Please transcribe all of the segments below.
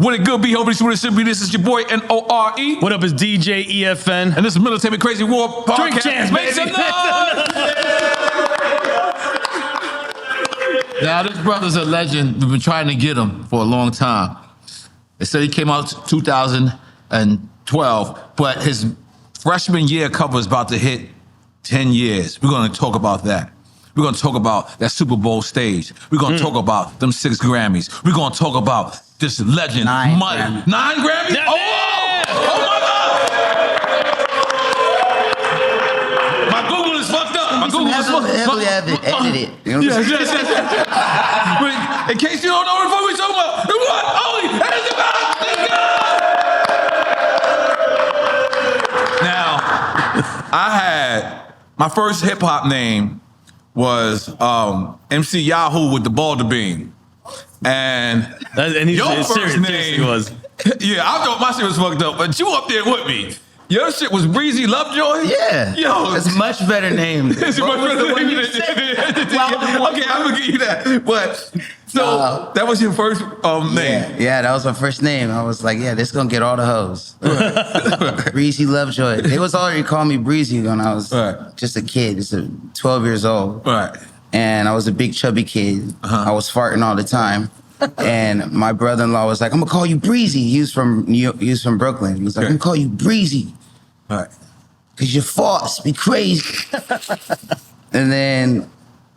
What it good be, hopefully what it should be. This is your boy N-O-R-E. What up, is DJ EFN. And this is Military Crazy War Podcast. Drink chance, Make some baby. noise! Now, this brother's a legend. We've been trying to get him for a long time. They said he came out 2012, but his freshman year cover is about to hit 10 years. We're going to talk about that. We're going to talk about that Super Bowl stage. We're going to talk about them 6 Grammys. We're going to talk about this legend. 9 9 Grammys. Grammys? Yeah, Oh, yeah. oh my God! My Google is fucked up. My Google is fucked Heavily up. edited. You know what I'm saying? Yes. But in case you don't know what the fuck we talking about, the one only Adam Blackstone. Now, I had my first hip hop name was MC Yahoo with the Balder Bean. And And your he's first serious, name he was. Yeah, I thought my shit was fucked up, but you up there with me. Your shit was Breezy Lovejoy? Yeah. Yo. It's a much better name. It's What much was the better one name you than- said? Okay, I'm gonna give you that. But so that was your first name. Yeah, that was my first name. I was like, yeah, this gonna get all the hoes. Breezy Lovejoy. They was already calling me Breezy when I was Right. just a kid, just 12 years old. Right. And I was a big chubby kid. I was farting all the time. And my brother-in-law was like, I'm gonna call you Breezy. He was from New York, he was from Brooklyn. He was like, I'm gonna call you Breezy. Right. Cause you're false, be crazy. And then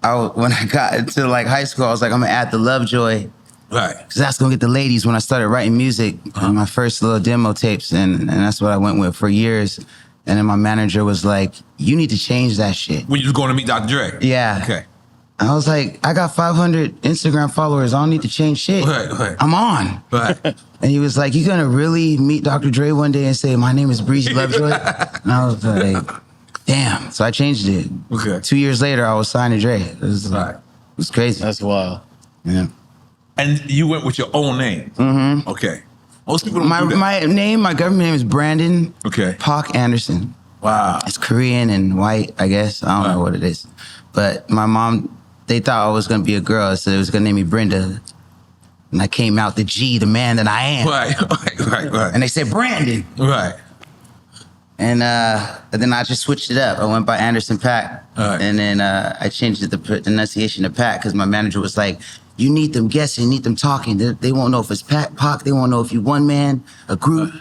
when I got into like high school, I was like, I'm gonna add the Lovejoy. Right. Cause that's gonna get the ladies when I started writing music on my first little demo tapes. And that's what I went with for years. And then my manager was like, you need to change that shit. When you was going to meet Dr. Dre? Yeah. Okay. I was like, I got 500 Instagram followers. I don't need to change shit. Right. I'm on. Right. And he was like, you gonna really meet Dr. Dre one day and say, my name is Breezy Lovejoy? And I was like, damn. So I changed it. Okay. 2 years later, I was signed to Dre. It was crazy. That's wild. Yeah. And you went with your own name? Mm-hmm. Okay. Most people don't do that. My name, my government name is Brandon Okay. Paak Anderson. Wow. It's Korean and white, I guess. I don't know what it is. But my mom, they thought I was gonna be a girl, so they was gonna name me Brenda. And I came out the G, the man that I am. Right. And they said Brandon. Right. And then I just switched it up. I went by Anderson Paak. Right. And then I changed the pronunciation to Paak because my manager was like, you need them guessing, you need them talking. They won't know if it's Paak. They won't know if you one man, a group.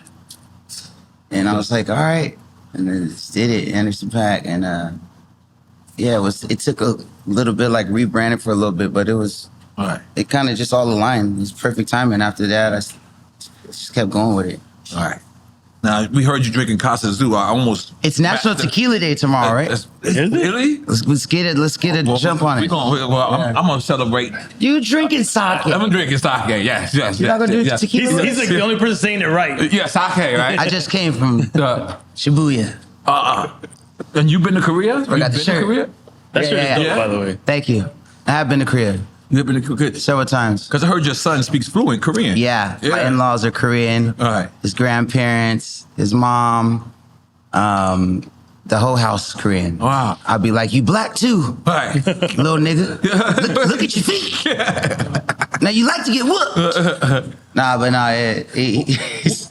And I was like, all right. And then just did it, Anderson Paak. And yeah, it took a little bit like rebranding for a little bit, but it kind of just all aligned. It was perfect timing. After that, I just kept going with it. All right. Now, we heard you drinking Casa Zoo. I almost... It's National Tequila Day tomorrow, right? Really? Let's get it. Let's get a jump on it. I'm going to celebrate. You drinking sake? I'm drinking sake. Yes. You're not gonna do yes. tequila? He's like the only person saying it right. Yeah, sake, right? I just came from Shibuya. And you've been to Korea? I got the shirt. Korea? That's Yeah, really yeah. dope, by the way. Thank you. I have been to Korea You've been to Korea? several times. Because I heard your son speaks fluent Korean. Yeah, my in-laws are Korean. All right. His grandparents, his mom, the whole house is Korean. Wow. I'd be like, you black too, Right. little nigga. Look at your feet. Now you like to get whooped.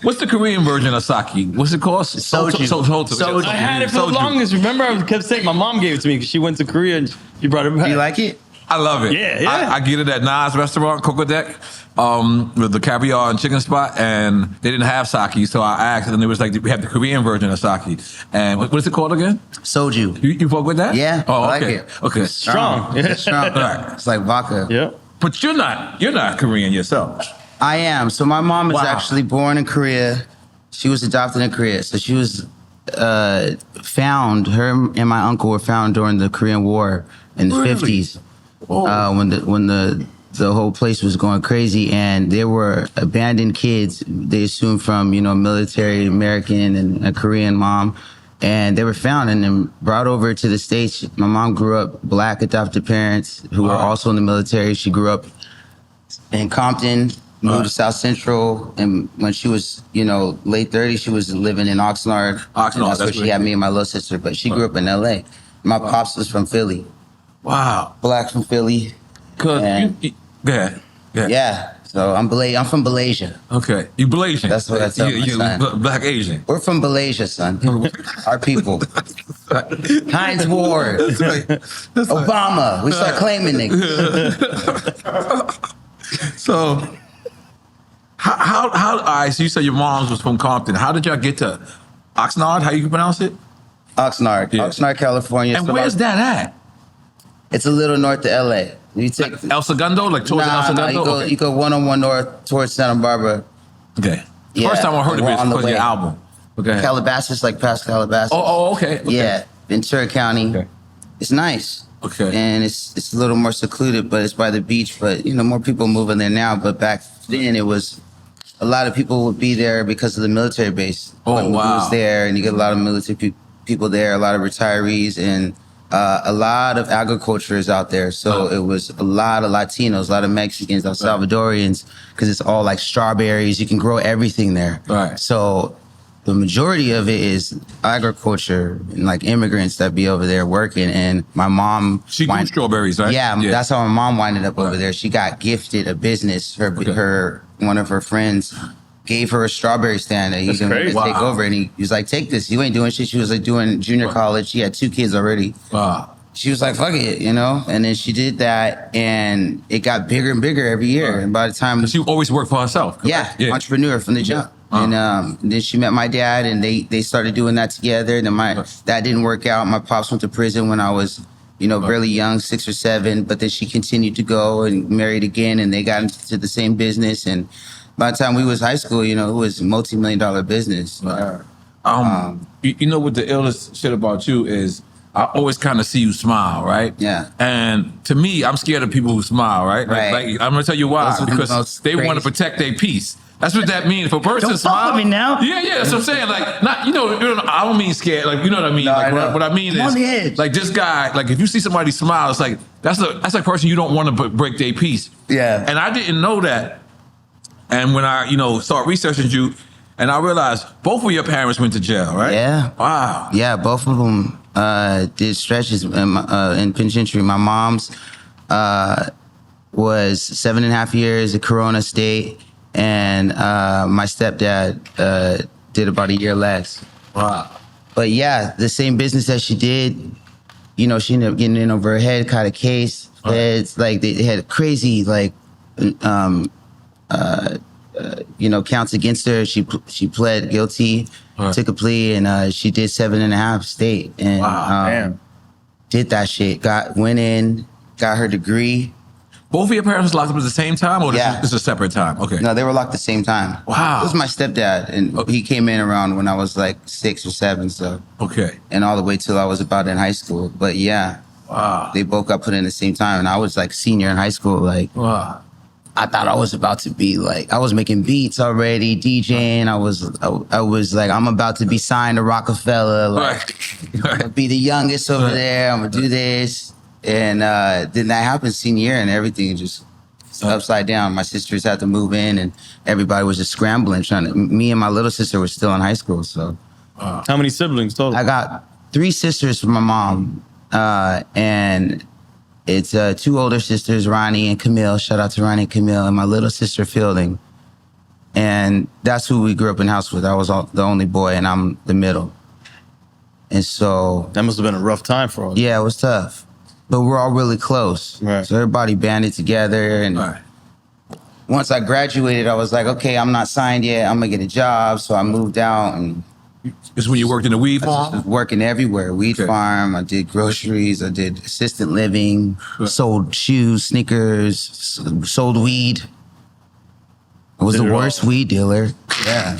What's the Korean version of sake? What's it called? Soju. Soju. I had it for the longest. Remember, I kept saying my mom gave it to me because she went to Korea and she brought it back. You like it? I love it. Yeah. I get it at Nas restaurant, Kodak, with the caviar and chicken spot, and they didn't have sake, so I asked, and it was like, we have the Korean version of sake. And what is it called again? Soju. You fuck with that? Yeah, Oh, I like okay. it. Okay. Strong. It's strong. Right. It's like vodka. Yep. But you're not Korean yourself. I am. So my mom is Wow. actually born in Korea. She was adopted in Korea. So she was found. Her and my uncle were found during the Korean War in the Really? 50s. When the whole place was going crazy, and there were abandoned kids. They assumed from military American and a Korean mom, and they were found and then brought over to the States. My mom grew up black adopted parents who were also in the military. She grew up in Compton, moved to South Central, and when she was late 30s, she was living in Oxnard. Oxnard, And that's where that's she had me and my little sister. But she grew up in LA. My pops was from Philly. Wow. Black from Philly. Cause And- go ahead. Yeah. So I'm from Malaysia. Okay. You Blasian. That's what I tell my son. Black Asian. We're from Malaysia, son. Our people. Heinz Ward. Obama. We start claiming niggas. So, how? All right. So you said your mom was from Compton. How did y'all get to Oxnard? How you pronounce it? Oxnard. Yeah. Oxnard, California. And So where's that at? It's a little north of LA. You take El Segundo, like towards El Segundo. you go 101 north towards Santa Barbara. Okay. Yeah, First time I heard of we're it on the was your way. album. Okay. Calabasas, like past Calabasas. Okay. Yeah, Ventura County. Okay. It's nice. Okay. And it's a little more secluded, but it's by the beach. But more people moving there now. But back then, it was a lot of people would be there because of the military base. Oh, When wow. It was there, and you get a lot of military people there, a lot of retirees, and a lot of agriculture is out there. So it was a lot of Latinos, a lot of Mexicans, El Salvadorians, because it's all like strawberries. You can grow everything there. Right. So the majority of it is agriculture and like immigrants that be over there working. And my mom, She grew strawberries, right? Yeah, that's how my mom winded up over there. She got gifted a business. One of her friends gave her a strawberry stand that he's gonna crazy. take over, and he was like, "Take this. You ain't doing shit." She was like doing junior college. She had 2 kids already. Wow. She was like, "Fuck it," And then she did that, and it got bigger and bigger every year. And by the time She always worked for herself. yeah, entrepreneur from the jump. And then she met my dad, and they started doing that together. And then that didn't work out. My pops went to prison when I was, really young, 6 or 7. But then she continued to go and married again, and they got into the same business. And by the time we was high school, it was a multi-million-dollar business. You know what the illest shit about you is? I always kind of see you smile, right? Yeah. And to me, I'm scared of people who smile, right? Right. I'm gonna tell you why. Those are the Because most they want to crazy. protect their peace. That's what that means. If a person Don't fuck smiles, with me now. Yeah, that's what I'm saying. Like, not I don't mean scared. Like, you know what I mean. No, like, I know. what I mean I'm on the is, edge. like this guy. Like, if you see somebody smile, it's like that's a person you don't want to break their peace. Yeah. And I didn't know that. And when I start researching you, and I realized both of your parents went to jail, right? Yeah. Wow. Yeah, both of them did stretches in penitentiary. My mom's was 7.5 years at Corona State, and my stepdad did about a year less. Wow. But yeah, the same business that she did, she ended up getting in over her head, caught a case. It's like they had crazy counts against her. She pled guilty, took a plea, and she did 7.5 state, and Damn. did that shit. Went in, got her degree. Both of your parents locked up at the same time, or Yeah. this is a separate time? Okay. No, they were locked at the same time. Wow. It was my stepdad, and he came in around when I was like 6 or 7, so, Okay. and all the way till I was about in high school. But yeah, Wow. they both got put in at the same time, and I was like senior in high school. Like, Wow. I thought I was about to be like, I was making beats already, DJing. I was like, I'm about to be signed to Rockefeller. Like, Right. be the youngest over there. I'm gonna do this. And then that happened senior year, and everything just upside down. My sisters had to move in, and everybody was just scrambling, me and my little sister were still in high school. So How many siblings total? I got 3 sisters from my mom, and it's 2 older sisters, Ronnie and Camille. Shout out to Ronnie and Camille, and my little sister Fielding. And that's who we grew up in the house with. I was the only boy, and I'm the middle. And so, That must have been a rough time for all. yeah, it was tough. But we're all really close. Right. So everybody banded together. And Right. once I graduated, I was like, okay, I'm not signed yet. I'm going to get a job. So I moved out and This is when you worked in the weed farm? working everywhere. Weed Okay. farm. I did groceries. I did assistant living. Sold shoes, sneakers. Sold weed. I was Did the it all. worst weed dealer. Yeah.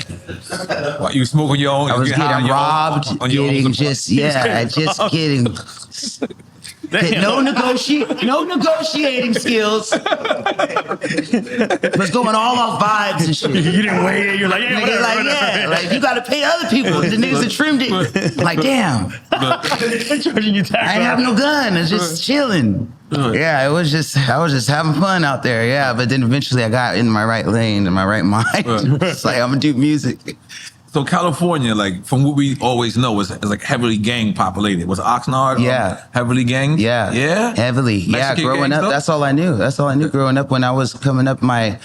What, you smoking your own? I was you high getting on your own- robbed. on your own Getting supply? getting. No negotiating skills. Was going all off vibes and shit. You didn't weigh it. You're like, yeah, Nigga, whatever, like, whatever. yeah, like you gotta pay other people. The niggas that trimmed it. Like, damn, They're charging you tax. I ain't have no gun. I was just chilling. Yeah, I was just having fun out there. Yeah, but then eventually I got in my right lane, in my right mind. It's like I'm gonna do music. So California, like from what we always know, is like heavily gang populated. Was Oxnard heavily gang? Yeah. Yeah? Heavily. Mexican Growing gang up, stuff? that's all I knew. That's all I knew growing up. When I was coming up, my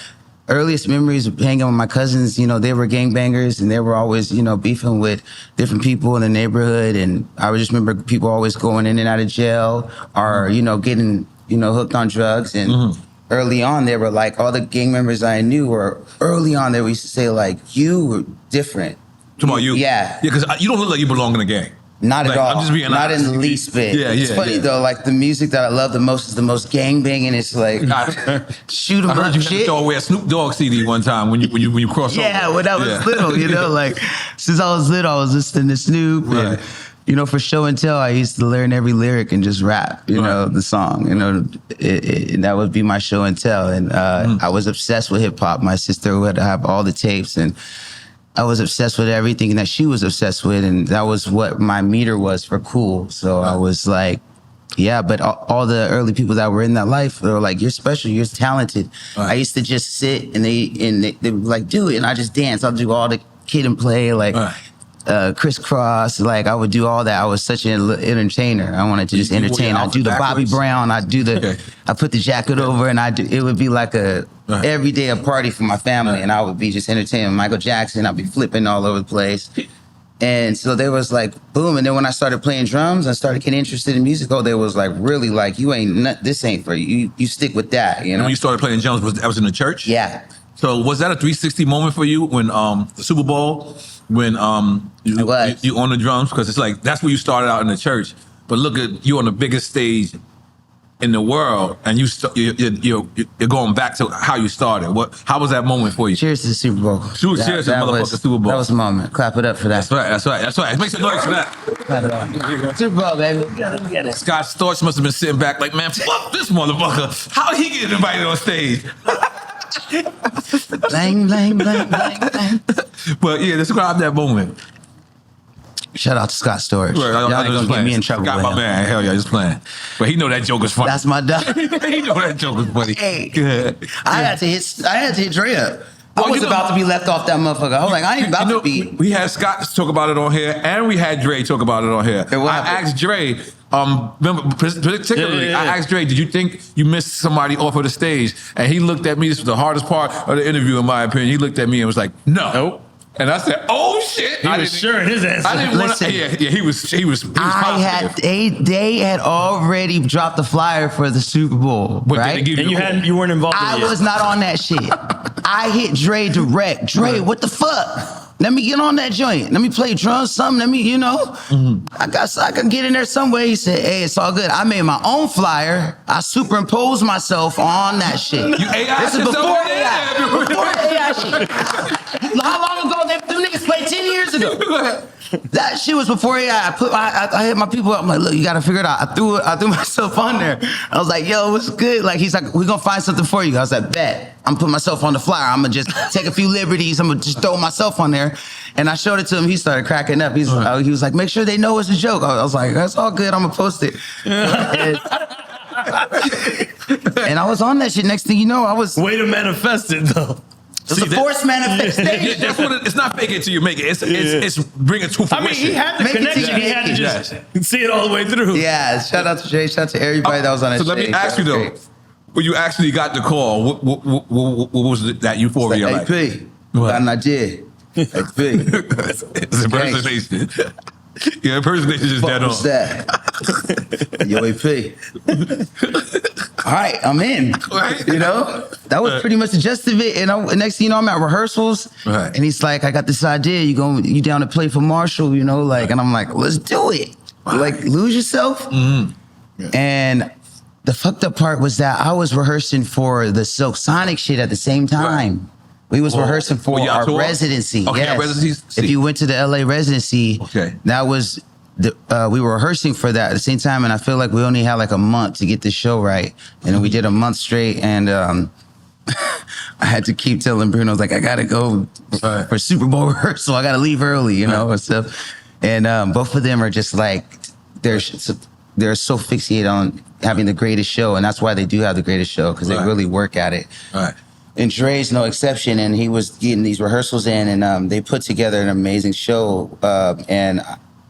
earliest memories of hanging with my cousins, they were gangbangers and they were always, beefing with different people in the neighborhood. And I just remember people always going in and out of jail or, getting, hooked on drugs. And early on, they were like, all the gang members I knew were early on, they used to say like, you were different. Come on, you. Yeah. Yeah, because you don't look like you belong in a gang. Not at all. I'm just being not honest. in the least bit. Yeah, it's funny though, like the music that I love the most is the most gangbanging. It's like shoot 'em I heard up you had to shit. throw away a Snoop Dogg CD one time when you crossed over. Yeah, when I was little, like since I was little, I was listening to Snoop. Right. And, for show and tell, I used to learn every lyric and just rap, the song. And that would be my show and tell. And I was obsessed with hip hop. My sister would have all the tapes, and I was obsessed with everything that she was obsessed with, and that was what my meter was for cool. So I was like, yeah, but all the early people that were in that life, they were like, you're special, you're talented. Right. I used to just sit and they would like, do it, and I just dance. I'll do all the kid and play, like crisscross, like I would do all that. I was such an entertainer. I wanted to just entertain. I'd do the Bobby Brown, I put the jacket over, and it would be like every day a party for my family, and I would be just entertaining Michael Jackson. I'd be flipping all over the place. And so there was like, boom. And then when I started playing drums, I started getting interested in music. Oh, there was like, really like, this ain't for you. You stick with that, And when you started playing drums, that was in the church? Yeah. So was that a 360 moment for you when the Super Bowl, when you on the drums? Because it's like, that's where you started out in the church. But look at you on the biggest stage in the world, and you're going back to how you started. How was that moment for you? Cheers to the Super Bowl. Cheers to the motherfucking Super Bowl. That was a moment. Clap it up for that. That's right. Make some noise for that. Clap it up. Super Bowl, baby. Get it. Scott Storch must have been sitting back like, man, fuck this motherfucker. How he get invited on stage? Blang, blang, blang, blang, blang. But yeah, describe that moment. Shout out to Scott Storch. Right, Y'all ain't gonna get me in trouble. Got my man. Hell yeah, just playing. But he know that joke is funny. That's my dog. He know that joke is funny. Hey, Good. I had to hit Dre up. I was about to be left off that motherfucker. I was like, I ain't about to be. We had Scott talk about it on here, and we had Dre talk about it on here. I asked Dre, particularly, I asked Dre, did you think you missed somebody off of the stage? And he looked at me. This was the hardest part of the interview, in my opinion. He looked at me and was like, no. Nope. And I said, "Oh shit!" He was sure in his answer. I didn't want to. Yeah, he was positive. They had already dropped the flyer for the Super Bowl, But right? And you weren't involved. I in it was not on that shit. I hit Dre direct. Dre, what the fuck? Let me get on that joint. Let me play drums, something. Let me, I could get in there some way. He said, hey, it's all good. I made my own flyer. I superimposed myself on that shit. You AI This is before AI. Before AI shit. How long ago? Them niggas played 10 years ago. That shit was before AI. I hit my people up. I'm like, look, you gotta figure it out. I threw myself on there. I was like, yo, what's good? Like, he's like, we're gonna find something for you. I was like, bet. I'm putting myself on the flyer. I'm gonna just take a few liberties. I'm gonna just throw myself on there. And I showed it to him. He started cracking up. He was like, make sure they know it's a joke. I was like, that's all good. I'm gonna post it. And I was on that shit. Next thing you know, I was. Way to manifest it, though. It's a forced manifestation. That's what it's not fake it till you make it. It's bring it to fruition. I mean, he had the Make it till connection. you He had to make just see it all the way through. Yeah, shout out to Jay, shout out to everybody that was on that So stage. let me ask you though, Great. when you actually got the call, what was that euphoria like? AP, What? got an idea. AP. It's impersonation. Yeah, impersonation is dead on. What's that? Yo, AP. All right, I'm in. Right. That was pretty much the gist of it. And next thing you know, I'm at rehearsals, Right. and he's like, "I got this idea. You down to play for Marshall? Like." And I'm like, "Let's do it. Like, lose yourself." Mm-hmm. Yeah. And the fucked up part was that I was rehearsing for the Silk Sonic shit at the same time. Right. We was rehearsing for our residency. Okay, yes. residency. If you went to the LA residency, that was we were rehearsing for that at the same time, and I feel like we only had like a month to get the show right, and then we did a month straight, and I had to keep telling Bruno, like, I gotta go for Super Bowl rehearsal. I gotta leave early, and stuff. And both of them are just like they're so fixated on having the greatest show, and that's why they do have the greatest show, because they really work at it. Right. And Dre's no exception, and he was getting these rehearsals in, and they put together an amazing show, and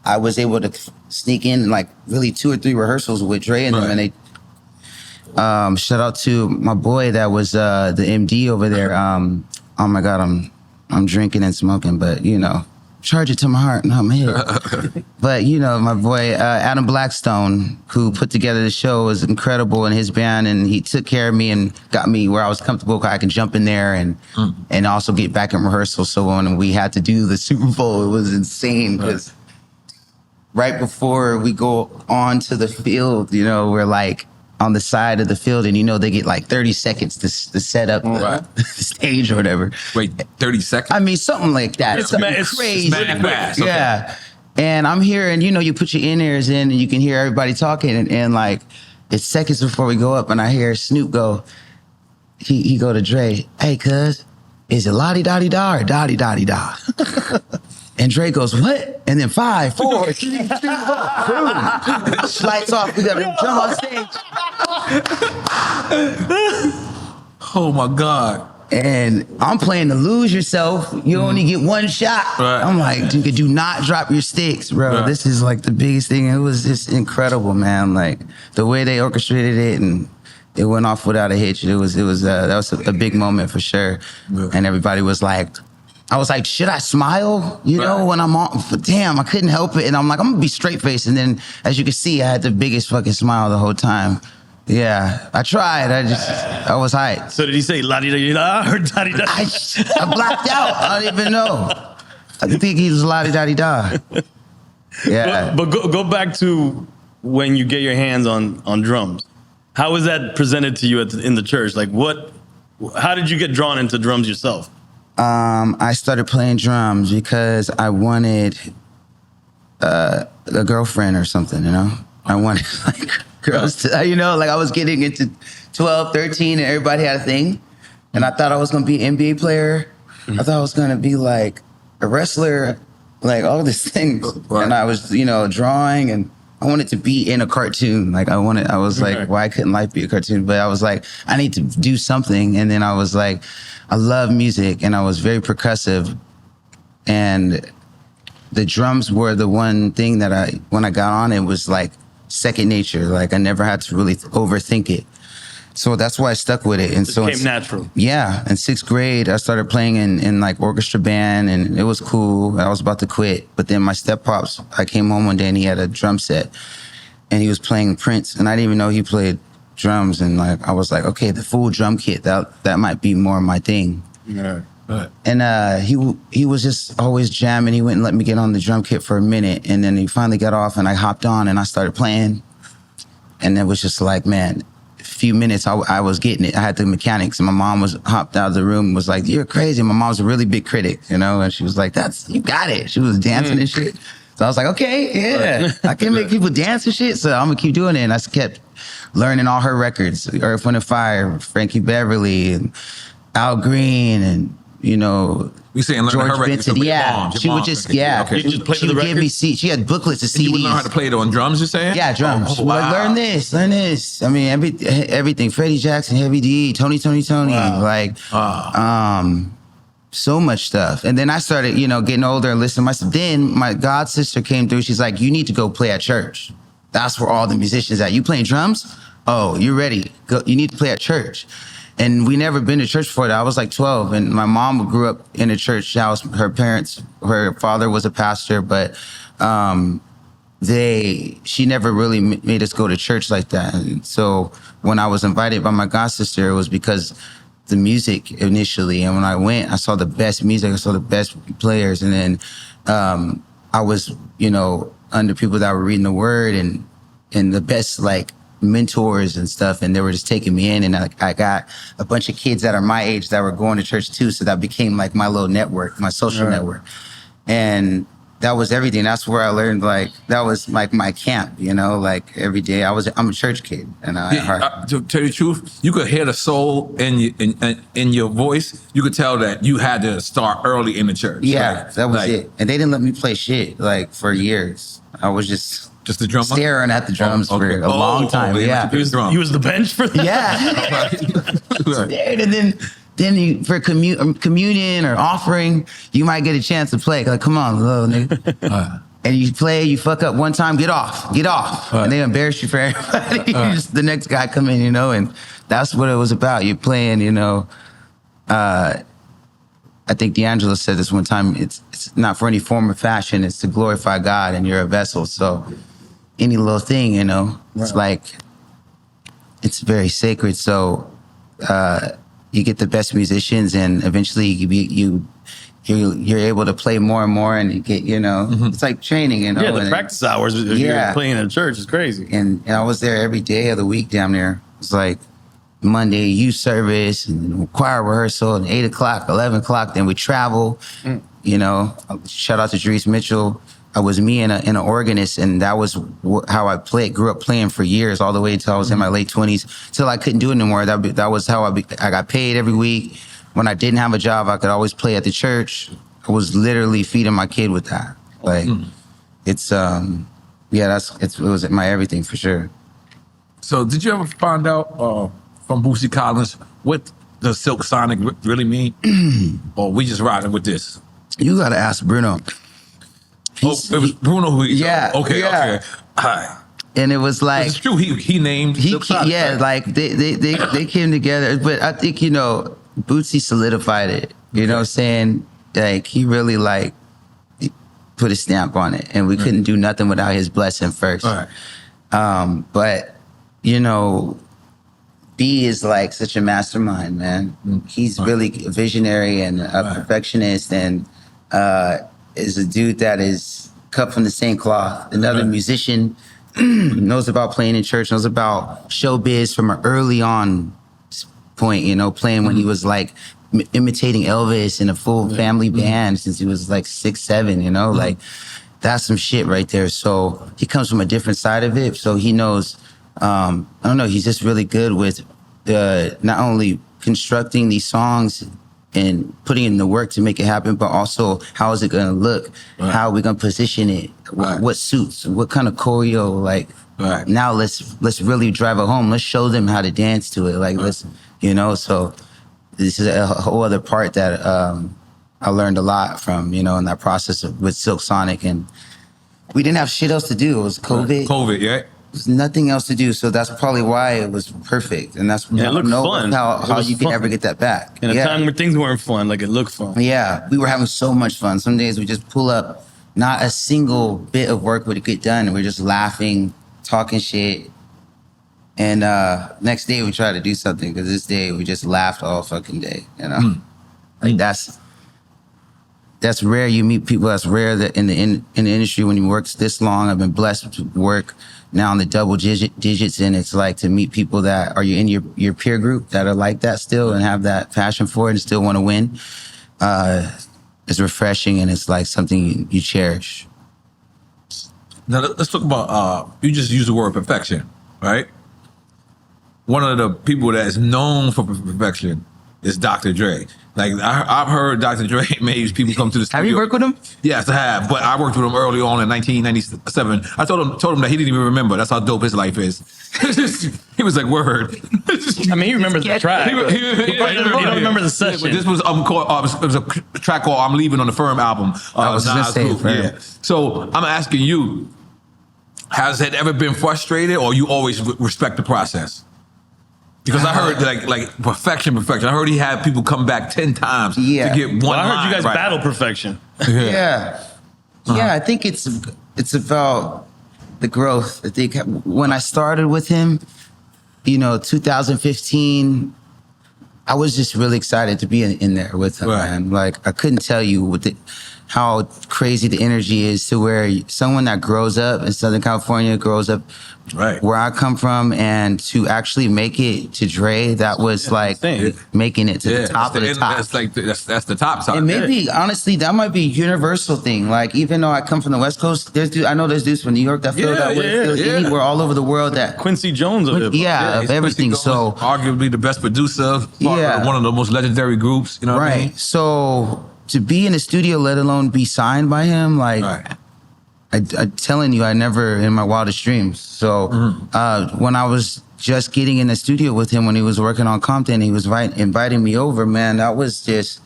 I was able to sneak in like really 2 or 3 rehearsals with Dre and them, and Shout out to my boy that was the MD over there. Oh my God, I'm drinking and smoking, but you know, charge it to my heart, not my head. But you know, my boy Adam Blackstone, who put together the show, was incredible in his band, and he took care of me and got me where I was comfortable. I could jump in there and also get back in rehearsal. So when we had to do the Super Bowl, it was insane because right before we go on to the field, you know, we're like on the side of the field, and you know they get like 30 seconds to set up the stage or whatever. Wait, 30 seconds? I mean, something like that. It's Something crazy. It's mad fast. Okay. Yeah. And I'm here, and you know, you put your in-ears in, and you can hear everybody talking, and like, it's seconds before we go up, and I hear Snoop go, he go to Dre, hey, cuz, is it la-di-da-di-da or da-di-da-di-da? And Dre goes, what? And then 5, 4, 3, 2, 1, boom. Lights off, we got to jump on stage. Oh my God. And I'm playing to lose yourself. You only get one shot. Right. I'm like, dude, do not drop your sticks, bro. Right. This is like the biggest thing. It was just incredible, man. Like the way they orchestrated it, and it went off without a hitch. That was a big moment for sure. Yeah. And everybody was like, I was like, should I smile? You know, when I'm on, but damn, I couldn't help it. And I'm like, I'm gonna be straight faced. And then as you can see, I had the biggest fucking smile the whole time. Yeah, I tried. I was hyped. So did he say la-di-da-di-da or da-di-da? I blacked out. I don't even know. I think he was la-di-da-di-da. Yeah. But go back to when you get your hands on drums. How was that presented to you in the church? Like how did you get drawn into drums yourself? I started playing drums because I wanted a girlfriend or something, you know? I wanted like girls to, you know, like I was getting into 12, 13 and everybody had a thing. And I thought I was going to be an NBA player. I thought I was going to be like a wrestler, like all these things. Right. And I was, you know, drawing, and I wanted to be in a cartoon. Like I was like, why couldn't life be a cartoon? But I was like, I need to do something. And then I was like, I love music, and I was very percussive. And the drums were the one thing that when I got on, it was like second nature. Like I never had to really overthink it. So that's why I stuck with it. And so It came natural. Yeah. In 6th grade, I started playing in like orchestra band, and it was cool. I was about to quit. But then my step-pops, I came home one day and he had a drum set, and he was playing Prince, and I didn't even know he played drums. And like, I was like, okay, the full drum kit, that might be more my thing. Yeah. Right. And he was just always jamming. He wouldn't let me get on the drum kit for a minute. And then he finally got off, and I hopped on and I started playing. And it was just like, man, a few minutes, I was getting it. I had the mechanics, and my mom hopped out of the room and was like, you're crazy. My mom's a really big critic, you know? And she was like, you got it. She was dancing and shit. So I was like, okay, yeah, I can make people dance and shit. So I'm gonna keep doing it. And I just kept learning all her records, Earth, Wind & Fire, Frankie Beverly, and Al Green, and you know, You saying learn George her records? Benson. So your Yeah, mom, she would just, Okay. You just play she the would give me records? she had booklets of CDs. And you would learn how to play it on drums, you're saying? Yeah, drums. Oh, She would like, learn this. I mean, everything. Freddie Jackson, Heavy D, Tony. Wow. Like, so much stuff. And then I started, you know, getting older and listening to myself. Then my god sister came through. She's like, you need to go play at church. That's where all the musicians at. You playing drums? Oh, you're ready. Go. You need to play at church. And we never been to church before that. I was like 12, and my mom grew up in a church house. Her father was a pastor, but she never really made us go to church like that. And so when I was invited by my god sister, it was because the music initially. And when I went, I saw the best music. I saw the best players. And then I was, you know, under people that were reading the word and the best, like, mentors and stuff, and they were just taking me in, and I got a bunch of kids that are my age that were going to church too, so that became like my little network, my social network. And that was everything. That's where I learned, like, that was like my camp, you know, like every day I'm a church kid. And to tell you the truth, you could hear the soul in your voice. You could tell that you had to start early in the church. Yeah, that was it. And they didn't let me play shit like for years. I was just the drummer? Staring at the drums for a long time. Yeah. He was the bench for that? Yeah. Stared, and then you, for communion or offering, you might get a chance to play. Like, come on, little nigga. And you play, you fuck up one time, get off. And they embarrass you for everybody. Just the next guy come in, and that's what it was about. You're playing, I think D'Angelo said this one time, it's not for any form or fashion, it's to glorify God, and you're a vessel. So any little thing, it's like, it's very sacred. So you get the best musicians, and eventually you're able to play more and more, and you get, it's like training, Yeah, the practice hours if you're playing in a church is crazy. And I was there every day of the week down there. It was like Monday youth service and choir rehearsal and 8 o'clock, 11 o'clock. Then we travel. Shout out to Dries Mitchell. I was me and an organist, and that was how I grew up playing for years, all the way until I was in my late 20s, till I couldn't do it anymore. That was how I got paid every week. When I didn't have a job, I could always play at the church. I was literally feeding my kid with that. Like, it was my everything for sure. So did you ever find out from Boosie Collins what the Silk Sonic really mean? Or we just riding with this? You gotta ask Bruno. It was Bruno who... Yeah. Okay. All right. And it was like... It's true, he named Silk Sonic. Yeah, right? Like they came together. But I think, Bootsy solidified it. You know what I'm saying? Like, he really, put a stamp on it. And we couldn't do nothing without his blessing first. All right. But, B is like such a mastermind, man. He's really a visionary and a perfectionist, and is a dude that is cut from the same cloth. Another musician, knows about playing in church, knows about showbiz from an early on point, playing when he was like imitating Elvis in a full family band since he was like 6, 7, like that's some shit right there. So he comes from a different side of it. So he knows, I don't know, he's just really good with not only constructing these songs and putting in the work to make it happen, but also how is it going to look? Right. How are we going to position it? Right. What suits? What kind of choreo? Like, now let's really drive it home. Let's show them how to dance to it. Like, let's, so this is a whole other part that I learned a lot from, in that process with Silk Sonic. And we didn't have shit else to do. It was COVID. COVID, yeah. There's nothing else to do, so that's probably why it was perfect, and that's it looked fun. How you can ever get that back. In a time where things weren't fun, like it looked fun. Yeah, we were having so much fun. Some days we just pull up, not a single bit of work would get done, and we're just laughing, talking shit. And next day we try to do something, because this day we just laughed all fucking day. Like that's rare. You meet people that's rare that in the industry when you work this long. I've been blessed to work now in the double digits, and it's like to meet people that are in your peer group that are like that still and have that passion for it and still want to win. It's refreshing, and it's like something you cherish. Now let's talk about, you just used the word perfection, right? One of the people that is known for perfection is Dr. Dre. Like, I've heard Dr. Dre made people come to the studio. Have you worked with him? Yes, I have. But I worked with him early on in 1997. I told him that he didn't even remember. That's how dope his life is. He was like, word. I mean, he remembers the track. He don't remember the session. But this was it was a track called "I'm Leaving" on the Firm album. I was just saying, yeah. So I'm asking you, has it ever been frustrated, or you always respect the process? Because I heard like perfection. I heard he had people come back 10 times to get one line. I heard you guys right. battle perfection. Yeah. I think it's about the growth. I think when I started with him, 2015, I was just really excited to be in there with him, man. Like, I couldn't tell you how crazy the energy is to where someone that grows up in Southern California, grows up where I come from, and to actually make it to Dre, that was like making it to the top of the top. That's the top. And maybe, honestly, that might be a universal thing. Like, even though I come from the West Coast, I know there's dudes from New York that feel that way. Anywhere, all over the world that... Quincy Jones of hip-hop. of everything. So arguably the best producer, part of one of the most legendary groups, you know what I mean? So to be in the studio, let alone be signed by him, like... I'm telling you, I never in my wildest dreams. So when I was just getting in the studio with him when he was working on Compton, he was inviting me over, man. That was just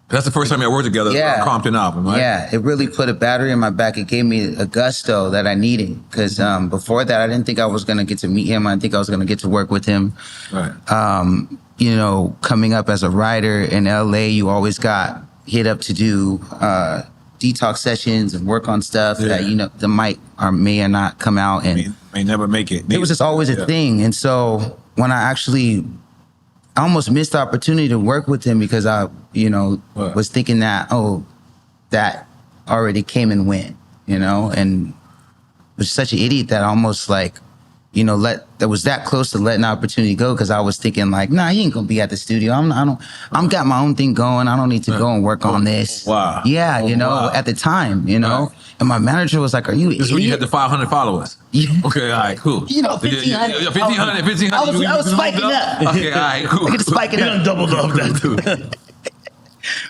That's the first time y'all worked together. Yeah. Compton album, right? Yeah, it really put a battery in my back. It gave me a gusto that I needed because before that, I didn't think I was gonna get to meet him. I didn't think I was gonna get to work with him. Right. You know, coming up as a writer in LA, you always got hit up to do detox sessions and work on stuff that, you know, the might or may or not come out. And may never make it. it was just always a thing. And so when I almost missed the opportunity to work with him because I, you know, was thinking that, that already came and went, you know, and was such an idiot that I almost like, you know, that was that close to letting the opportunity go because I was thinking like, nah, he ain't gonna be at the studio. I'm got my own thing going. I don't need to go and work on this. Wow. Yeah, you know, at the time, you know, and my manager was like, "Are you?" This is when you had the 500 followers. Yeah. Okay, all right, cool. You know, 1,500. 1,500. I was spiking up. Okay, all right, cool. I get to spiking up. Doubled up that too.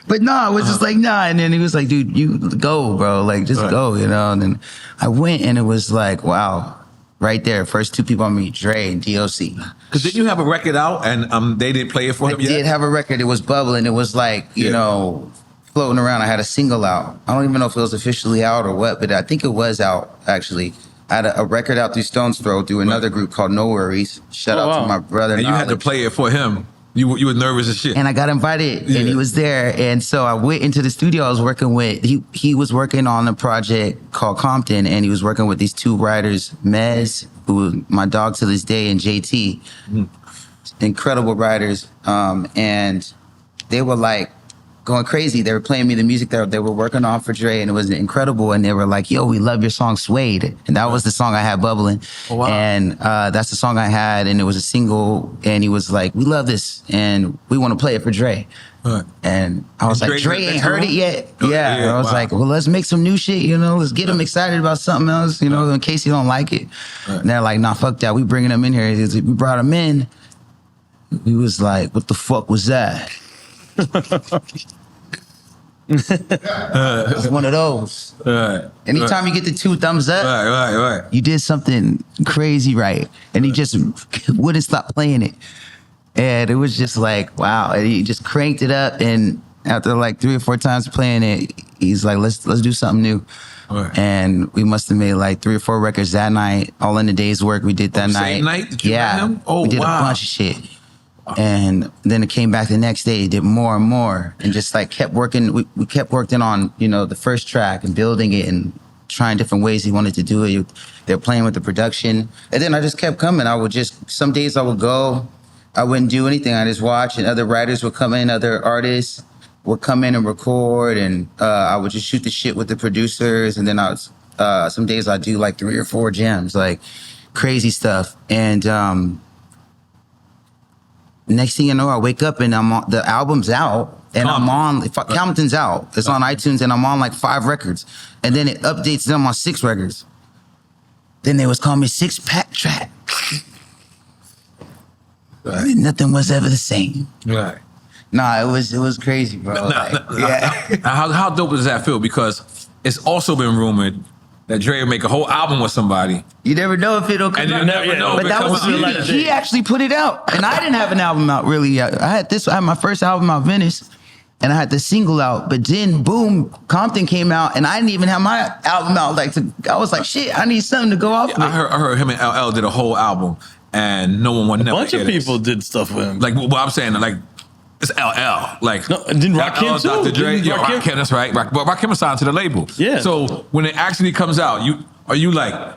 But no, I was just like, nah. And then he was like, dude, you go, bro. Like, just go, you know? And then I went and it was like, wow. Right there, first two people I meet, Dre and DOC. Because did you have a record out and they didn't play it for him yet? I did have a record. It was bubbling. It was like, you know, floating around. I had a single out. I don't even know if it was officially out or what, but I think it was out, actually. I had a record out through Stone's Throw through another group called No Worries. Shout out to my brother. And you had to play it for him. You were nervous as shit. And I got invited and he was there. And so I went into the studio I was working with. He was working on a project called Compton and he was working with these two writers, Mez, who is my dog to this day, and JT. Incredible writers. And they were like going crazy. They were playing me the music that they were working on for Dre and it was incredible. And they were like, yo, we love your song Suede. And that was the song I had bubbling. Oh, wow. And that's the song I had and it was a single and he was like, we love this and we want to play it for Dre. Right. And I was like, Dre ain't heard it yet. Yeah. And I was like, well, let's make some new shit, you know, let's get him excited about something else, you know, in case he don't like it. Right. And they're like, nah, fuck that. We bringing him in here. We brought him in. He was like, what the fuck was that? It's one of those. Anytime you get the 2 thumbs up, right. you did something crazy right. And he just wouldn't stop playing it. And it was just like, wow. And he just cranked it up. And after like 3 or 4 times playing it, he's like, let's do something new. Right. And we must have made like 3 or 4 records that night, all in a day's work we did that night. Same night? Did you write him? Oh, we did a bunch of shit. And then it came back the next day, did more and more, and just like kept working. We kept working on, you know, the first track and building it and trying different ways he wanted to do it. They're playing with the production. And then I just kept coming. Some days I would go, I wouldn't do anything. I just watch and other writers would come in, other artists would come in and record and I would just shoot the shit with the producers. And then some days I'd do like 3 or 4 jams, like crazy stuff. And, next thing you know, I wake up and the album's out and Compton's out. It's on iTunes and I'm on like 5 records. And then it updates and I'm on 6 records. Then they was calling me 6-pack track. Right. Nothing was ever the same. Right. Nah, it was crazy, bro. How dope does that feel? Because it's also been rumored that Dre would make a whole album with somebody. You never know if it'll come and out. You never know. But that was he actually put it out. And I didn't have an album out really yet. I had my first album out, Venice, and I had the single out. But then, boom, Compton came out, and I didn't even have my album out. I was like, shit, I need something to go off with. I heard him and LL did a whole album, and no one would never. A bunch of people did stuff with him. Like what I'm saying, like. It's LL. Like, no, didn't Rakim too? Dr. Dre, Rakim, that's right. Rakim was signed to the label. Yeah. So when it actually comes out, are you like,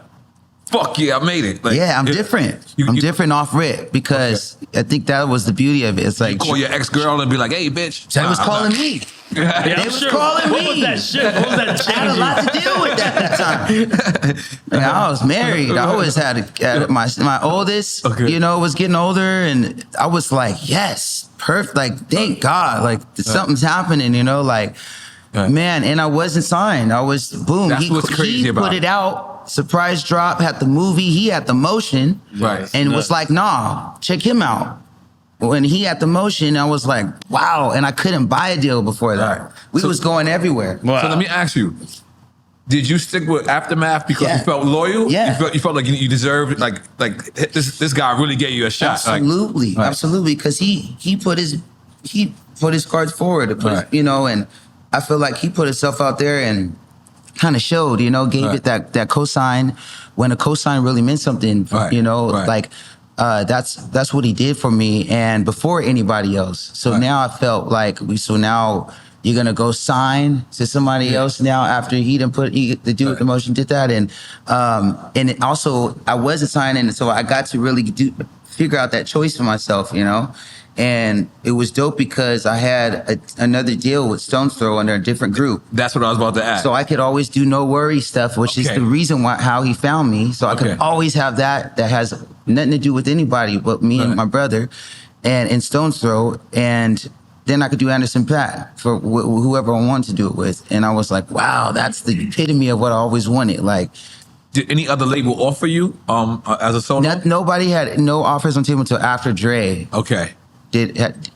fuck yeah, I made it? Like, yeah, I'm different. I'm different off rip because I think that was the beauty of it. It's like you call your ex-girl and be like, hey, bitch. They was calling me. They was calling me. What was that shit? What was that I had a lot to deal with that at the time. I was married. I always had my oldest, you know, was getting older, and I was like, yes, perfect. Like, thank God, like something's happening, you know, like, man. And I wasn't signed. I was boom. That's what's crazy about put it out. Surprise drop. Had the movie. He had the motion. Right. And was like, nah, check him out. When he had the motion, I was like, wow. And I couldn't buy a deal before that. Right. We was going everywhere. Wow. So let me ask you, did you stick with Aftermath because you felt loyal? Yeah. You felt like you deserved, like this guy really gave you a shot. Absolutely. Absolutely. Because he put his he put his cards forward, to put his, you know, and I feel like he put himself out there and kind of showed, you know, gave it that cosign when a cosign really meant something, you know, like that's what he did for me and before anybody else. So now I felt like now you're gonna go sign to somebody else now after the dude with the motion did that, and it also I wasn't signing, so I got to really figure out that choice for myself, you know. And it was dope because I had another deal with Stone's Throw under a different group. That's what I was about to ask. So I could always do no worry stuff, which is the reason how he found me. So I could always have that has nothing to do with anybody but me and my brother, and in Stone's Throw, and then I could do Anderson .Paak for whoever I wanted to do it with. And I was like, wow, that's the epitome of what I always wanted. Like, did any other label offer you as a solo? Nobody had no offers on table until after Dre. Okay.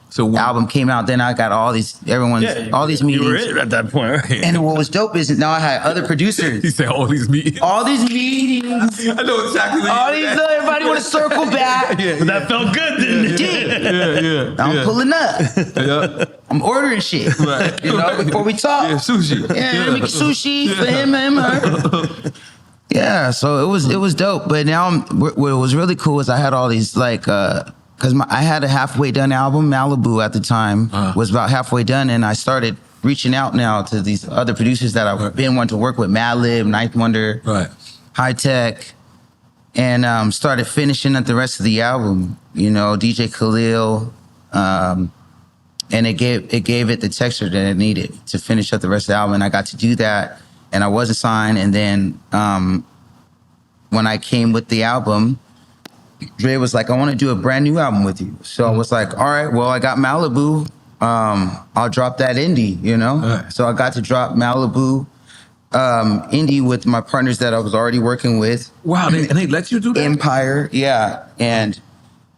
So album came out, then I got all these all these meetings. You were it at that point, right? And what was dope is that now I had other producers. He said all these meetings. All these meetings. I know exactly what all these everybody want to circle back. But that felt good, didn't it? It did. I'm pulling up. I'm ordering shit. Right. You know, before we talk. Yeah, sushi. Yeah, make sushi for him and her. Yeah, so it was dope. But now what was really cool is I had all these like because I had a halfway done album, Malibu at the time, was about halfway done, and I started reaching out now to these other producers that I've been wanting to work with, Madlib, Ninth Wonder, High Tech, and started finishing up the rest of the album, you know, DJ Khalil, and it gave it the texture that it needed to finish up the rest of the album, and I got to do that, and I wasn't signed, and then when I came with the album, Dre was like, I want to do a brand new album with you. So I was like, all right, well, I got Malibu. I'll drop that indie, you know? So I got to drop Malibu indie with my partners that I was already working with. Wow, and they let you do that? Empire, yeah. And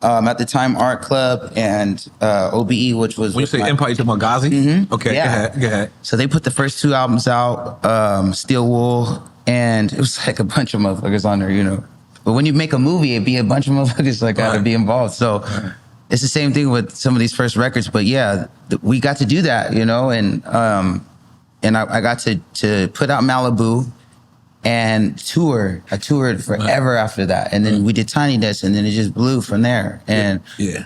at the time, Art Club and OBE, which was... When you say Empire, you talking about Ghazi? Mm-hmm. Okay, yeah. Go ahead. So they put the first two albums out, Steel Wool, and it was like a bunch of motherfuckers on there, you know? But when you make a movie, it'd be a bunch of motherfuckers like gotta be involved. So it's the same thing with some of these first records. But yeah, we got to do that, you know, and I got to put out Malibu and tour. I toured forever after that. And then we did Tiny Desk, and then it just blew from there. And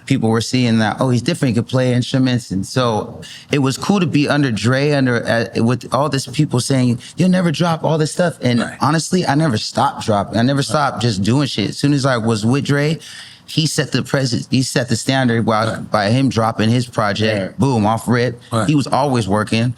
people were seeing that, oh, he's different, he could play instruments. And so it was cool to be under Dre, with all this people saying, you'll never drop all this stuff. And honestly, I never stopped dropping. I never stopped just doing shit. As soon as I was with Dre, he set the standard by him dropping his project, boom, off rip. He was always working.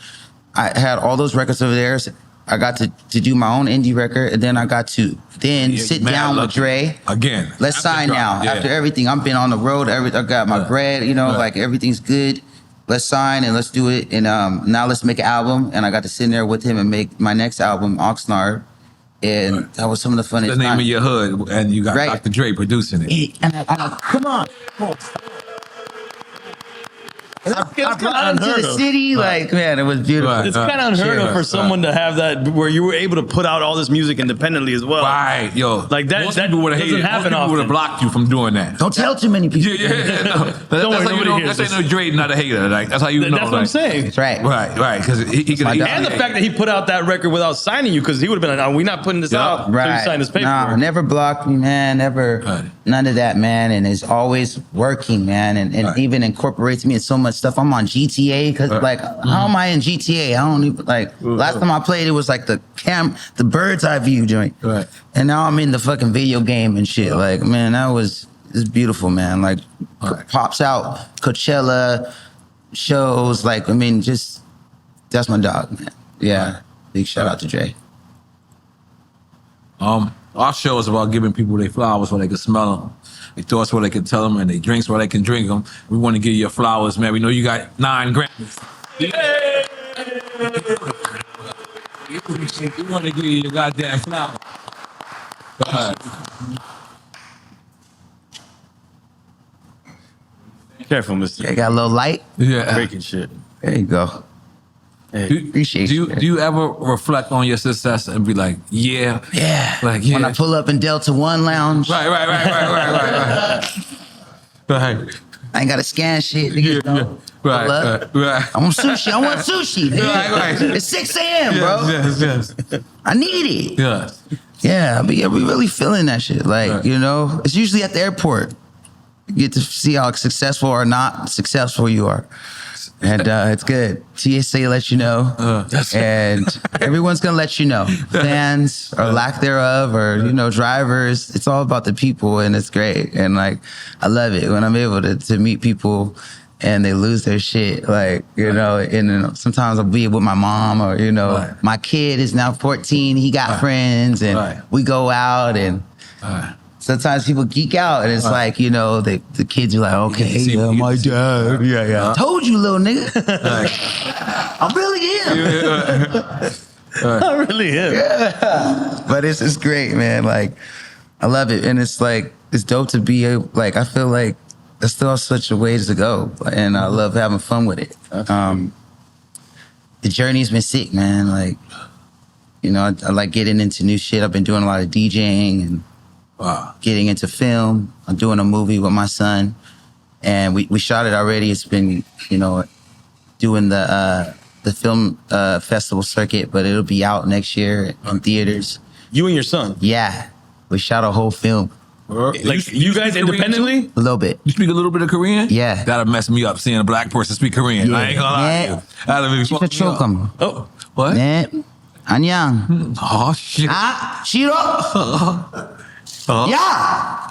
I had all those records over there. I got to do my own indie record, and then I got to sit down with Dre. Again. Let's sign now. After everything, I've been on the road. I got my bread, you know, like everything's good. Let's sign and let's do it. And now let's make an album. And I got to sit in there with him and make my next album, Oxnard. And that was some of the funnest. The name of your hood, and you got Dr. Dre producing it. And I come on. I brought him to the city, like, man, it was beautiful. It's kind of unheard of for someone to have that, where you were able to put out all this music independently as well. Right, yo. Like that Most people would have hated. Most people would have blocked you from doing that. Don't tell too many people. No. Don't worry, nobody hears this. That's how you know Dre not a hater. Like, that's how you know. That's what I'm saying. That's right. Right, because he could. And the fact that he put out that record without signing you, because he would have been like, no, we're not putting this out until you sign this paperwork. Nah, never blocked me, man. Never. None of that, man. And it's always working, man. And even incorporates me in so much stuff. I'm on GTA because like, how am I in GTA? I don't even like. Last time I played, it was like the bird's eye view joint. Right. And now I'm in the fucking video game and shit. Like, man, it's beautiful, man. Like, pops out Coachella shows. Like, I mean, just that's my dog, man. Yeah. Big shout out to Dre. Our show is about giving people their flowers so they can smell them, their thoughts so they can tell them, and their drinks so they can drink them. We want to give you your flowers, man. We know you got 9 Grammys. Yeah. We want to give you your goddamn flowers. Careful, mister. You got a little light? Yeah. Breaking shit. There you go. Appreciate do you ever reflect on your success and be like, yeah, like when I pull up in Delta One Lounge, right. I ain't gotta scan shit. Right, right. I want sushi. I want sushi. Right. It's 6 a.m., bro. Yes. I need it. Yes. Yeah, but yeah, we really feeling that shit. Like, Right. you know, it's usually at the airport. You get to see how successful or not successful you are. And it's good. TSA lets you know. And everyone's going to let you know. Fans or lack thereof or, you know, drivers. It's all about the people and it's great. And like, I love it when I'm able to meet people and they lose their shit. Like, you know, and then sometimes I'll be with my mom or, you know, my kid is now 14. He got friends and we go out and sometimes people geek out and it's like, you know, the kids are like, okay, my dad. Yeah. Told you, little nigga. I really am. I really am. Yeah. But it's great, man. Like, I love it. And it's like, it's dope to be like, I feel like there's still such a ways to go. And I love having fun with it. The journey's been sick, man. Like, you know, I like getting into new shit. I've been doing a lot of DJing and getting into film. I'm doing a movie with my son. And we shot it already. It's been, you know, doing the film festival circuit, but it'll be out next year in theaters. You and your son? Yeah. We shot a whole film. Like you guys independently? A little bit. You speak a little bit of Korean? Yeah. That'll mess me up seeing a black person speak Korean. Yeah. I ain't gonna lie to you. That'll be fuck me up. Oh, what? 네. 안녕. Oh shit. 아, 싫어. Yeah.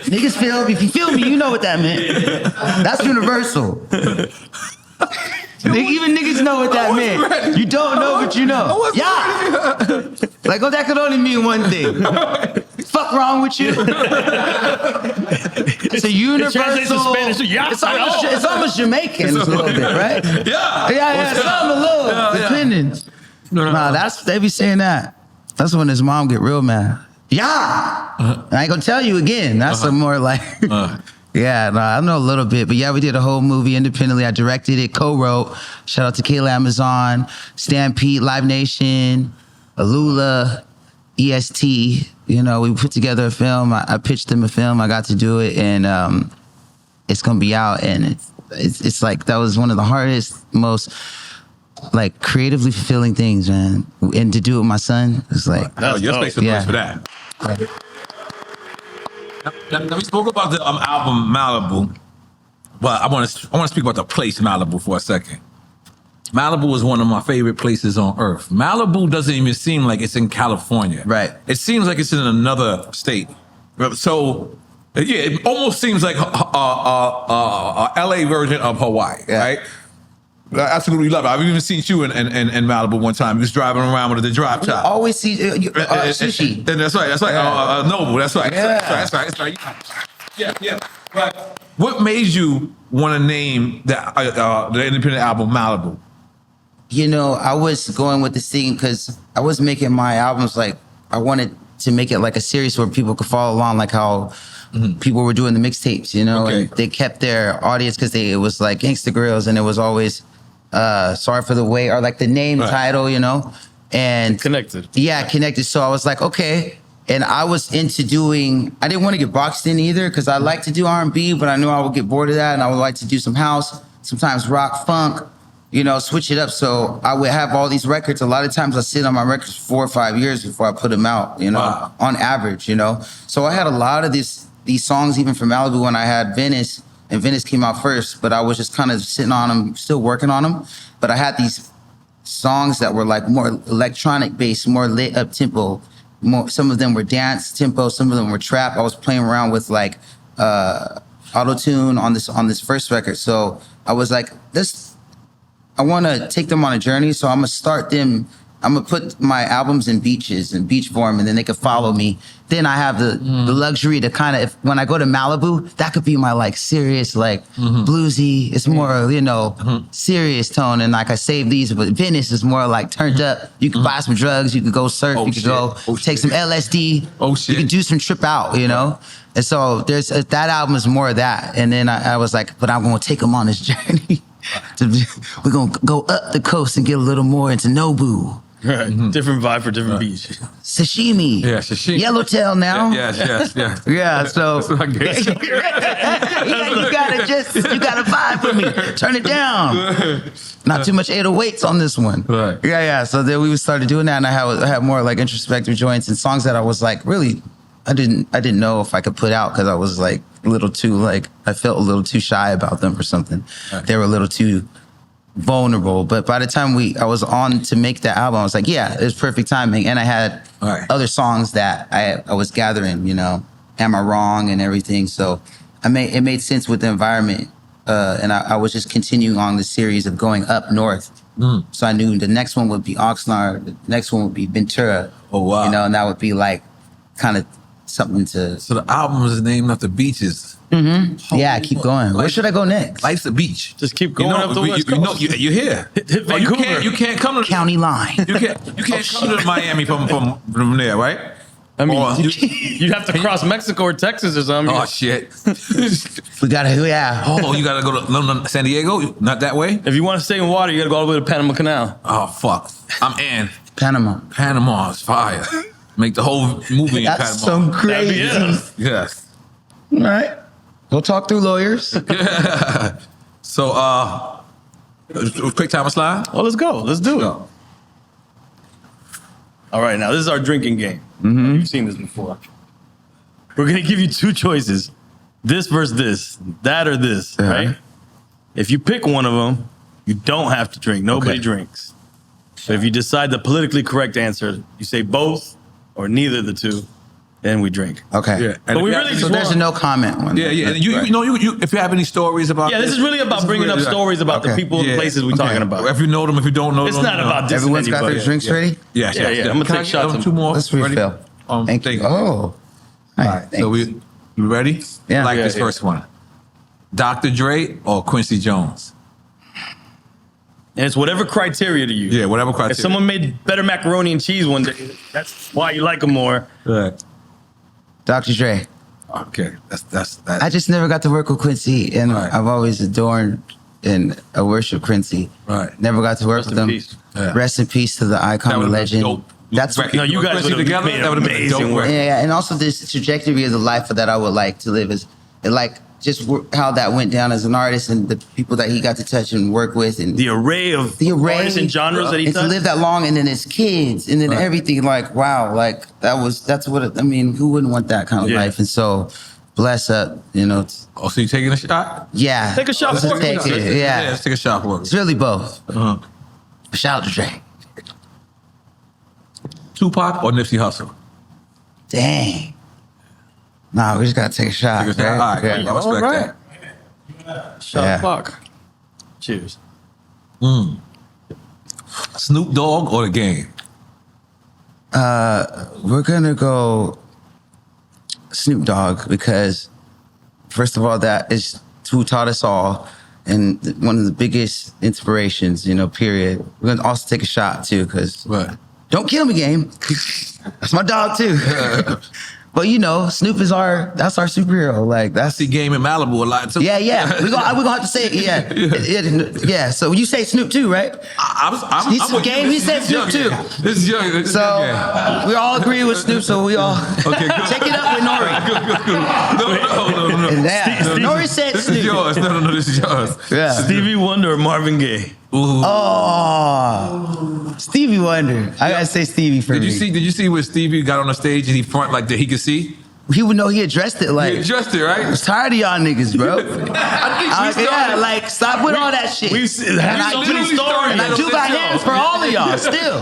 Niggas feel me. If you feel me, you know what that meant. That's universal. Even niggas know what that meant. You don't know, but you know. Yeah. Like, oh, that could only mean one thing. Fuck wrong with you? It's a universal. It translates to Spanish. Yeah. It's almost Jamaican a little bit, right? Yeah. Yeah. Some a little, depending. Nah, they be saying that. That's when his mom get real mad. Yeah. And I ain't gonna tell you again. That's a more like. Yeah, no, I know a little bit, but yeah, we did a whole movie independently. I directed it, co-wrote. Shout out to Kayla Amazon, Stampede, Live Nation, Alula, EST. You know, we put together a film. I pitched them a film. I got to do it, and it's gonna be out. And it's like that was one of the hardest, most like creatively fulfilling things, man. And to do it with my son, it's like Your space is place for that. Now, we spoke about the album Malibu, but I want to speak about the place Malibu for a second. Malibu is one of my favorite places on earth. Malibu doesn't even seem like it's in California. Right. It seems like it's in another state. So, yeah, it almost seems like a LA version of Hawaii, right? I absolutely love it. I've even seen you in Malibu one time. You was driving around with the drop top. always see sushi. And that's right. Noble. That's right. Yeah. That's right. Yeah. But what made you want to name the independent album Malibu? You know, I was going with this thing because I was making my albums like I wanted to make it like a series where people could follow along, like how people were doing the mixtapes. You know, and they kept their audience because it was like Gangsta Grills, and it was always Sorry for the Wait, or like the name title. You know, and connected. Yeah, connected. So I was like, okay. And I was into doing. I didn't want to get boxed in either because I like to do R&B, but I knew I would get bored of that, and I would like to do some house, sometimes rock, funk. You know, switch it up. So I would have all these records. A lot of times I sit on my records for 4 or 5 years before I put them out, you know, on average, you know. So I had a lot of these songs even from Malibu when I had Venice, and Venice came out first, but I was just kind of sitting on them, still working on them. But I had these songs that were like more electronic based, more lit up tempo. Some of them were dance tempo, some of them were trap. I was playing around with like auto-tune on this first record. So I was like, I want to take them on a journey, so I'm going to start them. I'm going to put my albums in beaches, in beach form, and then they can follow me. Then I have the luxury to kind of, when I go to Malibu, that could be my like serious, like bluesy. It's more, you know, serious tone. And like I save these, but Venice is more like turned up. You can buy some drugs, you can go surf, you can go take some LSD. You can do some trip out, you know? And so there's that album is more of that. And then I was like, but I'm going to take them on this journey. We're going to go up the coast and get a little more into Nobu. Right. Different vibe for different beach. Sashimi. Yeah, sashimi. Yellowtail now. Yes. Yeah, so That's what I guess. you gotta vibe with me. Turn it down. Not too much 808s on this one. Right. Yeah. So then we started doing that, and I had more like introspective joints and songs that I was like really, I didn't know if I could put out because I was like a little too like I felt a little too shy about them or something. Right. They were a little too vulnerable. But by the time I was on to make that album, I was like, yeah, it was perfect timing, and I had Right. other songs that I was gathering. Am I wrong and everything. So it made sense with the environment. And I was just continuing on the series of going up north. So I knew the next one would be Oxnard, the next one would be Ventura. Oh, wow. And that would be like kind of something to. So the album is named after beaches. Yeah, keep going. Where should I go next? Life's a beach. Just keep going up the West Coast. You're here. Hit Oh, you Vancouver. can't come to County line. You can't come to Miami from there, right? I mean, Or- you'd have to cross Mexico or Texas or something. Oh shit! We gotta, yeah. Oh, you gotta go to San Diego? Not that way? If you want to stay in water, you got to go all the way to Panama Canal. Oh fuck! I'm in. Panama. Panama's fire. Make the whole movie in That's Panama. so crazy. That'd be it. Yes. All right. We'll talk through lawyers. So, quick time slide. Well, let's go. Let's do it. Go. All right, now this is our drinking game. You've seen this before. We're gonna give you two choices: this versus this, that or this. Uh-huh. Right? If you pick one of them, you don't have to drink. Nobody Okay. drinks. But if you decide the politically correct answer, you say both or neither of the two, then we drink. Okay. Yeah. But we if you really have- So there's a no comment one. Yeah. And you know, if you have any stories about Yeah, this is really about bringing up stories about the Okay. people and places we're talking about. If you know them, if you don't know It's them. not about dissing Everyone's got their anybody. drinks ready? Yes. Yeah, I'm gonna Can I take shots get on- two more. Let's Ready? refill. Thank you. Oh. All right. So you ready? Yeah. I like Yeah, this yeah. first one. Dr. Dre or Quincy Jones? And it's whatever criteria to you. Yeah, whatever criteria. If someone made better macaroni and cheese one day, that's why you like them more. Right. Dr. Dre. Okay, that's I just never got to work with Quincy, and Right. I've always adored and worship Quincy. Right. Never got to work Rest with in him. peace. Yeah. Rest in peace to the icon, That the would've been legend. dope. That's Record. No, you guys Quincy would've together. made That would have been amazing dope. work. yeah, and also this trajectory of the life that I would like to live is like just how that went down as an artist and the people that he got to touch and work with and The array of artists and genres that he and to touched. live that long and then his kids and then everything like wow like that's what I mean who wouldn't want that kind of Yeah. life and so bless up Oh, so you taking a shot? yeah Take a shot let's for it. take it yeah Let's take a shot for it's it. really both Uh-huh. shout out to Dre Tupac or Nipsey Hussle? dang nah we just gotta take a shot Take a shot. right? All right, Yeah. I respect All right. that. Shot Yeah. Paak. Cheers. Snoop Dogg or the Game? We're gonna go Snoop Dogg because, first of all, that is who taught us all, and one of the biggest inspirations. Period. We're gonna also take a shot too, because Right. don't kill me, game. That's my dog too. But Snoop is that's our superhero. Like I that's see Game in Malibu a lot too. yeah. We gonna have to say it. Yeah. So you say Snoop too, right? I'm with Game, you. he said This is young, Snoop, yeah. This is young. This is So young, yeah. we all agree with Snoop. So we all Okay, good. take it up with Nori. No. And that, Nori said This is Snoop. yours. No, this is yours. Yeah. Stevie Wonder or Marvin Gaye? Ooh. Oh, Stevie Wonder. I gotta say Stevie for Did me. you see where Stevie got on the stage and he front like that he could see? He would know he addressed it like. He adjusted, right? I was tired of y'all niggas, bro. I think we started. like stop with all that shit. We've had so many stories. And I do got hands for all of y'all still.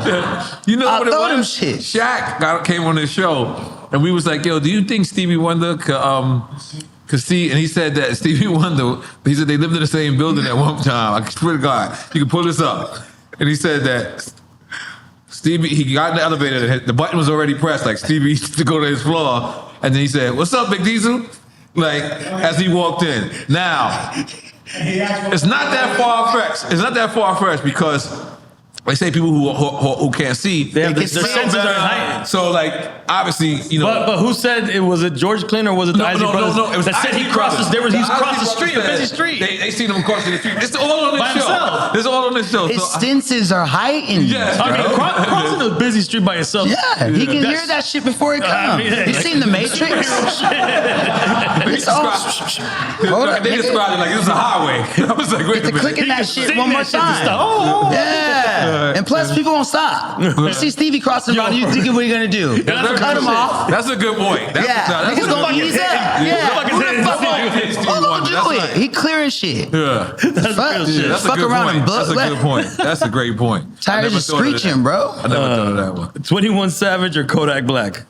You know I'll what it throw was? them shit. Shaq came on the show, and we was like, "Yo, do you think Stevie Wonder could see?" And he said that Stevie Wonder. He said they lived in the same building at one time. I swear to God, you can pull this up. And he said that Stevie, he got in the elevator, and the button was already pressed. Like Stevie used to go to his floor, and then he said, "What's up, Big Diesel?" Like as he walked in. Now, it's not that far fetched. It's not that far fetched because they say people who can't see, They have They their can see senses better. are heightened. So like obviously, But who said it? Was it George Clinton or was it the Isley Brothers It was that said he Isley crossed Brothers. the, he's The crossed the Isley street, a Brothers busy said street? they seen him crossing the street. It's all on this By show. himself. It's all on this show. His So senses are heightened. Yeah. I mean, crossing a busy street by yourself. Yeah, he can hear that shit before it comes. mean, You seen The Matrix? It's all. Hold up, they nigga. described it like it was a highway. I was like, wait a Get to minute. clicking that shit Sing one more that shit to time. stop. Oh, Yeah. And plus, people won't stop. You see Stevie crossing around, you thinking what are you gonna do? That's Cut him off. That's a good point. That's Yeah, that's niggas a gonna good ease point. up. Yeah, Fucking who the fuck Stevie who gonna Wonder. do That's it? right. He clearing shit. Yeah. Fuck, That's a fuck good around point. and That's a good point. That's a great point. I Tired of never just thought of that. screeching, bro. I never thought of that one. 21 Savage or Kodak Black?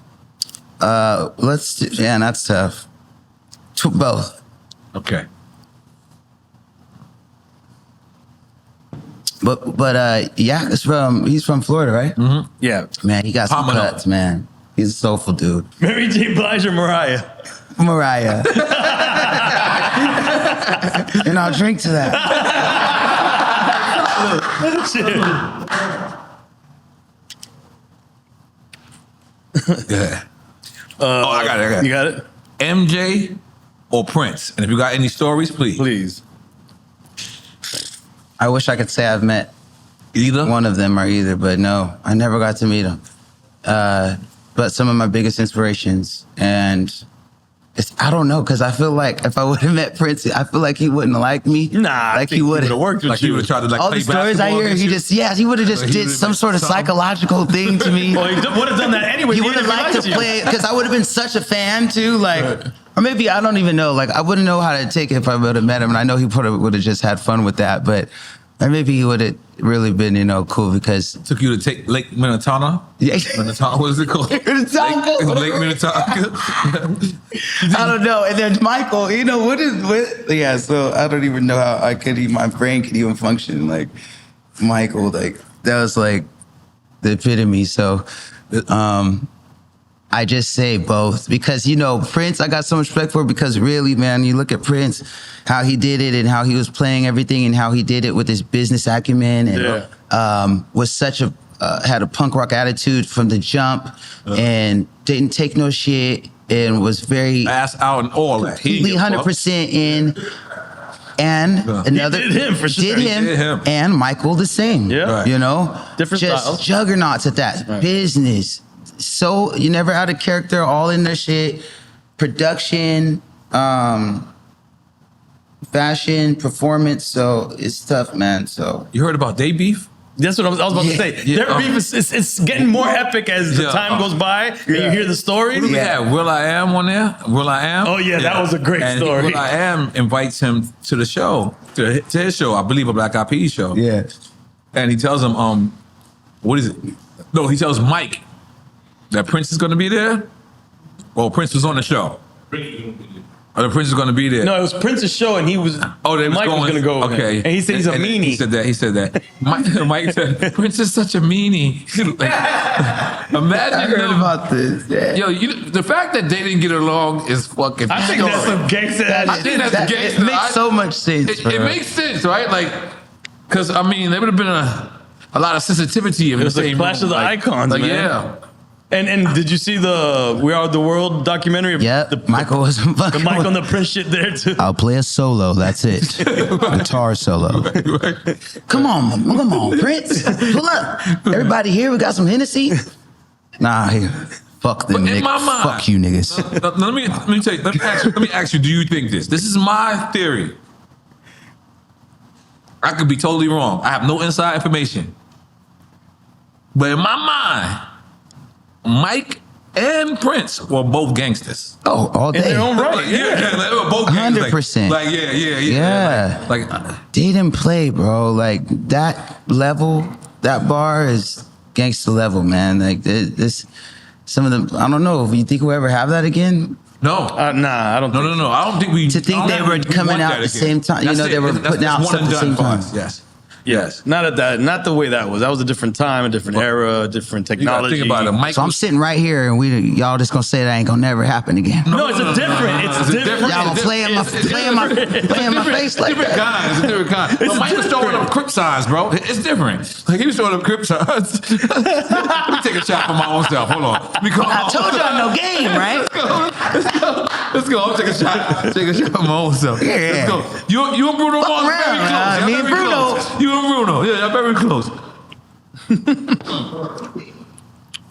Let's do, yeah, that's tough. Both. Okay. But yeah, he's from Florida, right? Mm-hmm. Yeah. Man, he got some Pomino. cuts, man. He's a soulful dude. Mary J. Blige or Mariah? Mariah. And I'll drink to that. Yeah. I got it. You got it? MJ or Prince? And if you got any stories, please. Please. I wish I could say I've met Either. one of them or either, but no, I never got to meet them. But some of my biggest inspirations, and I don't know, because I feel like if I would have met Prince, I feel like he wouldn't like me. Nah, I like think he would would've have worked with Like you. he would have tried to like all play the stories I basketball hear, against he you? just he would have just Like, he did would've some been sort of something. psychological thing to me. Well, he would have done that anyway. He would have liked to play because I would have been such a fan too, like, or maybe I don't even know. Like, I wouldn't know how to take it if I would have met him, and I know he would have just had fun with that. But or maybe he would have really been, cool because Took you to take Lake Minnetonka? yeah, Minnetonka, what is it called? Minnetonka? Lake Minnetonka. I don't know. And then Michael, yeah. So I don't even know how my brain could even function. Like Michael, like that was like the epitome. So, I just say both because, Prince, I got so much respect for because really, man, you look at Prince, how he did it and how he was playing everything and how he did it with his business acumen and was such had a punk rock attitude from the jump and didn't take no shit and was very Ass out and all that. completely 100% in. And another He did him for sure. Did He him, did him. and Michael the same. Yeah. Right. Different just styles. juggernauts at that business. So you never out of character, all in their shit. Production, fashion, performance. So it's tough, man. So You heard about they beef? That's what I was about to Yeah. say. Yeah. Their beef is it's getting more epic as the Yeah. time goes by and you hear the stories. Who do we Yeah. have? Will I Am on there? Will I Am? Oh, yeah, that was a great and story. Will I Am invites him to the show, to his show, I believe a Black Eyed Peas show. yeah. And he tells him, what is it? No, he tells Mike that Prince is going to be there. Well, Prince was on the show. Or the Prince is going to be there. No, it was Prince's show and he was They Mike was going to go. Okay. And he said he's a meanie. He said that. Mike said, Prince is such a meanie. Imagine I heard them- about this. Yeah. Yo, the fact that they didn't get along is fucking. I think that's some gangster ass I think that's It gangster. makes so much sense. It bro. makes sense, right? Like, because I mean, there would have been a lot of sensitivity in the was the same clash room. of the icons, like, man. Yeah. And did you see the We Are the World documentary? Yep. The Michael was the fucking. Mike on the Prince shit there too. I'll play a solo. That's it. Guitar solo. Come on, Prince. Pull up. Everybody here, we got some Hennessy. Nah, here. Fuck them, But in niggas. my mind- Fuck you, niggas. Let me tell you. Let me ask you. Do you think this? This is my theory. I could be totally wrong. I have no inside information. But in my mind, Mike and Prince were both gangsters. Oh, all In day. their own right. Like, yeah, like, they were both gangsters. 100%. Like, yeah. Yeah. Like They didn't play, bro. Like that level, that bar is gangster level, man. Like this, some of them. I don't know if you think we'll ever have that again. no. Nah, I don't think No. I don't think we. To think I don't they think were we coming want out that the again. same time, That's they it. were That's putting out one stuff and at the done same for time. us. Yes. Yes. Not the way that was. That was a different time, a different era, a different You gotta technology. think about it. Mike So I'm was- sitting right here, and y'all just gonna say that ain't gonna never happen again. No, it's a different. It's different. Y'all gonna play in my face like different that. kind. It's a different kind. But Mike was throwing up Crip signs, bro. It's different. Like he was throwing up Crip signs. Let me take a shot for my own self. Hold on. I told y'all no game, right? Let's go. I'll take a shot. Take a shot of my own self. Yeah. Let's go. You and Bruno Mars are very close. Y'all me and very Bruno. close. You and Bruno. Yeah, y'all very close.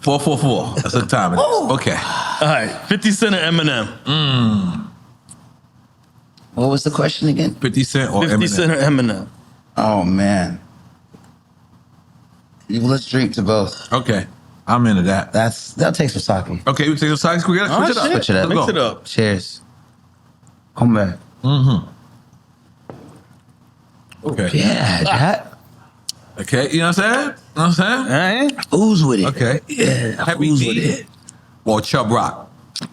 444. That's the time. Okay. All right, 50 Cent or Eminem? What was the question again? 50 Cent or 50 Eminem? Cent or Eminem? Oh man. Let's drink to both. Okay. I'm into that. That'll take some sake. Okay, we take some sides. We gotta switch it up. Switch it up. Let's Mix go. it up. Cheers. Come back. Okay. Yeah, that Okay. You know what I'm saying? You know what I'm saying? All right. ooze with it. Okay. Yeah, Happy ooze D with it. or Chubb Rock?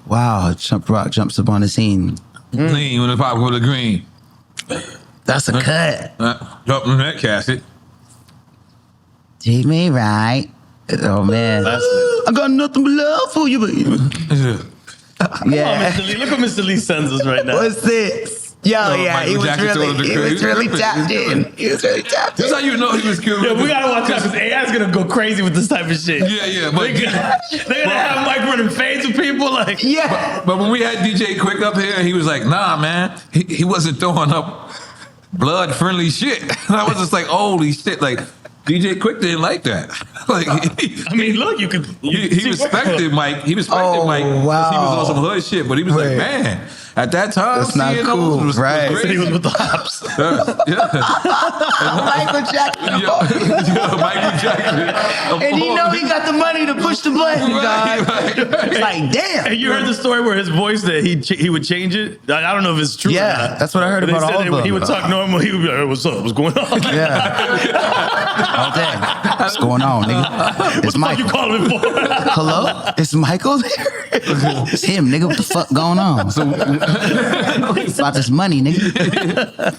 Wow, Chubb Rock jumps up on the scene. Lean with the pop with the green. That's a cut. Drop in that casket. Take me right. Oh man, That's it. I got nothing but love for you, baby. Oh, Yeah. Mr. Lee, look what Mr. Lee sends us right now. What's this? Yo, yeah, Michael he was Jackson told him to really create- tapped in. He was really tapped That's in. how you know he was cute. Yeah, we gotta watch out because AI's gonna go crazy with this type of shit. Yeah, but They're gonna have Mike running fades with people like. Yeah. But when we had DJ Quick up here, he was like, nah, man, he wasn't throwing up blood friendly shit. And I was just like, holy shit, like DJ Quick didn't like that. Like I mean, look, you could. he respected Mike. He respected Oh, Mike because he was wow. on some hood shit. But he was like, Right. man, at that time, That's not CNOs cool, was right. crazy. He was with the hops. Michael Jackson. Yeah, Michael Jackson. And you know he got the money to push the button, dog. Right. It's like, damn. And you heard the story where his voice that he would change it. I don't know if it's true. Yeah, or not. that's what I heard But they about said all that of when he them. would talk normal. He would be like, "Hey, what's up? What's going on?" Yeah. All day. What's going on, nigga? It's What the fuck you Michael. calling me for? Hello? It's Michael there? It's him, nigga. What the fuck going on? It's about this money, nigga.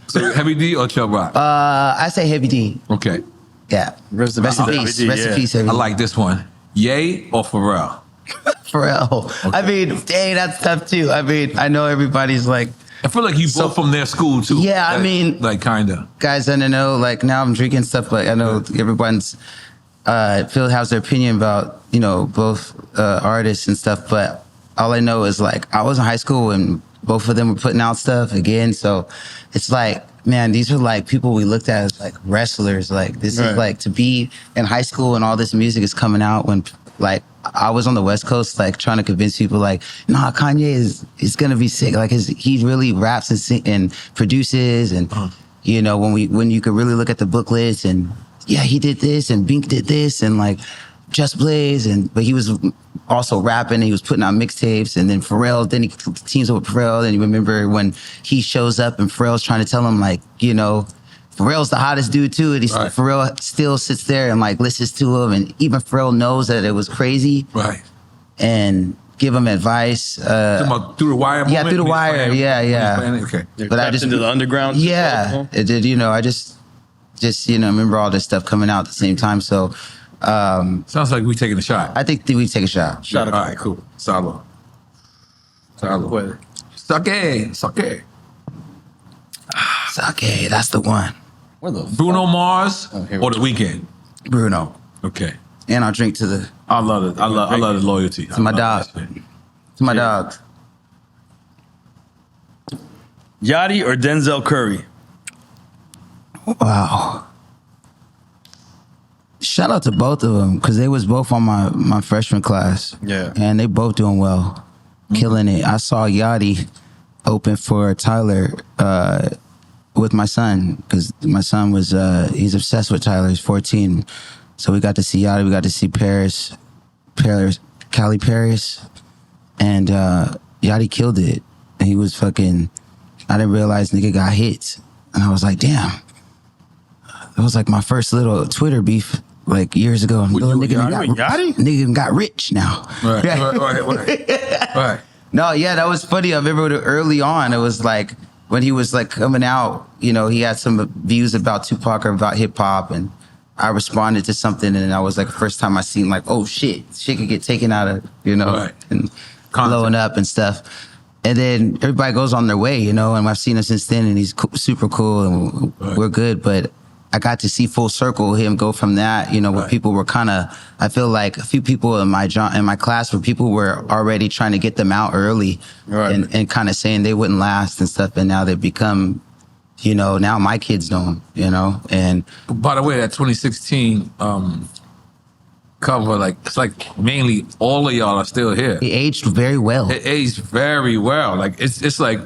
So Heavy D or Chubb Rock? I say Heavy D. Okay. Yeah. Rest in Heavy peace. D, Rest in yeah. peace, Heavy I D. like this one. Ye or Pharrell? Pharrell. I mean, dang, that's tough too. I mean, I know everybody's like, I feel like you both from their school too. Yeah, I Like- mean- like kinda. guys, I don't know, like now I'm drinking stuff, but I know everyone's, Phil has their opinion about, you know, both artists and stuff, but all I know is like, I was in high school and both of them were putting out stuff again. So it's like, man, these are like people we looked at as like wrestlers. Like this Right. is like to be in high school and all this music is coming out when like I was on the West Coast, like trying to convince people like, nah, Kanye is gonna be sick. Like he really raps and produces and you know, when you could really look at the booklets and yeah, he did this and Bink did this and like Just Blaze but he was also rapping and he was putting out mixtapes and then Pharrell, then he teams up with Pharrell and you remember when he shows up and Pharrell's trying to tell him like, you know, Pharrell's the hottest dude too and Right. Pharrell still sits there and like listens to him and even Pharrell knows that it was crazy Right. and give him advice. Talking about Through the Wire moment? Yeah, Through the when he's Wire. playing- Yeah, when he's yeah. playing it? Okay. But I just into the underground. Yeah, it did. You know, I just you know remember all this stuff coming out at the same time. So Sounds like we taking a shot. I think that we take a shot. All right, cool. Salud. Salud. Sake. Okay, that's the one. Where the Bruno Mars here or The Weeknd? Bruno. Okay. And I'll drink to the I love it. I love the loyalty. to my dog. To my dog. Yachty or Denzel Curry? Wow. Shout out to both of them because they was both on my freshman class. Yeah. And they both doing well. Killing it. I saw Yachty open for Tyler with my son because my son was he's obsessed with Tyler. He's 14. So we got to see Yachty. We got to see Callie Paris. And Yachty killed it. And he was fucking, I didn't realize nigga got hits. And I was like, damn. It was like my first little Twitter beef like years ago. Little you nigga, Yachty? nigga got rich now. Right. No, yeah, that was funny. I remember early on, it was like when he was like coming out, you know, he had some views about Tupac or about hip hop, and I responded to something, and I was like, first time I seen like, oh shit could get taken out of, you know, Right. and blowing up and stuff. And then everybody goes on their way, you know, and I've seen him since then, and he's super cool, and we're good. But I got to see full circle him go from that, you know, where people were kind of, I feel like a few people in my class where people were already trying to get them out early and kind of saying they wouldn't last and stuff. And now they've become, you know, now my kids know them, you know, and. By the way, that 2016 cover, like, it's like mainly all of y'all are still here. It aged very well. It aged very well. Like, it's like,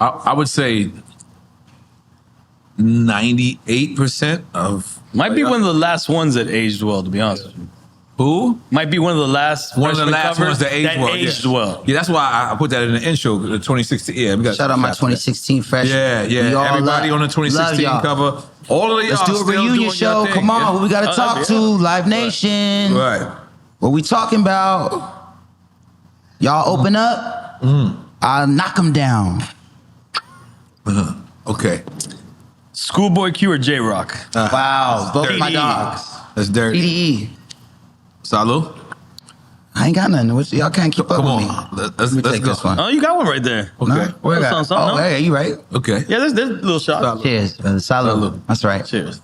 I would say 98% of. Might be one of the last ones that aged well, to be honest with you. Who? Might be one of the last One of the last covers ones that aged well. Yeah, that's why I put that in the intro, the 2016. Yeah, we got shout out my 2016 freshman. Yeah. Everybody on the 2016 cover. All of y'all. Let's do a reunion show. Come on, who we got to talk to? Live Nation. Right. What we talking about? Y'all open up. I'll knock them down. Okay. Schoolboy Q or J-Rock? Wow, both my PDE. dogs. That's dirty. PDE. Salud. I ain't got nothing. Y'all can't keep up Come with me. on. Let me take go. this one. Oh, you got one right there. Okay. No? Where That that? sounds something, Oh, no? yeah, you right. Okay. Yeah, there's little shots. Cheers, brother. Salud. That's right. Cheers.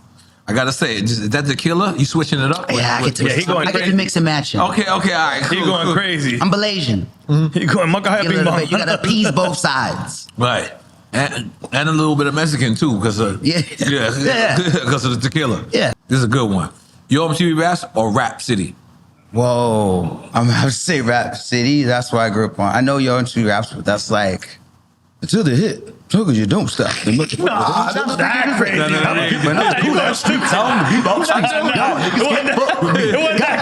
I gotta say, is that tequila? You switching it up? Yeah, I get to, he going I get to crazy. mix and match it. Okay, all right. He cool, going cool. crazy. I'm Malaysian. He going Makahaya You Bing Bong. gotta appease both sides. Right. And a little bit of Mexican too, because of Yeah. because of the tequila. Yeah. This is a good one. You MTV Raps or Rap City? Whoa. I'm gonna have to say Rap City. That's where I grew up on. I know Yo MTV Raps, but that's like until the hit. Look at you, don't stop. Nah, that's that crazy. No. You going stupid. God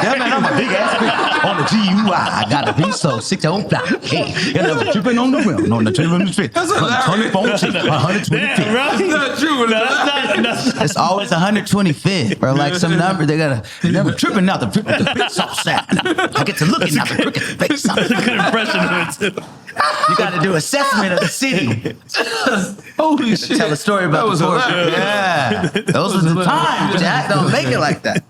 damn it, I'm a big ass bitch. On the GUI, I gotta be so sick to own block. Hey, you never tripping on the rim, on the trip on the street. That's hilarious. 125. Damn, bro. That's not true. That's It's always 125th, or like some number. They never tripping out the bitch so sad. I get to looking out the crooked face. a good impression of it, too. You got to do assessment of the city. Holy shit. Tell a story about That was the poor. hilarious. Yeah, those were the times. Jack, don't make it like that.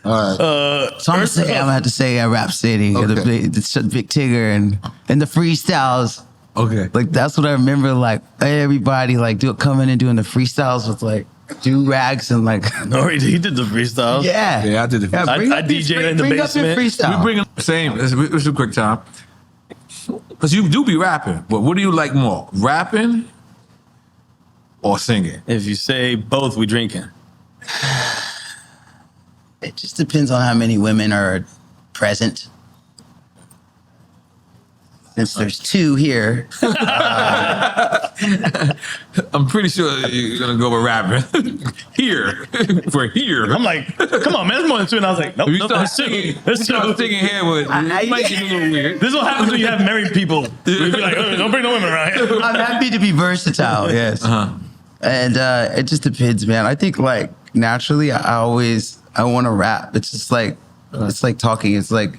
All right. So I'm gonna have to say Rap City, Okay. the Big Tigger and the freestyles. Okay. Like that's what I remember. Like everybody like coming and doing the freestyles with like do rags and like. No, he did the freestyle. Yeah, I did the freestyle. bring I up your DJ'd in the bring up your basement. freestyle. We bring the same. It's a quick time. Because you do be rapping, but what do you like more, rapping or singing? If you say both, we drinking. It just depends on how many women are present. Since there's two here, I'm pretty sure you're gonna go with rapping. Here, for here. I'm like, come on, man, there's more than two. And I was like, nope, If you nope, start that's two. singing, That's you start two. singing here with, it might get a little weird. This is what happens when you have married people. We'd be like, oh, don't bring no women around here. I'm happy to be versatile. Yes, and it just depends, man. I think like naturally, I want to rap. It's just like it's like talking. It's like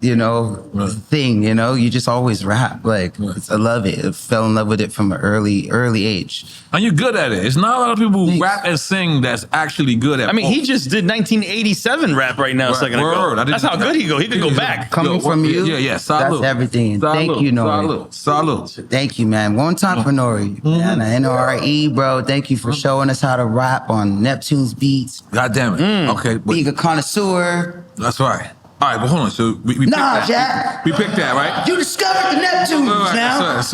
thing. You just always rap. Like I love it. I fell in love with it from an early age. And you're good at it. It's not a lot of people who rap and sing that's actually good at it. I mean, he just did 1987 rap right now a second Word. ago. I didn't That's how know good that. he go. He could go back. Coming from you, Yeah. Salute. that's everything. Salute. Thank you, Nori. Salute. Thank you, man. One entrepreneur, man. NRE, bro. Thank you for showing us how to rap on Neptune's beats. God damn it. Okay, but Being a connoisseur. that's right. All right, but hold on. So we picked Nah, that. Jack. We picked that, right? You discovered the Neptunes now. That's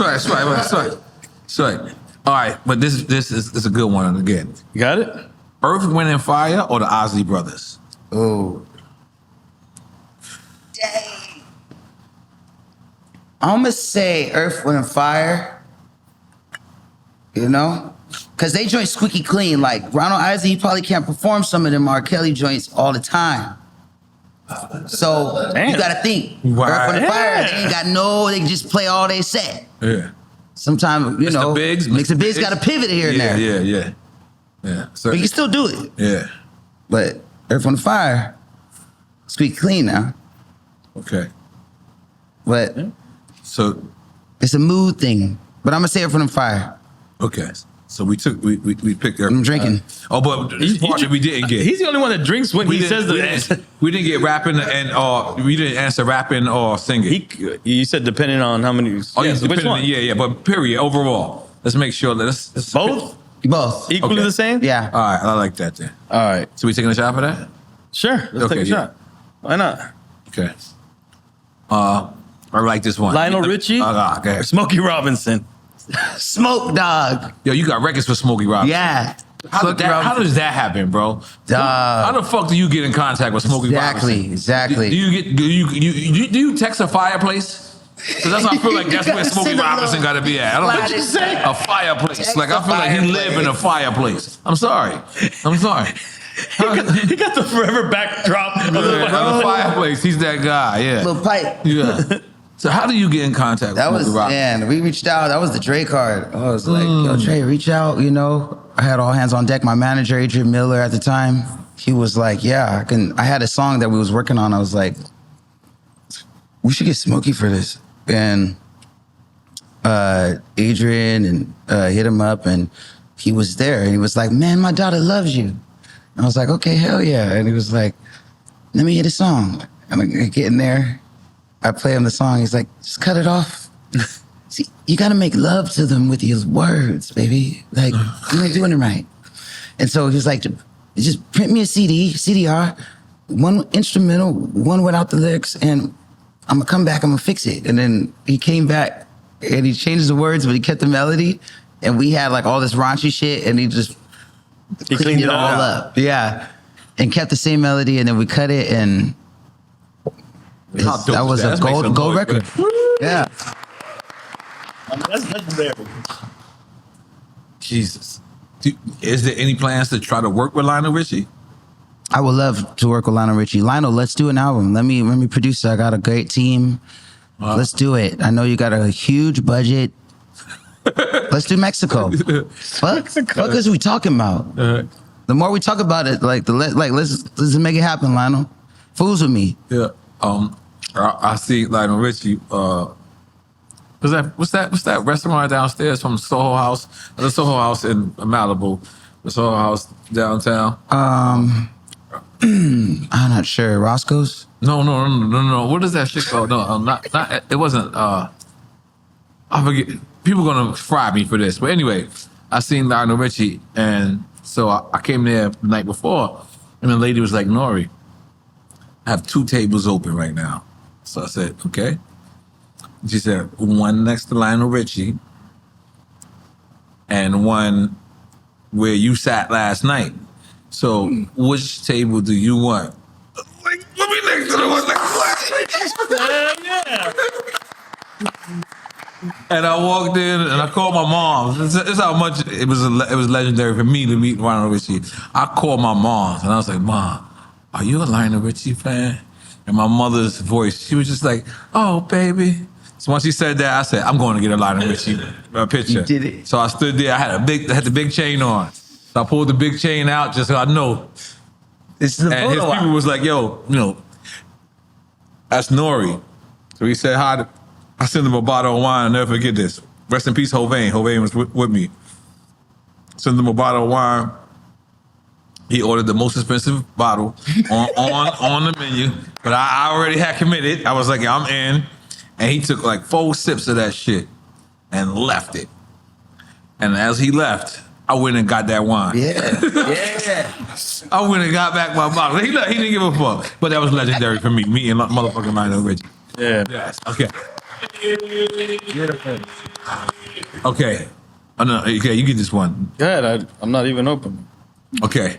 right. All right, but this is a good one again. You got it? Earth, Wind, and Fire or the Ozzy Brothers? Oh. Dang. I'm gonna say Earth, Wind, and Fire. Because they joint squeaky clean. Like Ronald Isley, he probably can't perform some of them R. Kelly joints all the time. So Damn. you gotta think. Right. Earth, Wind, and Fire, Yeah. they ain't got they can just play all they set. Yeah. Sometimes, Mr. Biggs. Mr. Biggs got to pivot here and there. Yeah. So, But you can still do it. yeah. But Earth, Wind, and Fire, squeaky clean now. Okay. But So, it's a mood thing. But I'm gonna say Earth, Wind, and Fire. okay. So we picked Earth. I'm drinking. But this part that we didn't get. He's the only one that drinks when he says that. We didn't get rapping we didn't answer rapping or singing. You said depending on how many. Oh, yes, yeah, which one? Yeah, but period, overall. Let's make sure that let's Both? Both. Equally Okay. the same? Yeah. All right, I like that then. All right. So we taking a shot for that? Sure. Let's Okay, take a yeah. shot. Why not? Okay. I like this one. Lionel Richie Okay. or Smokey Robinson? Smoke Dog. Yo, you got records for Smokey Robinson. Yeah. How does that happen, bro? Dog. How the fuck do you get in contact with Smokey Robinson? Exactly. Do you text a fireplace? Because that's what I feel like that's where Smokey Robinson got to be at. I don't What'd you say? A fireplace. Text Like I a feel like he live in a fireplace. I'm sorry. He got the forever backdrop of the A fireplace. He's that guy. Yeah. Little pipe. Yeah. So how do you get in contact That with was, Smokey Robinson? man, we reached out. That was the Dre card. I was like, yo, Dre, reach out, you know. I had all hands on deck. My manager, Adrian Miller, at the time, he was like, yeah, I had a song that we was working on. I was like, we should get Smokey for this. And Adrian and hit him up, and he was there. And he was like, man, my daughter loves you. And I was like, okay, hell yeah. And he was like, let me hear the song. And I get in there. I play him the song. He's like, just cut it off. See, you got to make love to them with your words, baby. Like, you ain't doing it right. And so he was like, just print me a CD, CDR, one instrumental, one without the lyrics, and I'm going to come back, I'm going to fix it. And then he came back and he changed the words, but he kept the melody. And we had like all this raunchy shit, and he just cleaned it all all up. Yeah. And kept the same melody, and then we cut it, and How dope that is was that? a Let's make some gold noise, record. Yeah. That's legendary. Jesus. Is there any plans to try to work with Lionel Richie? I would love to work with Lionel Richie. Lionel, let's do an album. Let me produce it. I got a great team. Let's do it. I know you got a huge budget. Let's do Mexico. Fuck is we talking about? The more we talk about it, let's make it happen, Lionel. Fools with me. Yeah. I see Lionel Richie. What's that restaurant downstairs from Soho House? The Soho House in Malibu. The Soho House downtown. I'm not sure. Roscoe's? No. What is that shit called? No, not. It wasn't. I forget. People gonna fry me for this, but anyway, I seen Lionel Richie, and so I came there the night before, and the lady was like, "Nori, I have 2 tables open right now." So I said, "Okay." She said, "One next to Lionel Richie, and one where you sat last night. So which table do you want?" Like, let me next to the one next to Yeah. And I walked in and I called my mom. This is how much it was legendary for me to meet Lionel Richie. I called my mom and I was like, "Mom, are you a Lionel Richie fan?" And my mother's voice, she was just like, "Oh, baby." So once she said that, I said, "I'm going to get a Lionel Richie picture." You did it. So I stood there. I had the big chain on. So I pulled the big chain out just so I know. This is a And his photo people op. was like, "Yo, that's Nori." So he said hi. I sent him a bottle of wine. I'll never forget this. Rest in peace, Hovain. Hovain was with me. Sent him a bottle of wine. He ordered the most expensive bottle on the menu, but I already had committed. I was like, "I'm in," and he took like 4 sips of that shit and left it. And as he left, I went and got that wine. Yeah. I went and got back my bottle. He didn't give a fuck, but that was legendary for me. Me and motherfucking Lionel Richie. Yeah. Yes. Okay. Okay. Oh, no, okay, you get this one. Go ahead. I'm not even open. Okay.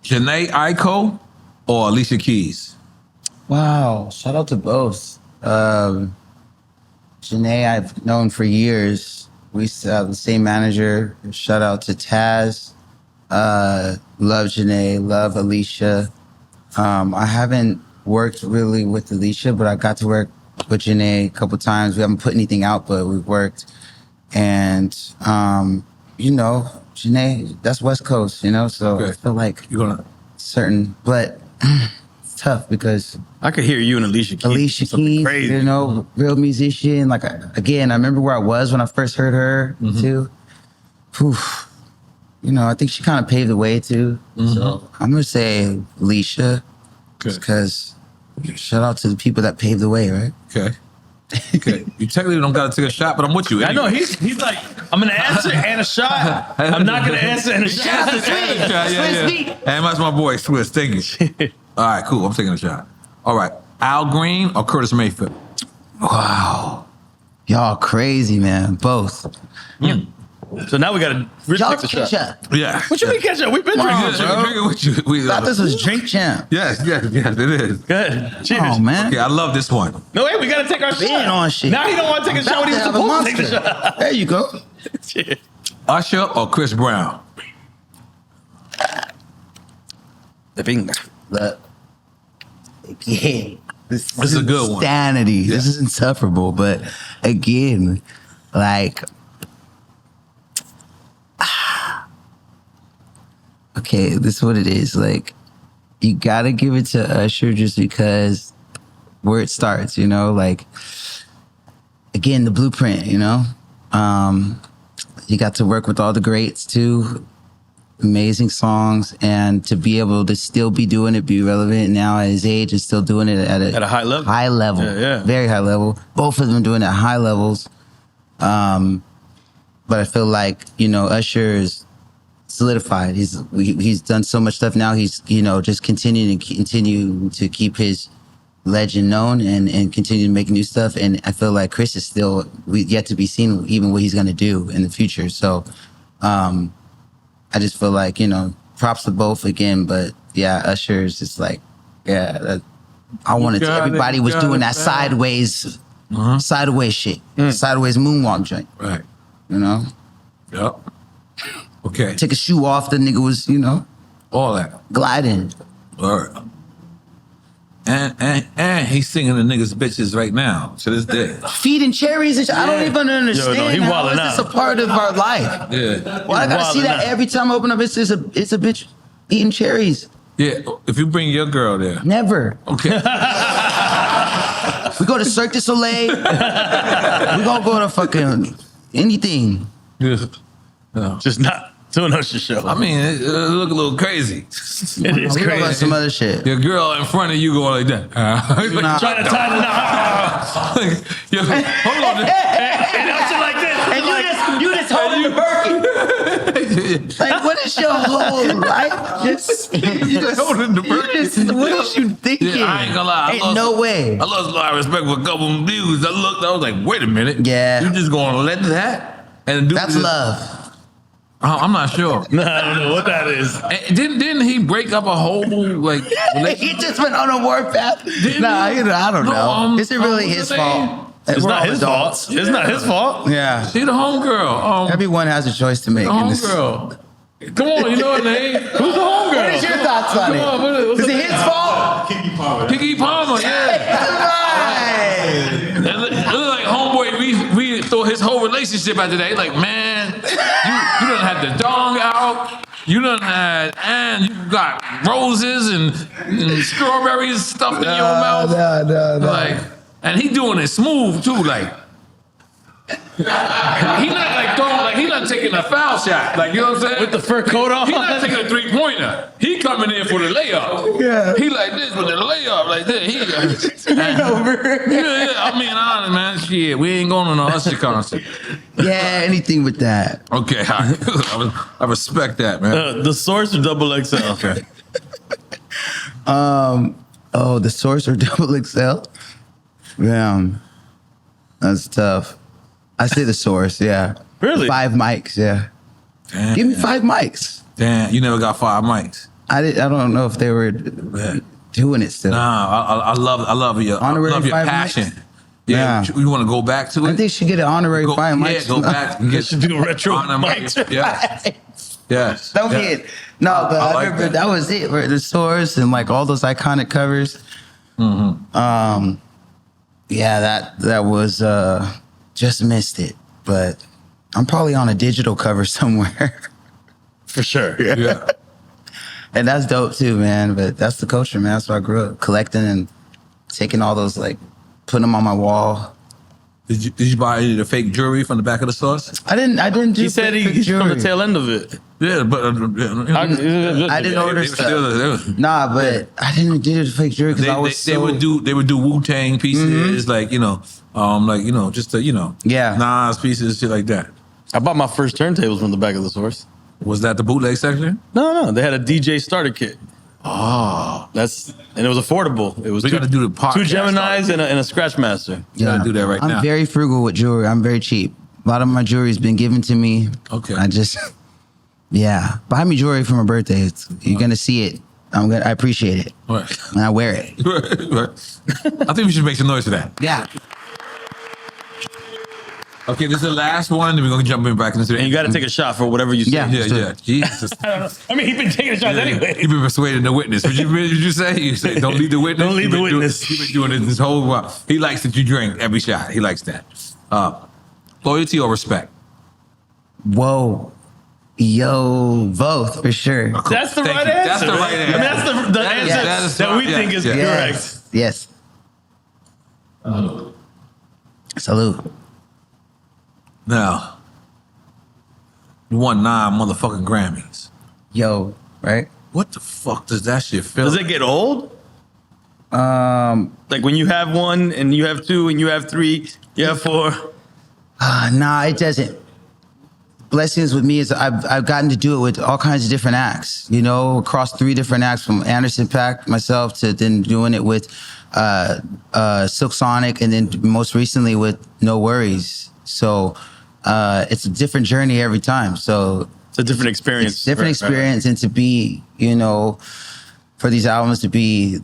Janae Aiko or Alicia Keys? Wow. Shout out to both. Janae, I've known for years. We used to have the same manager. Shout out to Taz. Love Janae. Love Alicia. I haven't worked really with Alicia, but I got to work with Janae a couple times. We haven't put anything out, but we've worked. And, Janae, that's West Coast, so Okay. I feel like You're gonna certain, but it's tough because I could hear you and Alicia Keys. Alicia Something Keys, crazy. real musician. Like, again, I remember where I was when I first heard her, too. Whew. I think she kind of paved the way, too. So I'm going to say Alicia, Okay. because shout out to the people that paved the way, right? Okay. Okay. You technically don't got to take a shot, but I'm with you. I know he's like, I'm gonna answer and a shot. I'm not gonna answer and a shot. Yeah. And that's my boy, Swiss. Thank you. All right, cool. I'm taking a shot. All right. Al Green or Curtis Mayfield? Wow. Y'all crazy, man. Both. So now we gotta Y'all take the catch shot. up. Yeah. What you mean catch up? We've been Come on, drinking. bro. Drinking with you. We, I thought this was Drink Champ. yes, it is. Good. Cheers. Oh, man. Okay, I love this one. No, wait, we gotta take our Been shot. on shit. Now he don't want to take a shot when he's About to have a supposed to take the monster. shot. There you go. Cheers. Usher or Chris Brown? The finger. Look. Again. This is a good one. Insanity. Yeah. This is insufferable. But again, like, okay, this is what it is. Like, you gotta give it to Usher just because where it starts, you know? Like, again, the blueprint, you know? You got to work with all the greats too. Amazing songs, and to be able to still be doing it, be relevant now at his age and still doing it at At a high level. High level. Yeah. Very high level. Both of them doing it at high levels. But I feel like, you know, Usher is solidified. He's done so much stuff now. He's, you know, just continue to keep his legend known and continue to make new stuff. And I feel like Chris is still yet to be seen, even what he's gonna do in the future. So I just feel like, you know, props to both again, but yeah, Usher is just like, yeah, I wanted to, everybody was doing that sideways shit, sideways moonwalk joint, Right. you know? Yep. Okay. Take a shoe off, the nigga was, you know, All that. gliding. All right. And he's singing the niggas bitches right now to this day. Feeding cherries and shit. I don't even understand he how wildin' is this a out. part of our life? Yeah. Why I gotta see wildin' that out. every time I open up? It's a bitch eating cherries. Yeah. If you bring your girl there. Never. Okay. We go to Cirque du Soleil. We gonna go to fucking anything. Just not doing Usher show. I mean, it look a little crazy. It is We go about crazy. some other shit. Your girl in front of you going like that. Nah. Trying to tie the knot. Yo, hold on. And Usher like this. And you just holding the Birkin. Like, what is your whole life? You just holding the Birkin. What is you thinking? Yeah, I ain't gonna lie. Ain't no way. I lost a lot of respect for a couple of dudes. I was like, wait a minute. Yeah. You just gonna let that and do That's this? love. I'm not sure. No, I don't know what that is. And didn't he break up a whole like He relationship? just went on a warpath. Didn't Nah, he? you know, I don't No, know. Is it really what's his her name? fault? It's We're not all his adults. fault. It's not his fault. Yeah. She the homegirl. Everyone has a choice to make in this. Homegirl. Come on, you know her name? Who's the homegirl? What is your thoughts on Come on, it? what's Is her it name? his fault? Kiki Palmer, yeah. Right. It look like homeboy, we throw his whole relationship out today. Like, man, you done had the dong out. You done had, and you got roses and strawberries stuffed in your mouth. No. Like, and he doing it smooth too. Like, he not like throwing, like he not taking a foul shot. Like, you know what I'm saying? With the fur coat on. He not taking a 3-pointer. He coming in for the layup. Yeah. He like this with the layup, like this. Yeah. I mean, honest, man, shit. We ain't going to no Usher concert. Yeah, anything with that. Okay, all right. I respect that, man. The source or double XL? Okay. Oh, the source or double XL? Yeah. That's tough. I say the source, yeah. Really? 5 mics, yeah. Damn. Give me 5 mics. Damn, you never got 5 mics. I don't know if they were doing it still. Nah, I love your Honorary love your 5 passion. mics? Yeah, Yeah. you want to go back to it? I think they should get an honorary 5 mics. Yeah, go back and get Should do retro honorary. mics. Yeah. Yes. Don't yeah. get no, but I like remember that. that was it. Where the source and like all those iconic covers. Yeah, that was just missed it. But I'm probably on a digital cover somewhere. For sure. Yeah. And that's dope too, man. But that's the culture, man. That's where I grew up, collecting and taking all those, like, putting them on my wall. Did you buy any of the fake jewelry from the back of the sauce? I didn't do He said fake he's from jewelry. the tail end of it. Yeah, but I didn't order stuff. Nah, but I didn't do the fake jewelry because I was they would do Wu-Tang pieces, like just the Yeah. Nas pieces, shit like that. I bought my first turntables from the back of the source. Was that the bootleg section? No, they had a DJ starter kit. Oh, And it was affordable. It was we got to do the podcast. 2 Geminis and a Scratch Master. You gotta do that right now. I'm very frugal with jewelry. I'm very cheap. A lot of my jewelry's been given to me. Okay. I just, buy me jewelry for my birthday. You're gonna see it. I appreciate it, Right. and I wear it. Right. I think we should make some noise for that. Yeah. Okay, this is the last one. Then we're gonna jump in back into the. And you got to take a shot for whatever you say. Yeah. Yeah. Jesus. I mean, he's been taking shots anyway. You've been persuading the witness. What did you say? You say, don't lead the witness. Don't lead You've the been witness. You've been doing it this whole while. He likes that you drink every shot. He likes that. Loyalty or respect? Whoa. Yo, both for sure. That's the Thank right you. answer. That's the right man. I mean, answer. that's the answer that is that right. we think is correct. Yes. Salute. Now, you won 9 motherfucking Grammys. Yo, right? What the fuck does that shit feel? Does it get old? Like when you have 1 and you have 2 and you have 3, you have 4. Nah, it doesn't. Blessings with me is I've gotten to do it with all kinds of different acts, across 3 different acts, from Anderson .Paak, myself, to then doing it with Silk Sonic, and then most recently with No Worries. So it's a different journey every time. So It's a different experience. it's a different experience, and to be, for these albums to be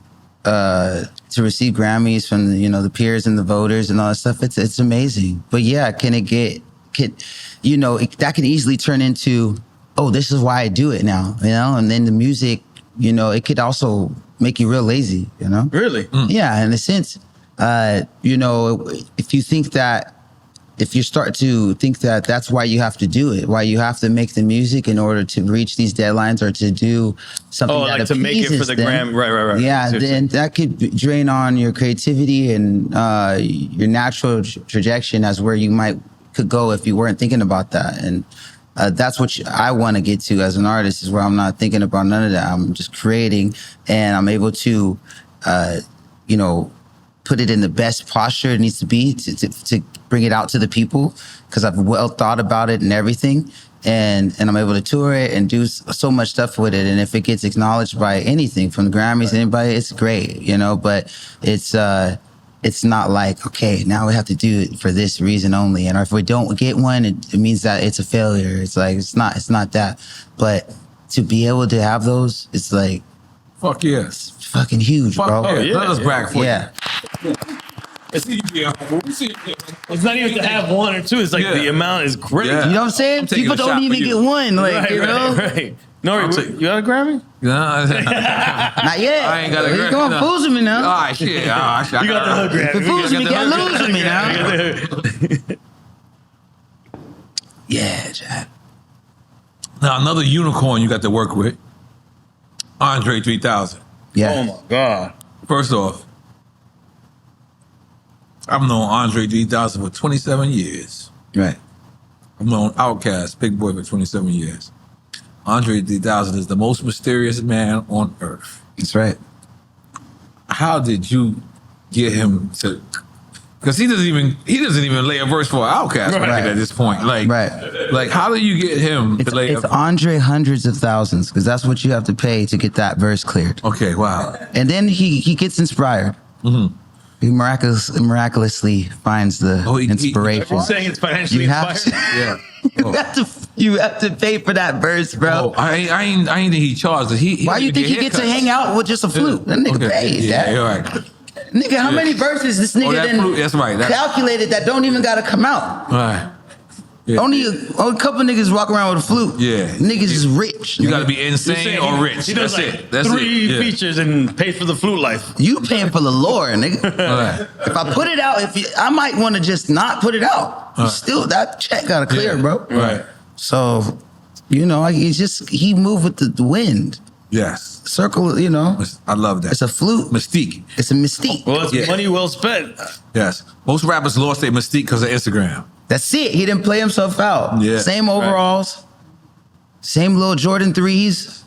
to receive Grammys from the peers and the voters and all that stuff, it's amazing. But yeah, that can easily turn into, oh, this is why I do it now, and then the music, it could also make you real lazy, Really? Yeah, in a sense, if you start to think that that's why you have to do it, why you have to make the music in order to reach these deadlines or to do something that like to make it for the them, Right. Yeah, then that could drain on your creativity and your natural trajectory as where you could go if you weren't thinking about that. And that's what I want to get to as an artist, is where I'm not thinking about none of that. I'm just creating, and I'm able to, put it in the best posture it needs to be to bring it out to the people, because I've well thought about it and everything. And I'm able to tour it and do so much stuff with it. And if it gets acknowledged by anything, from the Grammys, anybody, it's great, but it's not like, okay, now we have to do it for this reason only. And if we don't get one, it means that it's a failure. It's like, it's not that. But to be able to have those, it's like, Fuck yes. fucking huge, bro. Fuck yeah. Let us brag for Yeah. you. It's not even to have 1 or 2. It's like the amount is great. Yeah. You know what I'm saying? I'm taking People a don't shot even for get you. one, like, Right. Nori, you got a Grammy? Not yet. I ain't got a You Grammy, going no. fools with me now. All right, shit. You got the hood Grammy. If it fools with me, can't lose with me now. Yeah, Jack. Now, another unicorn you got to work with, Andre 3000. Yeah. Oh my God. First off, I've known Andre 3000 for 27 years. Right. I've known Outkast, Big Boy, for 27 years. Andre 3000 is the most mysterious man on earth. That's right. How did you get him to? Because he doesn't even lay a verse for Outkast Right. at this point. Like, Right. like how do you get him to lay? It's Andre hundreds of thousands, because that's what you have to pay to get that verse cleared. Okay, wow. And then he gets inspired. Mm-hmm. He miraculously finds the inspiration. You're saying it's financially You have inspired? to, Yeah. Oh. you have to pay for that verse, bro. Oh, I ain't think he charged it. He Why you think he gets to hang out with just a flute? That nigga paid Yeah, that. you're right. Nigga, how many verses this nigga that then flute, that's right. calculated that don't even gotta come out? Right. Yeah. Only a couple niggas walk around with a flute. Yeah. Niggas is rich. You nigga. got to be insane or rich. He does That's like it. That's 3 it. Yeah. features and pays for the flute life. You paying for the lore, nigga. Right. If I put it out, I might want to just not put it out. Still, that check gotta clear, Yeah. bro. Right. So, he moved with the wind. Yes. Circle, I love that. it's a flute. Mystique. It's a mystique. Well, it's Yeah. money well spent. Yes. Most rappers lost their mystique because of Instagram. That's it. He didn't play himself out. Yeah. Same overalls. same little Jordan 3s.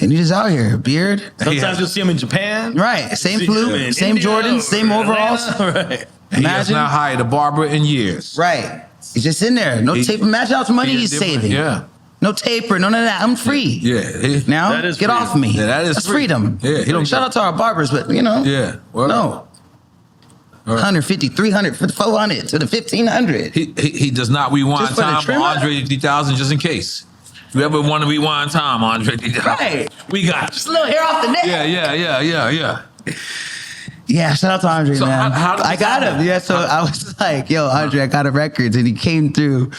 And he's just out here, beard. Sometimes you'll see him in Japan. Right, same See flute, him in same India Jordans, same or overalls. Atlanta. Right. He has Imagine. not hired a barber in years. Right. He's just in there. No tape. Imagine how much money he's saving. Yeah. No taper, none of that. I'm free. Yeah. Now, That is get freedom. off me. Yeah, that is That's freedom. freedom. Yeah, he don't Shout out to our barbers, but you know. Yeah. Well, No. 150, 300, 400 to the 1500. He does not rewind Just for the time for trimmer? Andre 3000 just in case. If you ever want to rewind time, Andre 3000. Right. We got Just you. a little hair off the neck. Yeah. Yeah, shout out to Andre, So man. how did I this got happen? him. Yeah, so I was like, yo, Andre, I got a record. And he came through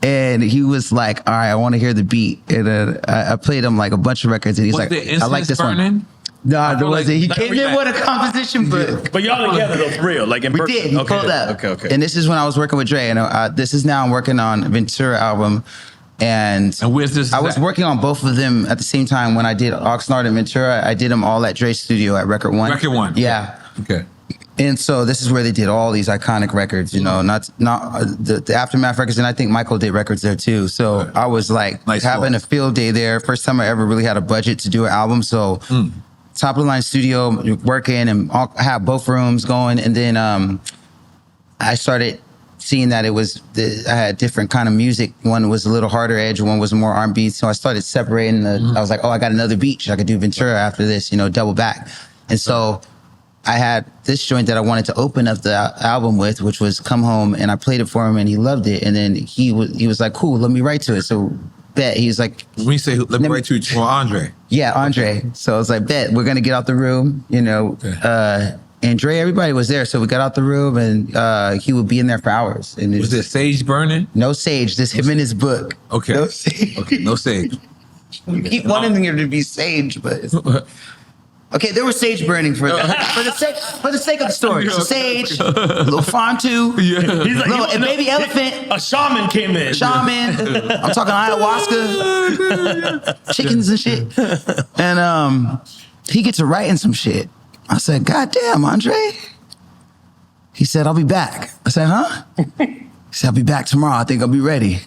and he was like, all right, I want to hear the beat. And I played him like a bunch of records. And he's Was like, the I like this burning? one. No, there feel like wasn't. He that came in react- with a composition book. But y'all together though, for real, like in We person. did. He pulled up. Okay. And this is when I was working with Dre. And this is now I'm working on Ventura album. And where's this I was at? working on both of them at the same time. When I did Oxnard and Ventura, I did them all at Dre's studio at Record One. Record One. Yeah. Okay. And so this is where they did all these iconic records, you know, not the Aftermath records. And I think Michael did records there too. So I was like Nice having work. a field day there. First time I ever really had a budget to do an album. So top of the line studio, working and I had both rooms going. And then I started seeing that I had different kind of music. One was a little harder edge, one was more R&B. So I started separating I was like, oh, I got another beat. I could do Ventura after this, you know, double back. And so I had this joint that I wanted to open up the album with, which was Come Home, and I played it for him and he loved it. And then he was like, cool, let me write to it. So bet, he's like, When you say, let me write to you for Andre. yeah, Andre. So I was like, bet, we're gonna get out the room, you know. Okay. And Dre, everybody was there. So we got out the room and he would be in there for hours. And Was there sage burning? no sage, just him in his book. Okay. No sage. Okay, no sage. You keep wanting there to be sage, but okay, there was sage burning for the sake of the story. So sage, a little farm too, He's like, little and baby elephant, a shaman came in. shaman. I'm talking ayahuasca, chickens and shit. And he gets to writing some shit. I said, God damn, Andre. He said, I'll be back. I said, huh? He said, I'll be back tomorrow. I think I'll be ready.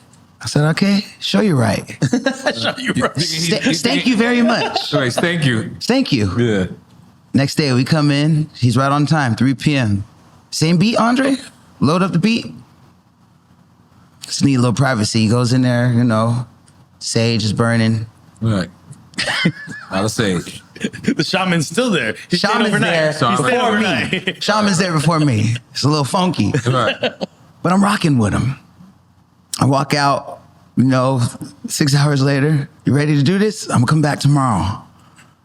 I said, okay, show you right. Thank you very much. All right, thank you. Thank you. Yeah. Next day we come in, he's right on time, 3 p.m. Same beat, Andre? Load up the beat. Just need a little privacy. He goes in there, you know, sage is burning. All right. Not a sage. The shaman's still there. He's staying Shaman's overnight. there He's staying before overnight. me. Shaman's there before me. It's a little funky, All right. but I'm rocking with him. I walk out, you know, 6 hours later, you ready to do this? I'm gonna come back tomorrow.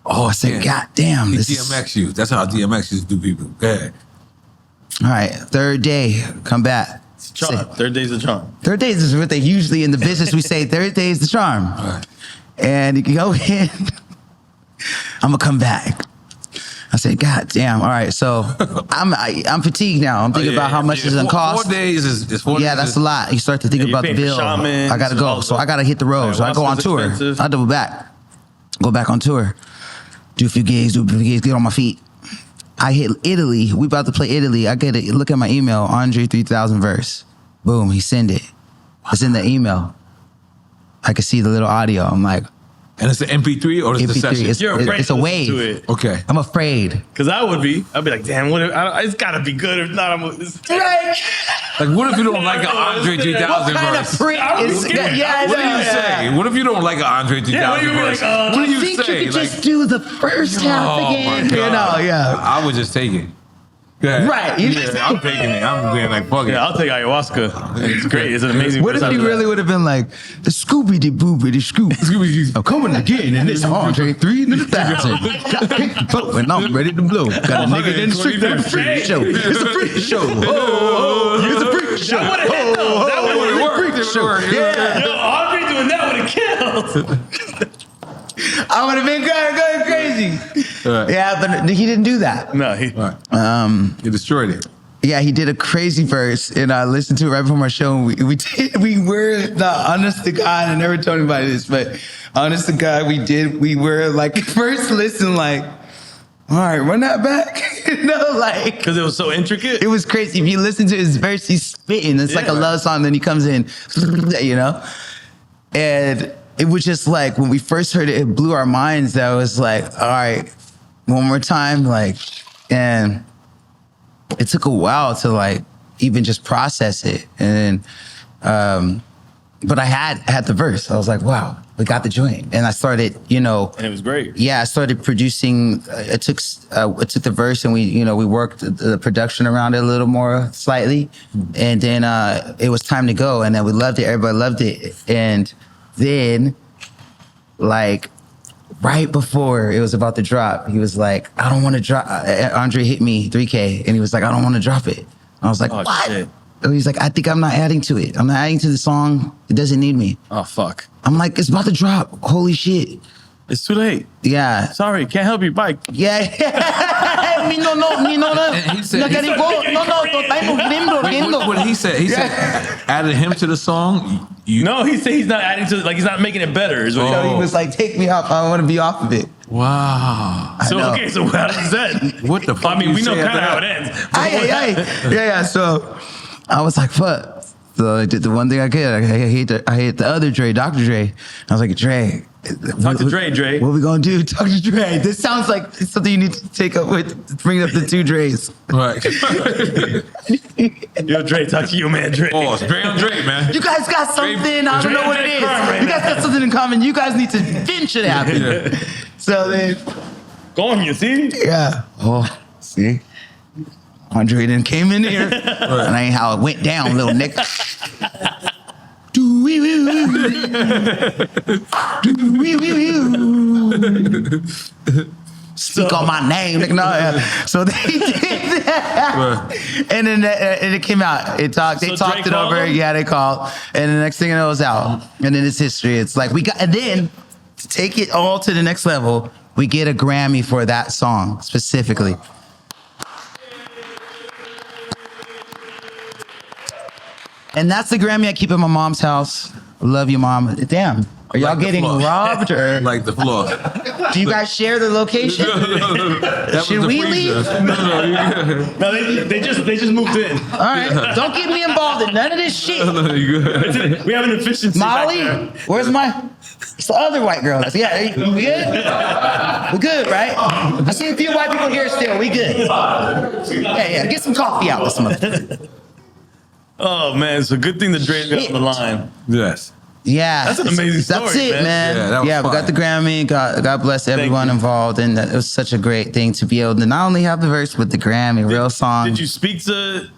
Oh, I said, Yeah. God damn, He this is... DMX you. That's how DMX used to do people. Go ahead. All right, third day, come back. Charm. Say, Third day's a charm. third days is what they usually in the business we say. Third day is the charm, right. and you can go in. I'm gonna come back. I said, God damn! All right, so I'm fatigued now. I'm thinking about how much it's gonna cost. 4 days is 4 days. Yeah, that's a lot. You start to think Yeah, about the you're paying bill. for shamans, I gotta go, all so the- I gotta hit the road. So I go on Ayahuasca's tour. expensive. I double back, go back on tour, do a few gigs, get on my feet. I hit Italy. We about to play Italy. I get it. Look at my email. Andre 3000 verse. Boom. He send it. It's in the email. I can see the little audio. I'm like, And it's an MP3 or it's the MP3. session? You're afraid It's a to listen wave. to it. Okay. I'm afraid. Because I would be. I'd be like, damn, what if, it's got to be good. If not, Right. Like, what if you don't like an Andre 3000 Kind of verse? prick is scared. yeah, What do you yeah. say? What if you don't like an Andre 3000 Yeah, what do you mean, verse? like, What do You you think say? you could Like, just do the first half oh my again? God. You know, yeah. I would just take it. Go ahead. Right. You Yeah, I'm taking it. I'm being like, fuck it. Yeah, I'll take ayahuasca. It's great. It's an amazing What if verse. he really would have been like, the Scooby Doo Booby the Scoop? I'm coming again, and it's Andre 3,000. And I'm ready to blow. Got a nigga in the street for the freak show. It's a freak show. Oh, it's a freak show. That would've hit, though. That It would've worked. It would've worked. Yeah. Yo, Andre doing that would have killed. I would have been going crazy. Right. Yeah, but he didn't do that. No, he. All right. You destroyed it. Yeah, he did a crazy verse, and I listened to it right before my show. And we were not honest to God. I never told anybody this, but honest to God, we were like first listen, like, all right, run that back, you know, like Because it was so intricate. it was crazy. If you listen to his verse, he's spitting. It's like a Yeah. love song. Then he comes in, you know, and it was just like, when we first heard it, it blew our minds. That was like, all right, one more time, like, and it took a while to like even just process it. And but I had the verse. I was like, wow, we got the joint. And I started, and it was great. Yeah, I started producing. It took the verse, and we worked the production around it a little more slightly, and then it was time to go. And then we loved it. Everybody loved it. And then, like, right before it was about to drop, he was like, I don't want to drop. Andre hit me 3K, and he was like, I don't want to drop it. I was like, oh, what? Shit. He's like, I think I'm not adding to it. I'm not adding to the song. It doesn't need me. Oh, fuck. I'm like, it's about to drop. Holy shit. It's too late. Yeah. Sorry, can't help you. Bye. Yeah. Me no. And he said, What he said added him to the song. No, he said he's not adding to it. Like, he's not making it better. Is what So he was like, take me off. I want to be off of it. Wow. So, okay, so how does that? What the fuck? I mean, you we know say kind of how after it that? ends. Yeah. So I was like, fuck. So I did the one thing I could. I hate the other Dre, Dr. Dre. I was like, Dre. Talk to Dre. What we gonna do? Talk to Dre. This sounds like something you need to take up with, bring up the two Dres. Right. Yo, Dre, talk to you, man, Dre. Oh, it's Dre on Dre, man. You guys got something. I don't know what it is. Right You guys got something in common. You guys need to venture it happen. Yeah. So then, Go on, you see? yeah. Oh, see? Andre then came in here, and that ain't how it went down, little nigga. Speak on my name, nigga. No, so they did that, and then and it came out. They talked Drake it called over. him? Yeah, they called, and the next thing you know, it was out. And then it's history. It's like we got, and then to take it all to the next level, we get a Grammy for that song specifically. And that's the Grammy I keep at my mom's house. Love you, Mom. Damn. Are y'all Like the getting floor. robbed or Like the floor. do you guys share the location? That Should was the we freezer. leave? No, you good. No, they just moved in. All right. Don't get me involved in none of this shit. No, you good. We have an efficiency Molly, back there. where's it's the other white girl. Yeah, we good? We good, right? I see a few white people here still. We good. Yeah. Get some coffee out this month. Oh, man, it's a good thing the Dre got on the line. Yes. Yeah, That's an amazing That's story, it, man. Yeah, that was we got fire. the Grammy. God bless everyone you. involved, and it was such a great thing to be able to not only have the verse but the Grammy, real song. Did you speak to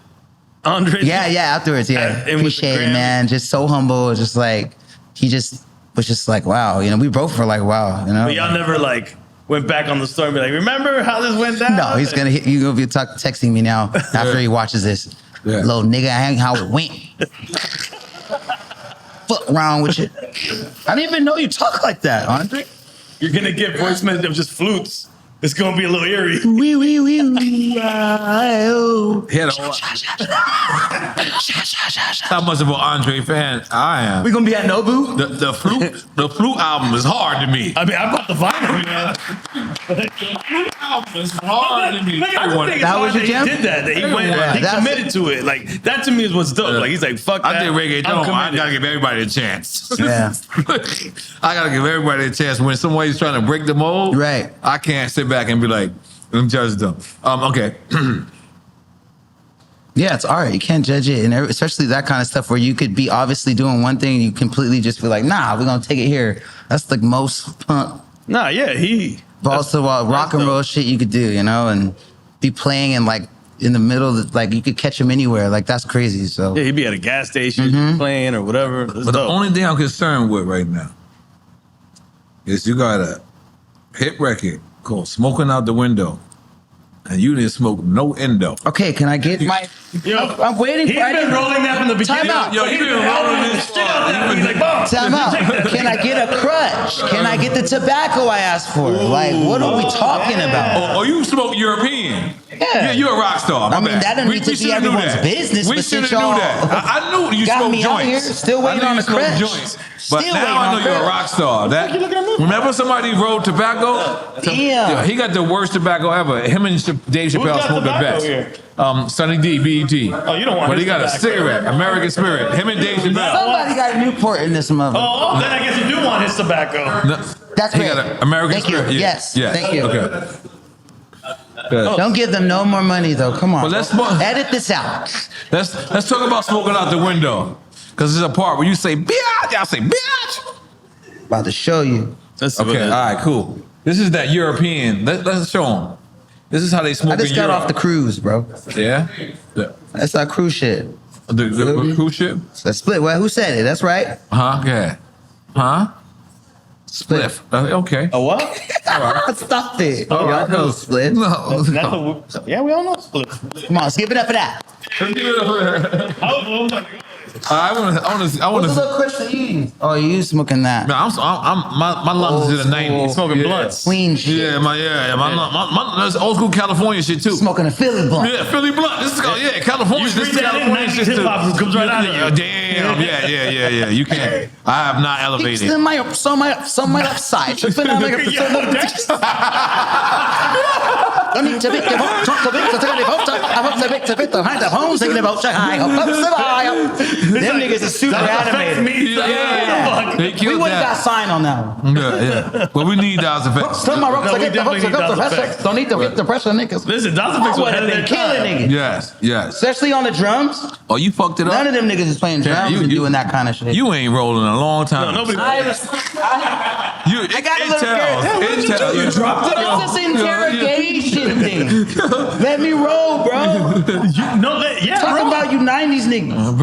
Andre? Yeah, afterwards, yeah. And with the Appreciate it, Grammy? man. Just so humble. Just like he just was just like, wow. We both were like, wow. But y'all never like went back on the story and be like, remember how this went down? No, he's gonna hit you. Gonna be texting me now after he watches this. Yeah. Little nigga, I ain't how it went. Fuck wrong with you? I didn't even know you talk like that, Andre. You're gonna get voice messages of just flutes. It's gonna be a little eerie. Wee. He had a whole, how much of an Andre fan I am. We gonna be at Nobu? The flute album is hard to me. I mean, I bought the vinyl, man. The flute album is hard to me. Look, I just think it's That hard was your that jam? he did that. That he went, Yeah, he that's- committed to it. Like that to me is what's dope. Like he's like, fuck that. I did reggae. I'm I committed. gotta give everybody a chance. Yeah. I gotta give everybody a chance. When somebody's trying to break the mold, Right. I can't sit back and be like, I'm judge them. Okay. Yeah, it's art. You can't judge it, and especially that kind of stuff where you could be obviously doing one thing, and you completely just feel like, nah, we're gonna take it here. That's the most punk Nah, yeah, balls to the wall rock and roll shit you could do, and be playing in like in the middle, of, like you could catch him anywhere. Like that's crazy. So Yeah, he'd be at a gas station playing or whatever. That's But the dope. only thing I'm concerned with right now is you got a hit record called Smoking Out the Window, and you didn't smoke no endo. okay, can I get my? Yo, I'm waiting He's for. I been didn't- rolling that from the beginning. Time out. Yo, you been rolling this Shit out there. He's like, boom. Time out. Can I get a crutch? Can I get the tobacco I asked for? Like, what are we talking about? Or you smoke European. Yeah, you're a rock star. My I mean, bad. that doesn't need to be shoulda knew everyone's that. business, We but should have since knew y'all that. I knew you got smoked me out here, joints. still waiting I knew on you the smoked crutch. joints. But Still now waiting I on know you're a crutch. rock star. Remember somebody rolled tobacco? Damn. Yeah, he got the worst tobacco ever. Him and Dave Chappelle got smoked the tobacco best. here? Sonny D, BET. Oh, you don't want But he his got a tobacco. cigarette, American Spirit. Him and Dave Chappelle. Somebody got a Newport in this mother. Oh, then I guess you do want his tobacco. No, That's he great. got an American Thank you. Spirit. Yeah. Yes. Yeah. Thank you. Okay. Good. Don't give them no more money though. Come on. Well, let's smoke. Edit this out. Let's talk about smoking out the window. Because there's a part where you say, bitch, I say, bitch. About to show you. Okay, all right, cool. This is that European. Let's show them. This is how they smoke I just in got Europe. off the cruise, bro. Yeah? That's our cruise ship. The cruise ship? That's split. Well, who said it? That's right. Huh? Yeah. Huh? Spliff. Okay. A what? Stop it. All right, Y'all know no. split. No. That's yeah, we all know split. Come on, skip it up for that. I want What's to. the little Christian eating? Oh, you smoking that? My lungs is in the 90s. Smoking blunts. Queen shit. Yeah, my that's old school California shit too. Smoking a Philly blunt. Yeah, Philly blunt. This is California. You This is read that in California 90s shit too. hip-hop comes right out of you. Damn. Yeah. You can't. I have not elevated. Keeps my upside. Tripping out like a I need to make the vote, talk to Victor, take the vote, I hope to Victor, behind the home, taking the vote, high up, them niggas are super animated. Yeah. They We killed would have got that. signed on that one. Yeah. Well, we need those effects. Tell my rocks, No, I we get the definitely votes, I got need the those pressure. effects. Don't need to get the pressure, niggas. Listen, Dawson I Fix would was have ahead of been their killing time. niggas. Yes. Especially on the drums. Oh, you fucked it up. None of them niggas is playing drums you- and you- doing that kind of shit. You ain't rolling in a long time. No, nobody. I got a little It tells. You dropped it off this interrogation thing. Let me roll, bro. Talking about you 90s niggas.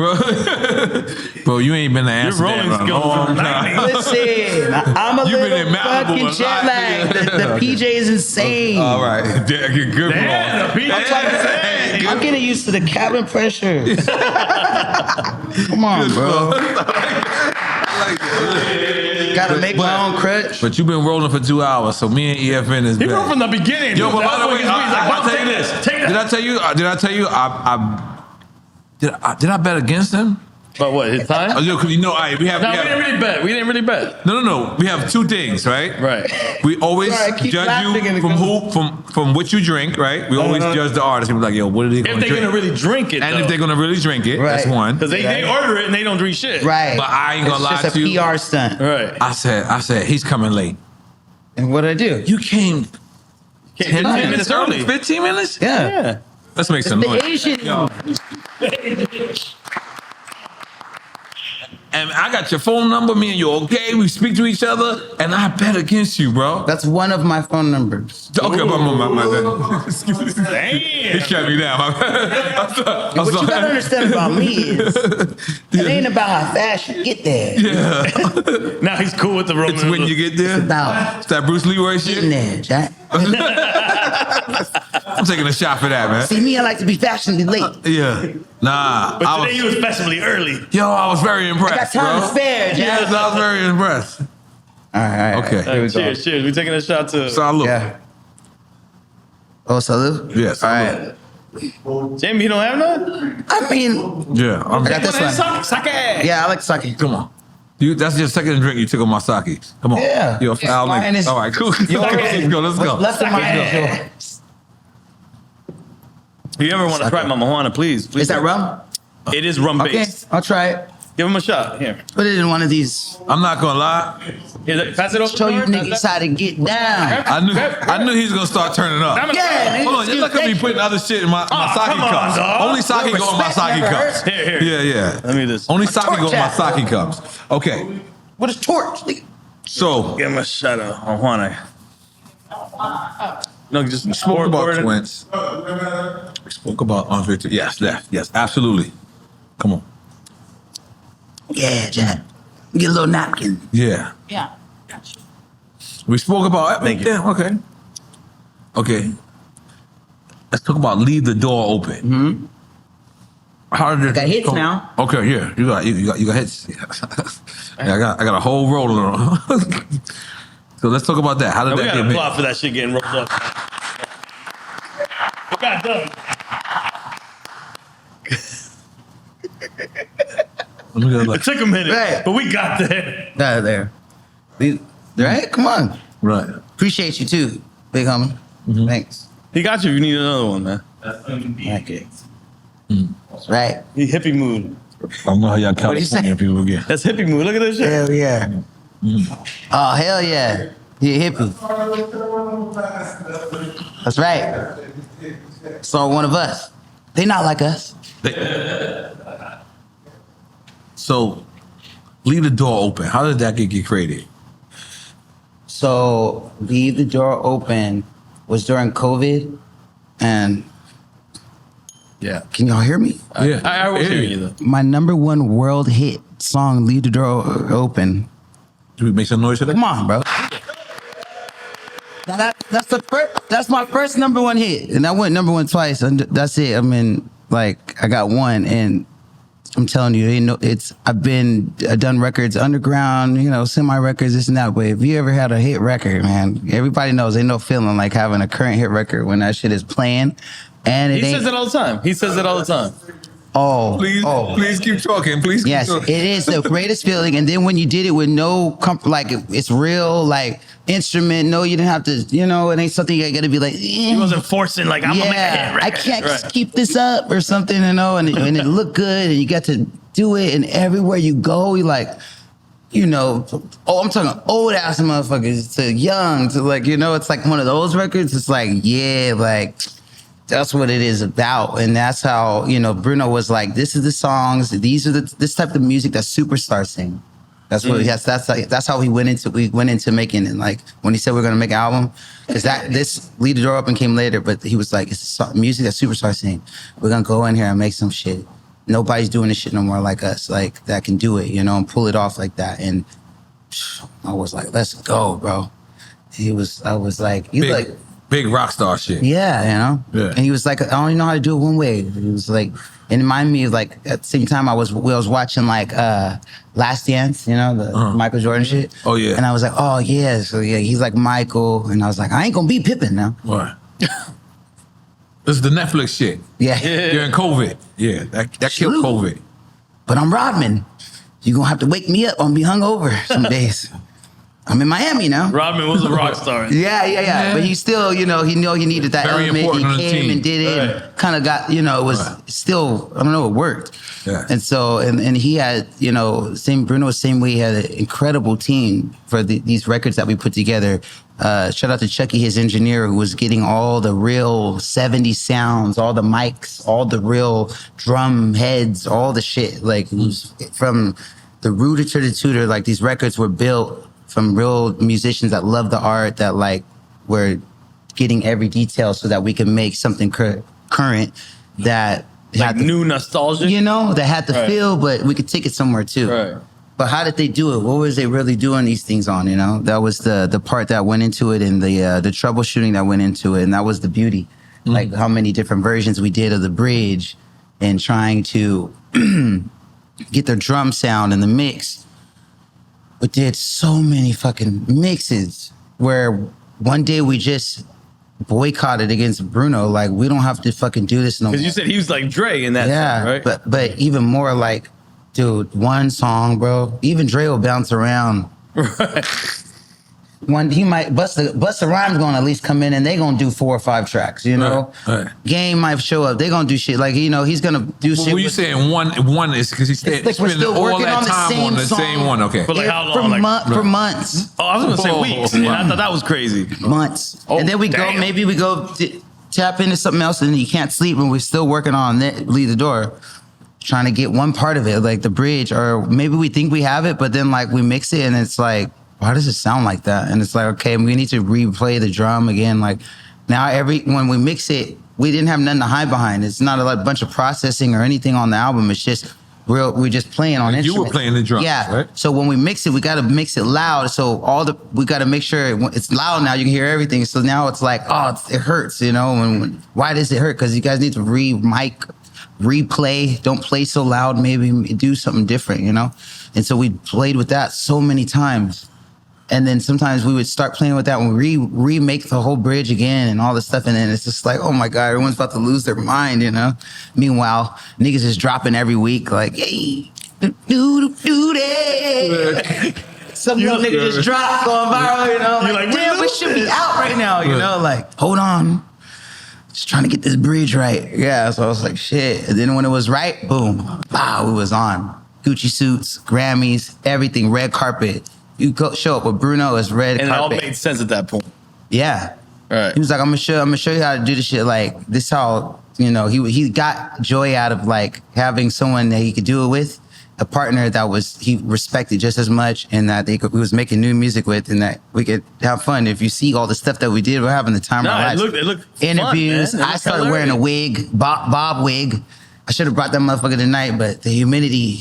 Bro, you ain't been to Amsterdam rolling in a long skills are time. Listen, I'm a You been little in Malibu fucking a lot, jet lagged. nigga. The PJ is insane. All right. Good roll. Damn, the PJ. I'm getting used to the cabin pressure. Come on, bro. Gotta make my own crutch. But you've been rolling for 2 hours, so me and EFN is He bad. wrote from the beginning. Yo, but That's by the what way, he's like, I'll "Bro, tell you take this. Take that. Did I tell you? Did I bet against him? But what, his time? Oh, yo, 'cause you know, all right, we have. No, we didn't really bet. No. We have two things, right? Right. We always Sorry, I keep judge laughing you and it from goes- from what you drink, right? We always judge the artist. We be like, yo, what are they going If to they're drink? gonna really drink it, And if they're gonna really drink it, that's Right. one. because they order it and they don't drink shit. Right. But I ain't gonna lie It's just to a you. PR stunt. Right. I said, he's coming late. And what I do? You came 10 15 minutes early. 15 minutes? Yeah. Yeah. Let's make some noise. The Asian. Yo. And I got your phone number, me and you okay? We speak to each other, and I bet against you, bro. That's one of my phone numbers. Okay, my bad. Excuse me. He Damn. shut me down. My bad. What you gotta understand about me is it ain't about how fast you get there. It's Now he's cool with the Roman. It's when you get there. about It's that Bruce Leroy getting shit. there, Jack. I'm taking a shot for that, man. See me, I like to be fashionably late. Yeah. Nah. But I today you was fashionably early. I was very I got impressed, time bro. to spare, Jack. Yes, I was very impressed. All right. Okay. Here we go. Cheers. We taking a shot to Salute. Yeah. Oh, salute? Yes. All right. Jamie. You don't have none? I mean, Yeah. I got this one. Sake. Yeah, I like sake. Come on. That's your second drink you took on my sake. Come on. Yeah. You're a foul Mine nigga. is- All right, cool. Let's go. Let's go. Less than my If you ever want to try my marijuana, please. Is that rum? It is rum Okay, based. I'll try it. Give him a shot. Here. Put it in one of these. I'm not gonna lie. Here, pass it over. Show you niggas how to get down. I knew he was gonna start turning up. Yeah, nigga. Hold on, you look at me putting other shit in my Oh, sake come on, cups. dog. Only sake Little go in my respect sake never cups. hurts. Here. Yeah. Let me just. Only sake go in my torch sake cups. Okay. What is torch? Nigga? So Give him a shot of marijuana. No, just spoke pour about it in. twins. We spoke about Andre. Yes, absolutely. Come on. Yeah, Jack. Get a little napkin. Yeah. Yeah. We spoke about. Thank you. Yeah. Okay. Let's talk about leave the door open. Mm-hmm. How did it got hits now. Okay, yeah, you got hits. Yeah, I got a whole roll on. So let's talk about that. How did We that got get to made? applaud for that shit getting rolled up. got done. Let me go It look. took a minute, Right. but we got there. There. Right? Come on. Right. Appreciate you too, big homie. Thanks. He got you if you need another one, man. Okay. Right. He hippie mood. I don't know how y'all What'd he say? California people get. That's hippie mood. Look at this shit. Hell yeah. Oh, hell yeah. He a hippie. That's right. So one of us. They not like us. So, leave the door open. How did that get created? So Leave the Door Open was during COVID, and Yeah. can y'all hear me? Yeah. I was hearing you though. My #1 world hit song, Leave the Door Open. Do we make some noise for that? Come on, bro. That's my first #1 hit, and I went #1 twice. And that's it. I mean, like I got one, and I'm telling you, I've done records underground, semi records, this and that. But if you ever had a hit record, man, everybody knows ain't no feeling like having a current hit record when that shit is playing, and He says it all the time. He says it all the time. Please keep talking. Please keep Yes, talking. it is the greatest feeling. And then when you did it with no comfort, like it's real, like instrument. No, you didn't have to. It ain't something you gotta be like. He wasn't forcing like I'm gonna make a hit record. I can't Right. keep this up or something, and it looked good, and you got to do it, and everywhere you go, you like, I'm talking old ass motherfuckers to young to like, it's like one of those records. It's like, yeah, like that's what it is about, and that's how Bruno was like, this is the songs, these are this type of music that superstars sing. That's what that's how we went into making it. Like when he said we're gonna make an album, because this Leave the Door Open came later, but he was like, it's music that superstars sing. We're gonna go in here and make some shit. Nobody's doing this shit no more like us, like that can do it, and pull it off like that. And I was like, let's go, bro. I was like, Big rock star shit. yeah, Yeah. And he was like, I don't even know how to do it one way. He was like, and it reminded me of like at the same time I was watching like Last Dance, the Michael Jordan shit. Oh, yeah. And I was like, oh yeah, so yeah, he's like Michael, and I was like, I ain't gonna be Pippen now. What? This is the Netflix shit. Yeah. During COVID. Yeah, that killed True. COVID. But I'm Rodman. You gonna have to wake me up. I'm gonna be hungover some days. I'm in Miami now. Rodman was a rock star. Yeah. But he still, he needed that Very element. important on He the came team. and did it. Right. Kind of got, it was still, I don't know, it worked. Yeah. And so, and he had, Bruno was the same way. He had an incredible team for these records that we put together. Shout out to Chucky, his engineer, who was getting all the real 70s sounds, all the mics, all the real drum heads, all the shit. Like, it was from the rooter to the tutor, like these records were built from real musicians that love the art, that like were getting every detail so that we can make something current that Like had the, new nostalgia. that had the Right. feel, but we could take it somewhere too. Right. But how did they do it? What was they really doing these things on? That was the part that went into it, and the troubleshooting that went into it, and that was the beauty. Like how many different versions we did of the bridge, and trying to get the drum sound and the mix. But did so many fucking mixes where one day we just boycotted against Bruno. Like, we don't have to fucking do this no more. Because you said he was like Dre in that song, right? But even more like, dude, one song, bro. Even Dre will bounce around. Right. One, he might Busta Rhymes gonna at least come in and they gonna do 4 or 5 tracks, Right. Game might show up. They gonna do shit like he's gonna do Well, shit. were you saying one is because he It's like we're spending still all working that on the time same on the song. same one? Okay. For like how long? for months. Oh, I was gonna say Oh, weeks. wow. Yeah, I thought that was crazy. Months. Oh, And then we damn. maybe we go tap into something else and you can't sleep and we're still working on that, Leave the Door, trying to get one part of it, like the bridge, or maybe we think we have it, but then like we mix it and it's like, why does it sound like that? And it's like, okay, we need to replay the drum again. Like now when we mix it, we didn't have nothing to hide behind. It's not a bunch of processing or anything on the album. It's just we're just playing on You were instruments. playing the drums, yeah. right? So when we mix it, we got to mix it loud. So we got to make sure it's loud now. You can hear everything. So now it's like, it hurts, And why does it hurt? Because you guys need to replay. Don't play so loud. Maybe do something different, And so we played with that so many times. And then sometimes we would start playing with that when we remake the whole bridge again and all this stuff. And then it's just like, oh my God, everyone's about to lose their mind, you know? Meanwhile, niggas is dropping every week like, hey, do that. Some little nigga just dropped, going viral, you know? Like, damn, we should be out right now, you know? Like, hold on. Just trying to get this bridge right. Yeah, so I was like, shit. And then when it was right, boom, wow, it was on. Gucci suits, Grammys, everything, red carpet. You go show up with Bruno, it's red And carpet. it all made sense at that point. Yeah. Right. He was like, I'm gonna show you how to do this shit. Like, this how, you know, he got joy out of like having someone that he could do it with, a partner that he respected just as much, and that he was making new music with, and that we could have fun. If you see all the stuff that we did, we're having the time of our lives. It looked Interviews. fun, man. I started wearing a wig, Bob wig. I should have brought that motherfucker tonight, but the humidity.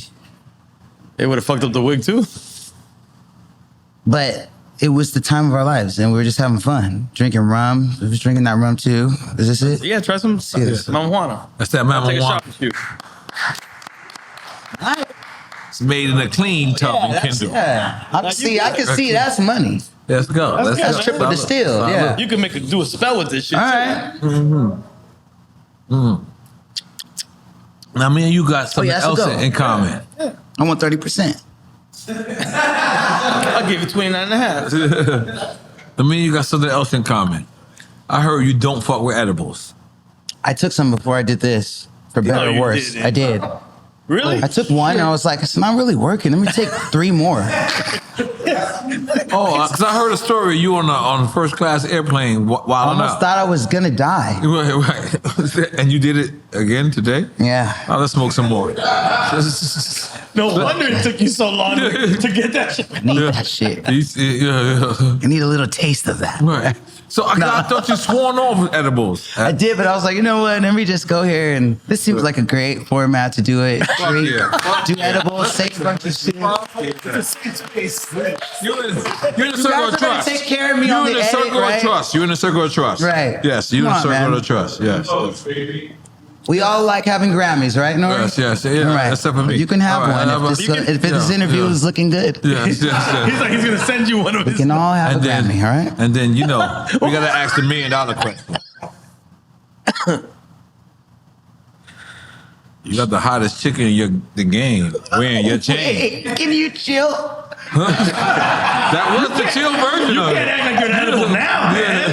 It would have fucked up the wig too. But it was the time of our lives, and we were just having fun, drinking rum. We was drinking that rum too. Is this it? Yeah, try some this. marijuana. That's that I'll take a shot marijuana. with you. It's made in a clean tub in Kendall. Yeah, I can see that's money. Let's go. Let's That's go. triple Solid. distilled. Solid. Yeah. You can do a spell with this shit. All too. right. Now, me and you got something yeah, else let's go. in common. I want 30%. I'll give you 29 and a half. Now, me and you got something else in common. I heard you don't fuck with edibles. I took some before I did this, for better you or worse. didn't. I did. Really? I took one and I was like, it's not really working. Let me take 3 more. Oh, because I heard a story of you on a first class airplane I wilding almost out. thought I was gonna die. Right. And you did it again today? Yeah. Oh, let's smoke some more. No wonder it took you so long to get that shit. I need that shit. Yeah. I need a little taste of that. Right. So I thought you sworn off edibles. I did, but I was like, you know what? Let me just go here, and this seems like a great format to do it. Drink, do edibles, say a bunch of shit. You're in a You circle guys of are gonna trust. take care of me You're on in the a edit, circle right? of trust. You're in a circle of trust. Right. Yes, you're in Come a on, circle man. of trust. Yes. We all like having Grammys, right, Nori? Yes. Yeah. Right. Except for me. You can have All right, one if this interview is looking good. Yes. He's like, he's gonna send you one of We his. can all have a Grammy, all right? And then, we got to ask the $1 million question. You got the hottest chick in the game wearing your chain. Hey, can you chill? That was the chill version of Can't it. act like you're an edible now, man.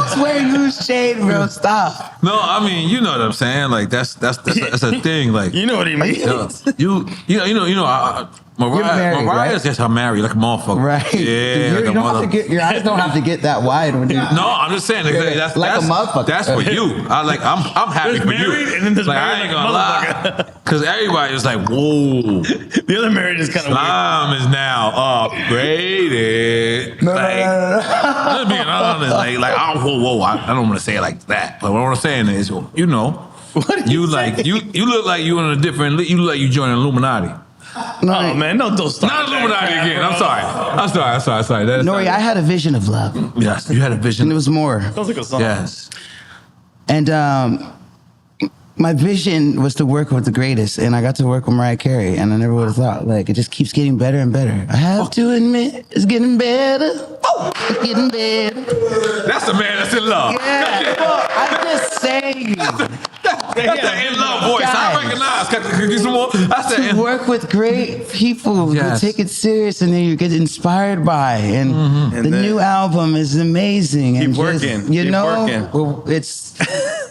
Who's wearing whose shade, bro? Stop. No, I mean, you know what I'm saying. Like that's a thing. Like You know what he means. married, Mariah's right? just her married like a motherfucker. Right. Yeah. You like a don't have to mother- get, your eyes don't have to get that wide when you. No, I'm just saying that's Like a motherfucker. That's for you. I'm happy There's for you. married and then there's like, I married ain't like a gonna lie, because everybody is like, whoa, The other marriage is kind of weird. Slime is now upgraded. No. Just being honest, like whoa. I don't want to say it like that, but what I'm saying is, What did you you like say? you look like you in a different. You look like you joining Illuminati. Oh man, don't start. Not Illuminati that again. crap, I'm sorry. That is Nori, I had a vision of love, and yes, you had a it vision. was more. Sounds like a song. Yes. And my vision was to work with the greatest, and I got to work with Mariah Carey, and I never would have thought. Like, it just keeps getting better and better. I have to admit, it's getting better. It's getting better. That's a man that's in love. Yeah, well, I'm just saying. That's the in love voice. I Guys. recognize. Can I get some more? That's the To in. work with great people Yes. who take it serious and then you get inspired by. And And the then- new album is amazing. Keep and just, working. You Keep know, working. well, it's.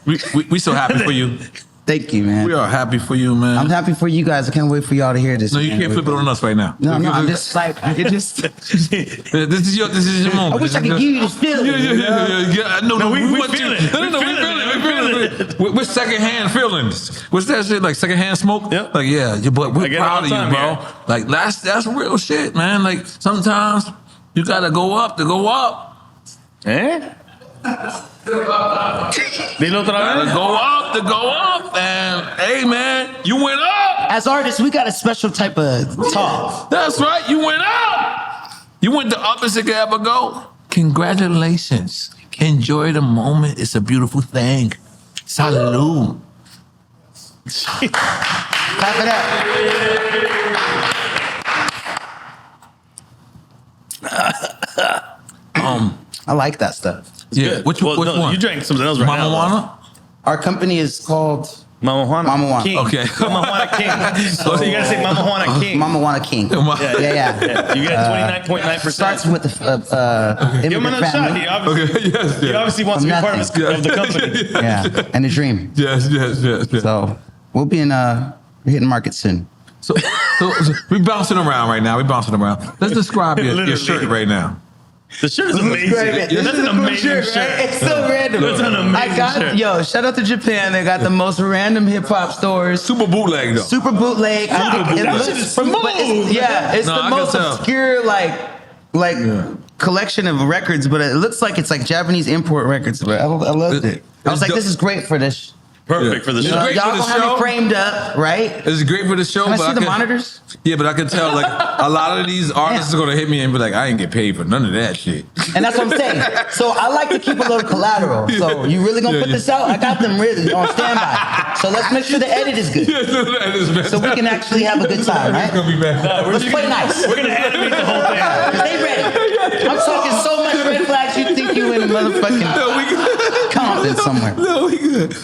We so happy for you. Thank you, man. We are happy for you, man. I'm happy for you guys. I can't wait for y'all to hear this. No, you man. can't flip it on us right now. No, I'm just like, it just. This is your moment. I wish I could give you this feeling. Yeah. No, we want feel you. it. No, we feel it. We're secondhand feelings. What's that shit like? Secondhand smoke? Yep. Like but we're I get it proud all of the you, time, bro. yeah. Like that's real shit, man. Like sometimes you gotta go up to go up. ¿Eh? Dilo otra Gotta vez. go up to go up, and hey, man, you went up. As artists, we got a special type of talk. That's right, you went up. You went the up as it could ever go. Congratulations. Enjoy the moment. It's a beautiful thing. Salud. Clap it up. I like that stuff. Yeah. Good. Which Well, one? no, you drank something else right Mama now. Wanna? Our company is called Mama Juana. Mama Juana. King. Okay. Mama Juana King. So you gotta say Mama Juana King. Mama Wanna King. Yeah. Yeah. You got 29.9%. Starts with the Give him immigrant another shot. family. He obviously, Yes. he obviously wants to be From part of, nothing. of the company. Yeah, and a dream. Yes. So we'll be in we're hitting market soon. So we bouncing around right now. We bouncing around. Let's describe your Literally. shirt right now. The shirt is amazing. That's an amazing shirt. Right? It's so random. That's an amazing shirt. Yo, shout out to Japan. They got the most random hip hop stores. Super bootleg though. Super bootleg. That shit is smooth. It's No, the I can most tell. obscure collection of records, but it looks like it's like Japanese import records. But I loved it. I was like, this is great for this. Perfect for the Yeah. show. Great Y'all for the gonna have show. me framed up, right? It's great for the show. Can I but see the can- monitors? Yeah, but I can tell like a lot of these artists are gonna hit me and be like, I ain't get paid for none of that shit. And that's what I'm saying. So I like to keep a little collateral. So you really gonna put this out? I got them really on standby. So let's make sure the edit is good. So we can actually have a good time, right? It's gonna be bad. Let's play nice. We're gonna animate the whole thing. Cause they ready. I'm talking so much red flags you think you in motherfucking Compton somewhere. No, we good.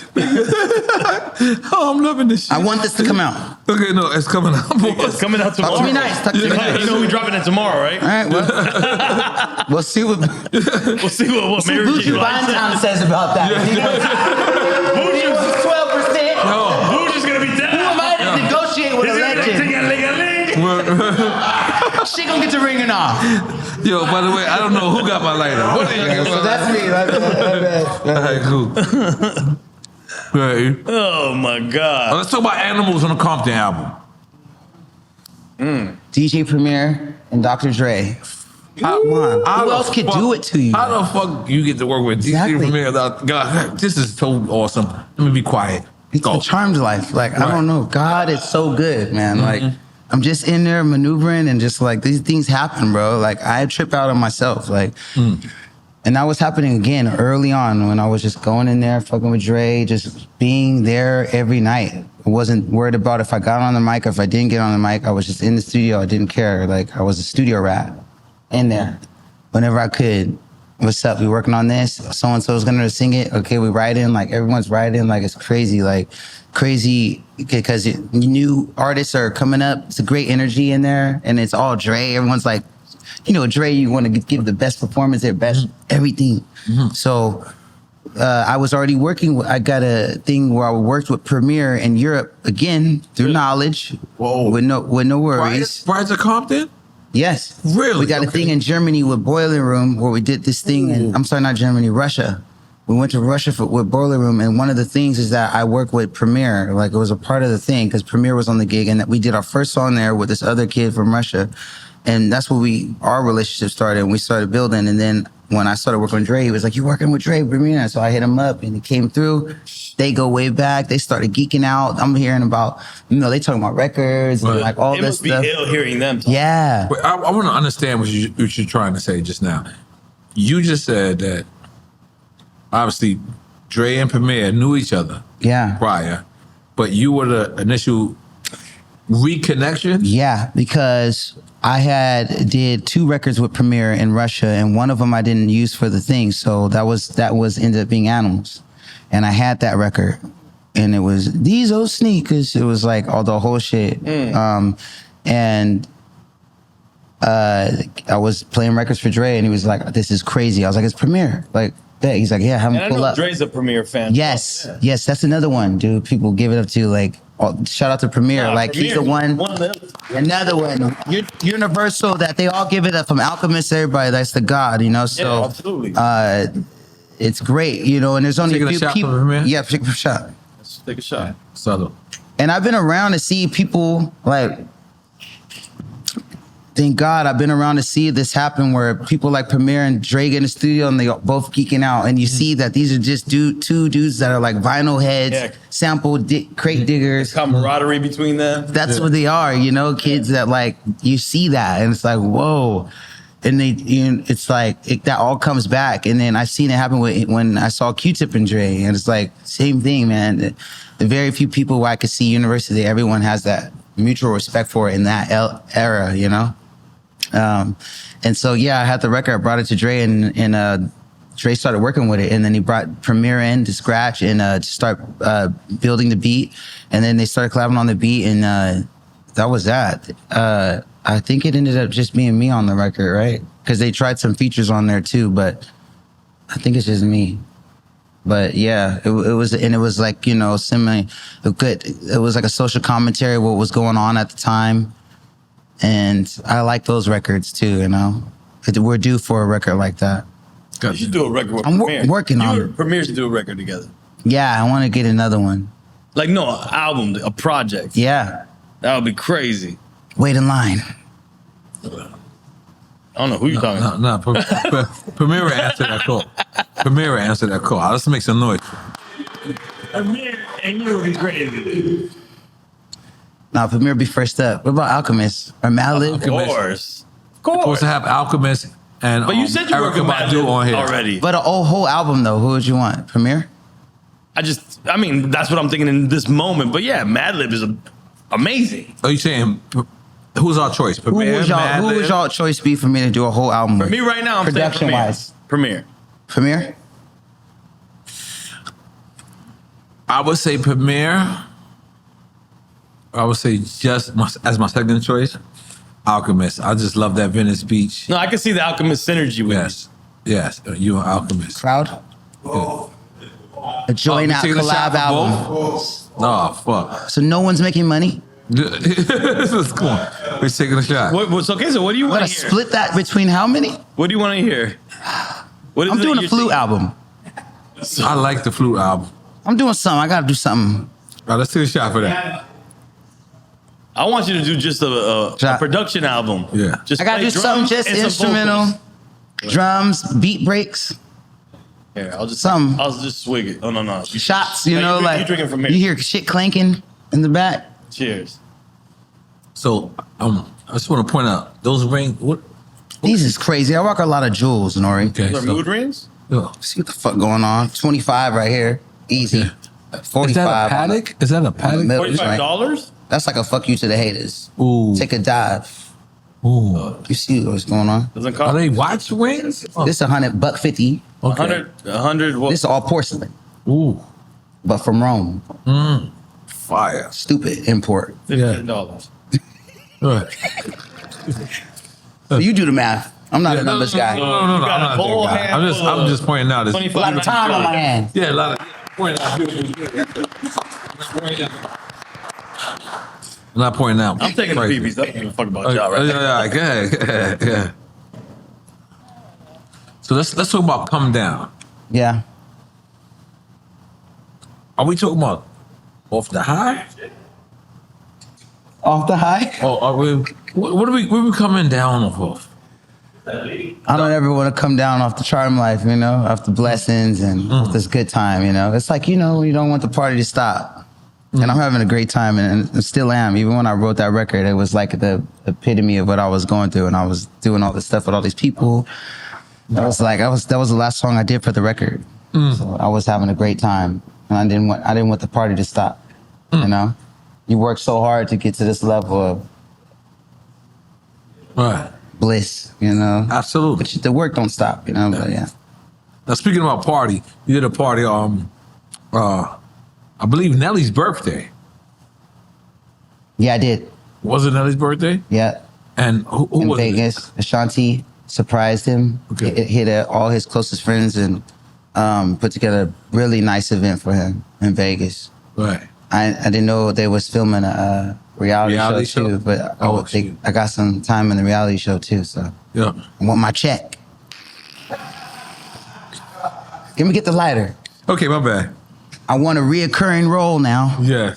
Oh, I'm loving this shit. I want this to come out. Okay, no, it's coming out. It's coming out tomorrow. Talk to me nice. Talk to me nice. You know we're dropping it tomorrow, right? All right, well, we'll see what We'll see what Mary Buju J likes. Banton says about that. He wants 12%. Booge is gonna be Who down. am I to negotiate with a legend? She gonna get the ringing off. Yo, by the way, I don't know who got my lighter. What are you So that's me. All right, cool. Right. Oh my God. Let's talk about Animals on the Compton album. DJ Premier and Dr. Dre. Come on. Who else could do it to you? How the fuck you get to work with Exactly. DJ Premier? God, this is so awesome. Let me be quiet. It's Go. a charmed life. Like, I Right. don't know. God is so good, man. Like, I'm just in there maneuvering and just like these things happen, bro. Like, I trip out on myself. Like, and that was happening again early on when I was just going in there, fucking with Dre, just being there every night. I wasn't worried about if I got on the mic or if I didn't get on the mic. I was just in the studio. I didn't care. Like, I was a studio rat in there whenever I could. What's up? We working on this? So-and-so's gonna sing it. Okay, we write in. Like, everyone's writing. Like, it's crazy. Like, crazy because new artists are coming up. It's a great energy in there, and it's all Dre. Everyone's like, you know, Dre, you want to give the best performance, their best everything. So I was already working. I got a thing where I worked with Premier in Europe again through knowledge. Whoa. With no worries. Prior to Compton? Yes. Really? We got a Okay. thing in Germany with Boiler Room where we did this thing. And I'm sorry, not Germany, Russia. We went to Russia with Boiler Room, and one of the things is that I work with Premier. Like, it was a part of the thing because Premier was on the gig, and that we did our first song there with this other kid from Russia, and that's where our relationship started. And we started building, and then when I started working with Dre, he was like, "You working with Dre, Premier?" So I hit him up, and he came through. They go way back. They started geeking out. I'm hearing about, they talking about records and Right. like all It this must be stuff. ill hearing them talk. Yeah. But I want to understand what you're trying to say just now. You just said that obviously Dre and Premier knew each other Yeah. prior, but you were the initial reconnection? Yeah, because I did 2 records with Premier in Russia, and one of them I didn't use for the thing. So that was ended up being Animals. And I had that record, and it was these old sneakers. It was like all the whole shit. And I was playing records for Dre, and he was like, "This is crazy." I was like, "It's Premier." Like, yeah. He's like, "Yeah, have him And I pull know up." Dre's a Premier fan. Yes, yes, that's another one, dude. People give it up to like. Shout out to Premier. Nah, Like, he's the Premier, one. of them. Another one, universal, that they all give it up, from Alchemist to everybody. That's the God, you know. So, Yeah, absolutely. it's great, you know. And there's only Taking a a few shot people. from Premier? Yeah, take a shot. Let's take a shot. Subtle. And I've been around to see people like. Thank God I've been around to see this happen, where people like Premier and Dre get in the studio and they both geeking out, and you see that these are just two dudes that are like vinyl heads, Yeah. sample crate diggers. Camaraderie between them. That's what they are, you know, kids that like, you see that and it's like, whoa. And it's like, that all comes back. And then I seen it happen when I saw Q-Tip and Dre, and it's like, same thing, man. The very few people where I could see university, everyone has that mutual respect for it in that era, you know? And so, yeah, I had the record. I brought it to Dre, and Dre started working with it. And then he brought Premier in to scratch and to start building the beat. And then they started collabing on the beat, and that was that. I think it ended up just being me on the record, right? Because they tried some features on there too, but I think it's just me. But yeah, it was like, you know, it was like a social commentary of what was going on at the time. And I like those records too, you know. We're due for a record like that. You should do a record with I'm Premier. working on it. Premier should do a record together. Yeah, I want to get another one. Like, no, an album, a project. Yeah. That would be crazy. Wait in line. I don't know who you talking about. No, Premier answered that call. Premier answered that call. Let's make some noise. And you would be crazy. Nah, Premier be first up. What about Alchemist or Malibu? Of course. Supposed to have Alchemist and But you said you were Erykah Badu on here already. But a whole album though. Who would you want? Premier? I mean, that's what I'm thinking in this moment. But yeah, Madlib is amazing. Are you saying who's our choice? Who Premier, would y'all choice be for me to do a whole album For with? me right now, I'm saying Production Premier. wise. Premier. Premier? I would say Premier. I would say as my second choice, Alchemist. I just love that Venice Beach. No, I can see the Alchemist synergy with Yes, you and Alchemist. Crowd? A joint out taking a shot collab for album. both? Oh, fuck. So no one's making money? This is cool. We're taking a shot. What's okay? So what do you We want gotta to hear? split that between how many? What do you want to hear? What is I'm it doing a you're flute thinking? album. I like the flute album. I'm doing something. I gotta do something. All right, let's take a shot for that. I want you to do just a production album. Yeah. Just I gotta play do something drums just and some instrumental. vocals. Drums, beat breaks, Here, I'll just swig it. Oh no. shots, you No, know, you drinking from here. you hear shit clanking in the back. Cheers. So I just want to point out those rings. What? These is crazy. I rock a lot of jewels, Nori. Okay. Those are So, mood rings? yeah. See what the fuck going on. 25 right here. Easy. 45. Is that a paddock? Is that a paddock? Middle, right? $45? That's like a fuck you to the haters. Ooh. Take a dive. Ooh. You see what's going on. Doesn't Are cost they watch rings? Oh, This $100, $50. okay. 100 what? This is all porcelain, Ooh. but from Rome. Fire. Stupid import. $15. Right. So you do the math. I'm not a numbers guy. No, You got I'm a not whole that guy. handful I'm of just pointing out. A lot of time on my hands. Yeah, a lot of pointing out. I'm not pointing out. I'm taking the Right. BBs. I don't give a fuck about y'all right now. Yeah, go ahead. Yeah. So let's talk about Come Down. Yeah. Are we talking about Off the High? Off the high? Or are we? What are we coming down off of? I don't ever want to come down off the charm life, you know, off the blessings and this good time, you know. It's like, you know, you don't want the party to stop. And I'm having a great time and still am. Even when I wrote that record, it was like the epitome of what I was going through. And I was doing all this stuff with all these people. That was the last song I did for the record. So I was having a great time. And I didn't want the party to stop. You know? You work so hard to get to this level of Right. bliss, you know? Absolutely. But the work don't stop, you know? But yeah. Now speaking about party, you did a party I believe Nelly's birthday. Yeah, I did. Was it Nelly's birthday? Yeah. And who In was it? Vegas. Ashanti surprised him. Okay. Hit all his closest friends and put together a really nice event for him in Vegas. Right. I didn't know they was filming a reality show too, but shoot. I got some time in the reality show too, so Yeah. I want my check. Let me get the lighter. Okay, my bad. I want a reoccurring role now. Yeah.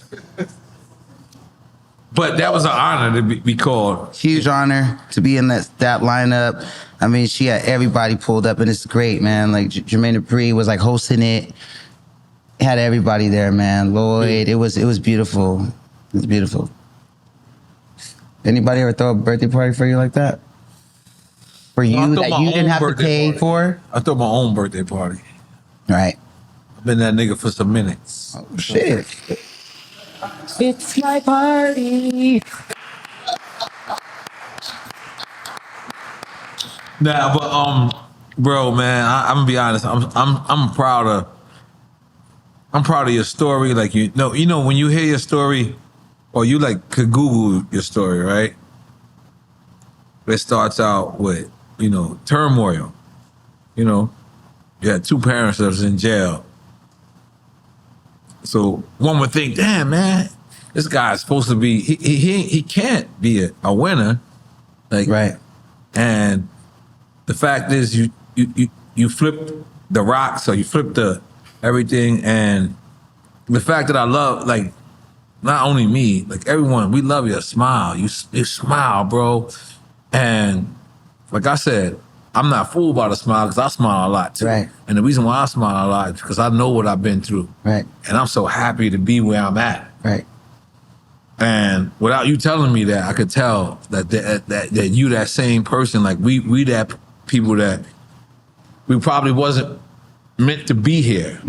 But that was an honor to be called. Huge honor to be in that lineup. I mean, she had everybody pulled up, and it's great, man. Like Jermaine Dupri was like hosting it. Had everybody there, man. Lloyd, it was beautiful. It was beautiful. Anybody ever throw a birthday party for you like that? For you I threw that my you didn't own have to birthday pay party. for? I threw my own birthday party. Right. I've been that nigga for some minutes. Oh shit. It's my party. Nah, but bro, man, I'm gonna be honest. I'm proud of your story. Like you know when you hear your story, or you like could Google your story, right? It starts out with turmoil. You had two parents that was in jail. So one would think, damn man, this guy's supposed to be. He can't be a winner, like Right. And the fact is, you flip the rocks, or you flip the everything, and the fact that I love, like, not only me, like everyone, we love your smile. You smile, bro, and like I said, I'm not fooled by the smile because I smile a lot too. Right. And the reason why I smile a lot is because I know what I've been through. Right. And I'm so happy to be where I'm at. Right. And without you telling me that, I could tell that you that same person. Like we that people that we probably wasn't meant to be here,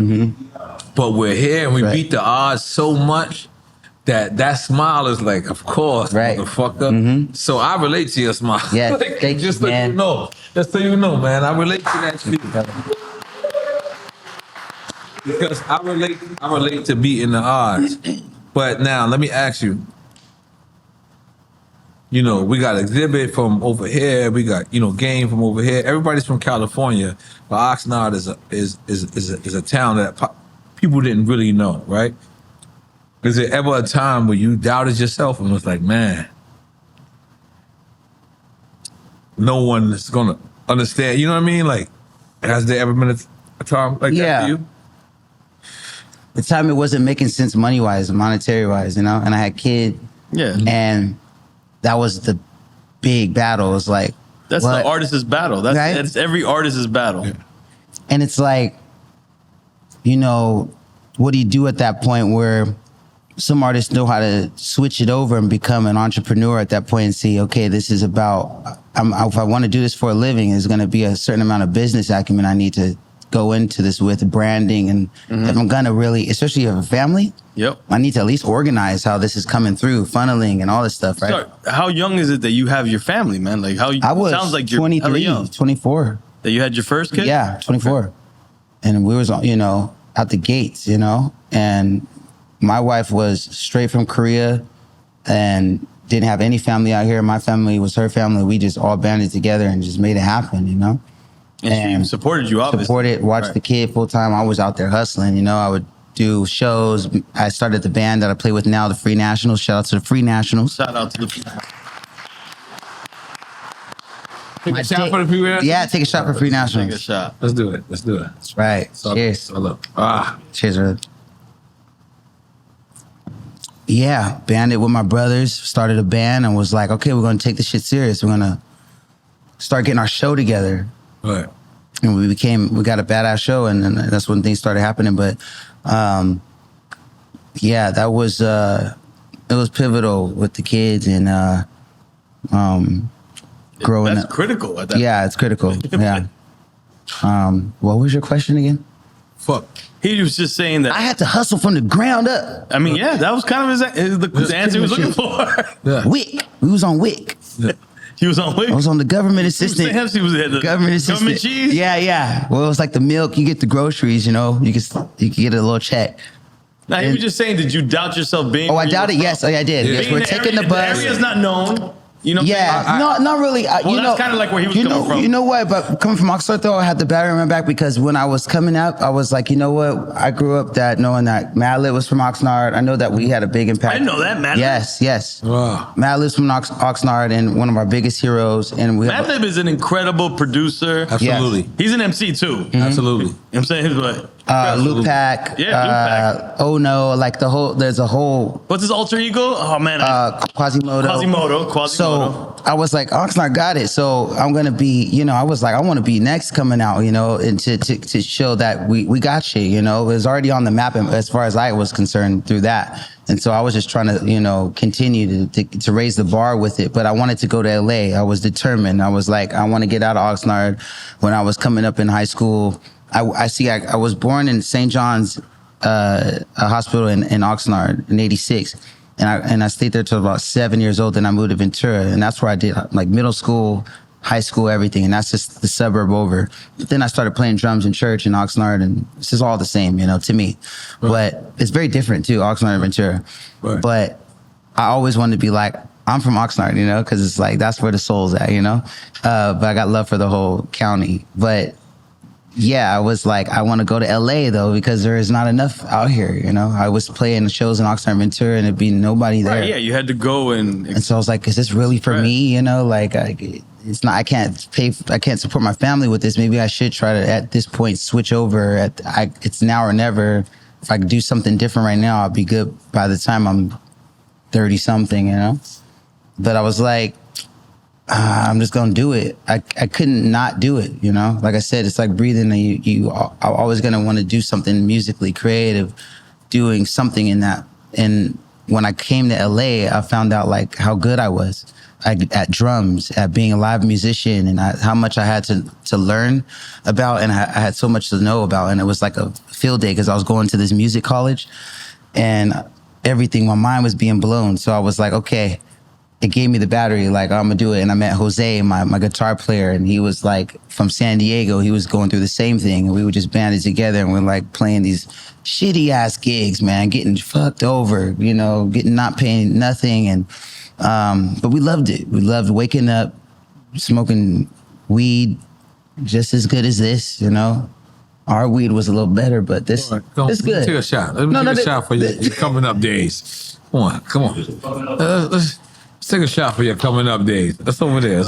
but we're here and we Right. beat the odds so much that smile is like, of course, Right. motherfucker. So I relate to your smile. Yes, Like, thank you, just so man. you know, just so you know, man, I relate to that shit. Because I relate to beating the odds. But now let me ask you. We got Exhibit from over here. We got Game from over here. Everybody's from California, but Oxnard is a town that people didn't really know, right? Is there ever a time where you doubted yourself and was like, man, no one is gonna understand? You know what I mean? Like, has there ever been a time like that for you? The time it wasn't making sense money-wise, monetary-wise, and I had kid. Yeah. And that was the big battle. It was like, That's what? the artist's battle. That's every artist's battle. Yeah. And it's like, what do you do at that point where some artists know how to switch it over and become an entrepreneur at that point and see, okay, this is about, if I want to do this for a living, there's going to be a certain amount of business acumen I need to go into this with, branding. And if I'm going to really, especially if you have a family, Yep. I need to at least organize how this is coming through, funneling and all this stuff, right? So, how young is it that you have your family, man? Like I was sounds like you're 23, young. 24. That you had your first kid? Yeah, 24. Okay. And we was, out the gates, and my wife was straight from Korea and didn't have any family out here. My family was her family. We just all banded together and just made it happen, And she supported you, obviously. Watched the kid full time. I was out there hustling, I would do shows. I started the band that I play with now, the Free Nationals. Shout out to the Free Nationals. Shout out to the Take a shot for the people. Yeah, take a shot for Free Nationals. Take a shot. Let's do it. That's right. So, Cheers. look. Cheers, brother. Yeah, banded with my brothers, started a band and was like, okay, we're going to take this shit serious. We're going to start getting our show together. Right. And we got a badass show, and that's when things started happening. But yeah, that was it was pivotal with the kids and growing That's up. critical at that Yeah, it's critical. Yeah. What was your question again? Fuck. He was just saying that. I had to hustle from the ground up. I mean, yeah, that was kind of the answer he was looking for. Yeah. WIC. We was on WIC. He was on Wix. I was on the government assistant. He was at the Government assistant. government cheese. Yeah. Well, it was like the milk. You get the groceries, you could get a little check. Now, he was just saying, did you doubt yourself being? Oh, where I you doubt were it. from? Yes. Oh, yeah, I did. Yeah. Yes, Being we're in the taking area- the bus. The area's not known. You know what I'm Yeah, saying? not really. Well, that's kinda like where he was coming from. You know what? But coming from Oxnard, though, I had the battery in my back because when I was coming up, I was like, you know what? I grew up knowing that Madlib was from Oxnard. I know that we had a big impact. I didn't know that, Madlib. Yes. Wow. Madlib's from Oxnard and one of our biggest heroes. And we have Madlib is an incredible producer. Absolutely. He's an MC too. Mm-hmm. Absolutely. You know what I'm saying? He's like, Luke Paak. Yeah, Luke Oh no, like there's a whole what's his alter ego? Oh man, Quasimodo. So I was like, Oxnard got it. So I'm gonna be, I was like, I want to be next coming out, and to show that we got you, It was already on the map as far as I was concerned through that. And so I was just trying to, continue to raise the bar with it. But I wanted to go to LA. I was determined. I was like, I want to get out of Oxnard. When I was coming up in high school, I was born in St. John's hospital in Oxnard in '86. And I stayed there till about 7 years old. Then I moved to Ventura, and that's where I did like middle school, high school, everything. And that's just the suburb over. But then I started playing drums in church in Oxnard, and this is all the same, you know, to me. Right. But it's very different too, Oxnard and Ventura. Right. But I always wanted to be like, I'm from Oxnard, you know, because it's like, that's where the soul's at, you know? But I got love for the whole county. But yeah, I was like, I want to go to LA though, because there is not enough out here, you know? I was playing shows in Oxnard and Ventura and it'd be nobody there. Right, yeah, you had to go And so I was like, is this really for me? You know, like it's not, I can't support my family with this. Maybe I should try to, at this point, switch over. It's now or never. If I could do something different right now, I'll be good by the time I'm 30 something, you know? But I was like, I'm just gonna do it. I couldn't not do it, you know? Like I said, it's like breathing, and you are always gonna wanna do something musically creative, doing something in that. And when I came to LA, I found out like how good I was at drums, at being a live musician, and how much I had to learn about, and I had so much to know about. And it was like a field day because I was going to this music college, and everything, my mind was being blown. So I was like, okay, it gave me the battery, like, I'm gonna do it. And I met Jose, my guitar player, and he was like from San Diego. He was going through the same thing, and we were just banded together, and we're like playing these shitty ass gigs, man, getting fucked over, you know, not paying nothing. And but we loved it. We loved waking up, smoking weed just as good as this, you know. Our weed was a little better, but this it's good. Take a shot. Let me take a shot for your coming up days. Come on. Let's take a shot for your coming up days. That's over there.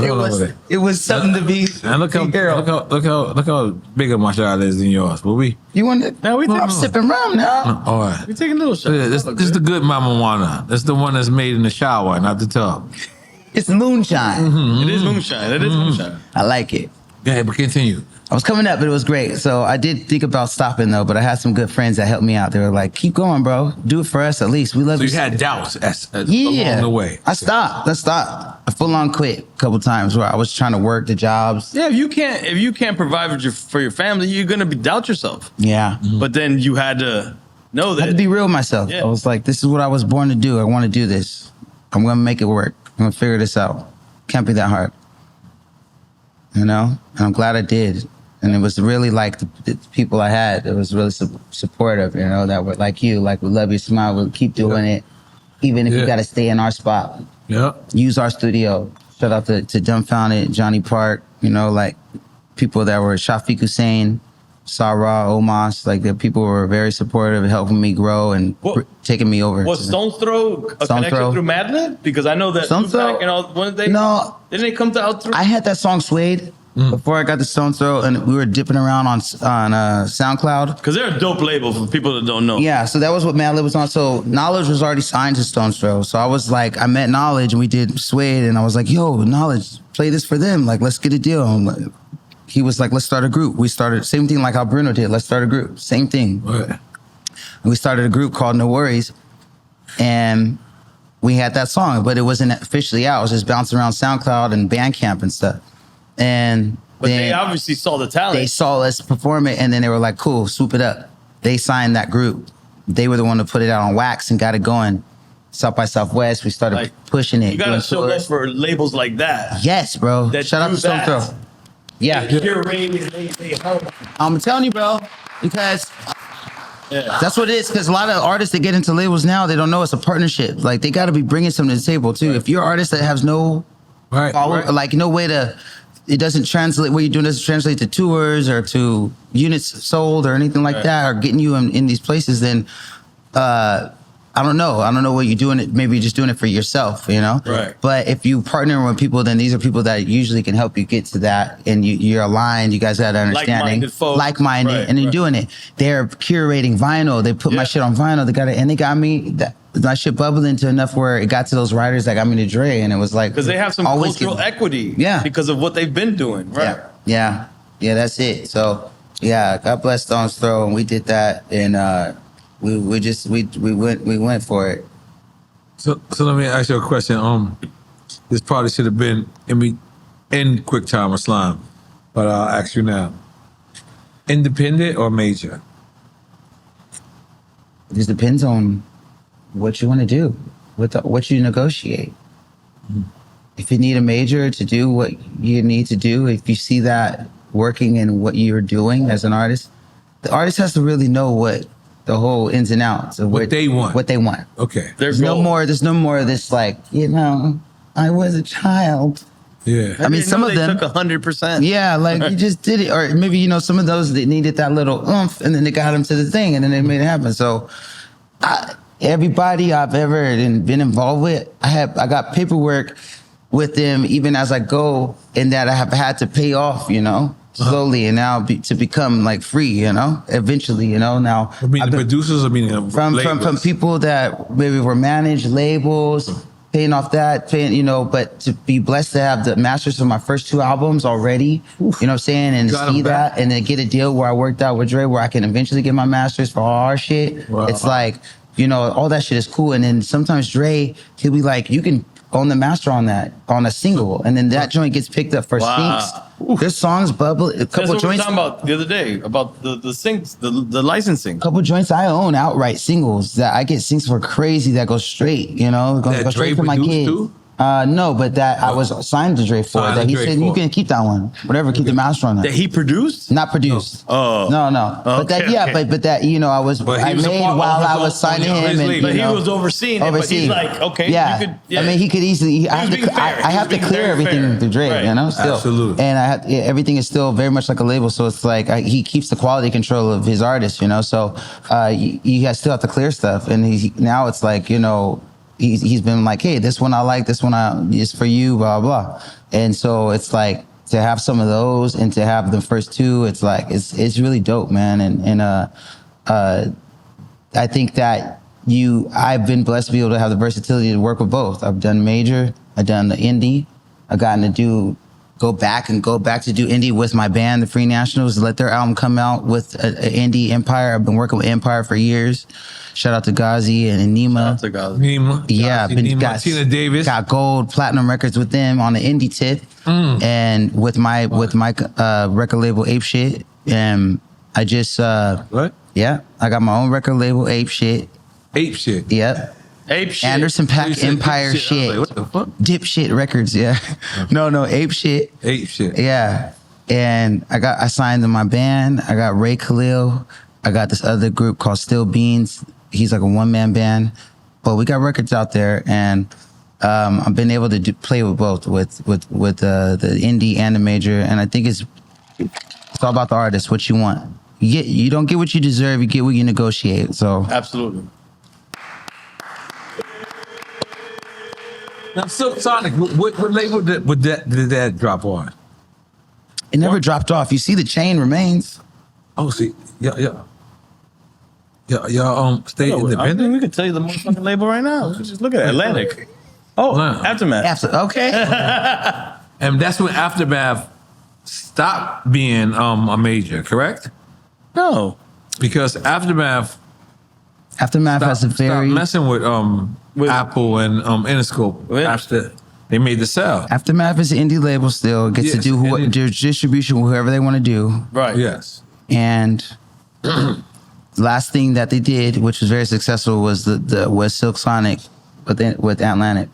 It was something to be. And look how big of my shot is than yours. Will we? You want to? No, I'm sipping rum now. All right. We taking a little shot. This is the good marijuana. That's the one that's made in the shower, not the tub. It's moonshine. It is moonshine. It is moonshine. I like it. Go ahead, but continue. I was coming up, but it was great. So I did think about stopping though, but I had some good friends that helped me out. They were like, keep going, bro. Do it for us at least. We love you. So you had doubts along the way. I stopped. I full on quit a couple times where I was trying to work the jobs. Yeah, if you can't provide for your family, you're gonna doubt yourself. Yeah. But then you had to know that. I had to be real with myself. Yeah. I was like, this is what I was born to do. I want to do this. I'm gonna make it work. I'm gonna figure this out. Can't be that hard. You know? And I'm glad I did. And it was really like the people I had, it was really supportive, you know, that were like you, like, we love your smile, we'll keep doing it, even if you got to stay in our spot. Yeah. Use our studio. Shout out to Dumbfounded, Johnny Park, you know, like people that were Shafiq Hussein, Sarah, Omas, like the people were very supportive, helping me grow and taking me over. Was Stone's Throw a connection through Madlib? Because I know that Tupac and all, didn't they come to out through? I had that song Suede. Before I got to Stone's Throw, and we were dipping around on SoundCloud. Because they're a dope label for people that don't know. Yeah, so that was what Madlib was on. So Knowledge was already signed to Stone's Throw. So I was like, I met Knowledge and we did Suede, and I was like, yo, Knowledge, play this for them. Like, let's get a deal. He was like, let's start a group. We started, same thing like how Bruno did. Let's start a group. Same thing. Right. And we started a group called No Worries. And we had that song, but it wasn't officially out. It was just bouncing around SoundCloud and Bandcamp and stuff. But they obviously saw the talent. They saw us perform it, and then they were like, cool, swoop it up. They signed that group. They were the one to put it out on wax and got it going. South by Southwest, we started pushing it. You gotta show up for labels like that. Yes, bro. Shout out to Stone Throw. Yeah. I'm telling you, bro, because that's what it is. Because a lot of artists that get into labels now, they don't know it's a partnership. Like, they got to be bringing something to the table too. If you're an artist that has no like no way to, it doesn't translate, what you're doing doesn't translate to tours or to units sold or anything like that, or getting you in these places, then I don't know what you're doing. Maybe you're just doing it for yourself, you know? Right. But if you partner with people, then these are people that usually can help you get to that, and you're aligned. You guys got an understanding. Like-minded folks. Like-minded, and they're doing it. They're curating vinyl. They put my shit on vinyl. They got me, my shit bubbling to enough where it got to those writers that got me to Dre, and it was like, because they have some cultural equity. Yeah. Because of what they've been doing. Right. Yeah, that's it. So yeah, God bless Stone's Throw, and we did that, and we went for it. So let me ask you a question. This probably should have been in Quick Time or Slime, but I'll ask you now. Independent or major? It just depends on what you want to do, what you negotiate. if you need a major to do what you need to do, if you see that working in what you're doing as an artist, the artist has to really know what the whole ins and outs of What they want. What they want. Okay. There's no more of this like, I was a child. Yeah. I mean, some of them took 100%. Yeah, like you just did it. Or maybe, some of those that needed that little oomph and then they got them to the thing and then they made it happen. So everybody I've ever been involved with, I got paperwork with them even as I go, and that I have had to pay off, slowly, and now to become like free, eventually, now. I mean, the producers, from people that maybe were managed labels, paying off that, but to be blessed to have the masters of my first 2 albums already, you know what I'm saying, and Got see 'em that, back. and then get a deal where I worked out with Dre, where I can eventually get my masters for all our shit. Wow. It's like, all that shit is cool, and then sometimes Dre, he'll be like, you can own the master on a single, and then that joint gets picked up for Wow. Stinks. There's songs bubble, a That's couple what we were joints. talking about the other day, about the syncs, the licensing. Couple joints I own outright singles that I get syncs for crazy that go straight, go That straight Dre to my produced kid. too? No, but that I was signed to Dre for. Signed That to he Dre said for. you can keep that one, whatever. Keep the master on that. That he produced? Not produced. Oh. No. But that, Okay, okay. but that, But he I was a made part while of his I own- was signing on his him, and label. But he was overseeing it, but he's like, okay, yeah. you could, yeah. I mean, he could easily. I was have being to. fair. I He have was to being clear very everything fair. to Dre, Right. still. Absolutely. And everything is still very much like a label, so it's like he keeps the quality control of his artists, So you still have to clear stuff, and now it's like he's been like, hey, this one I like, this one is for you, blah blah. And so it's like to have some of those and to have the first 2, it's like it's really dope, man. And I think that I've been blessed to be able to have the versatility to work with both. I've done major, I've done the indie, I've gotten to go back to do indie with my band, the Free Nationals, let their album come out with an indie Empire. I've been working with Empire for years. Shout out to Ghazi and Nima. Nima. Yeah, Nima, Tina Davis. Got gold, platinum records with them on the indie tip, and with my record label Ape Shit. And I just What? yeah, I got my own record label Ape Shit. Ape Shit. Yep. Ape Shit. Anderson You Paak said Empire Ape Shit. I was Shit. like, what the fuck? Dip Shit Records. Yeah. No, Ape Shit. Ape Shit. Yeah. And I signed to my band. I got Ray Khalil. I got this other group called Still Beans. He's like a one-man band. But we got records out there, and I've been able to play with both, with the indie and the major. And I think it's all about the artist, what you want. You don't get what you deserve, you get what you negotiate. So Absolutely. Now, Silk Sonic, what label did that drop on? it never dropped off. You see the chain remains. Oh, see, y'all stay I independent. think we could tell you the motherfucking label right now. Just look at it. Atlantic. Oh, Wow. Aftermath. Okay. And that's when Aftermath stopped being a major, correct? No. Because Aftermath Aftermath has a stopped very messing with With- Apple and Interscope With- after they made the sale. Aftermath is an indie label still. It gets to Yes, do and it- their distribution with whoever they want to do. Right. Yes. And last thing that they did, which was very successful, was was Silk Sonic with Atlantic.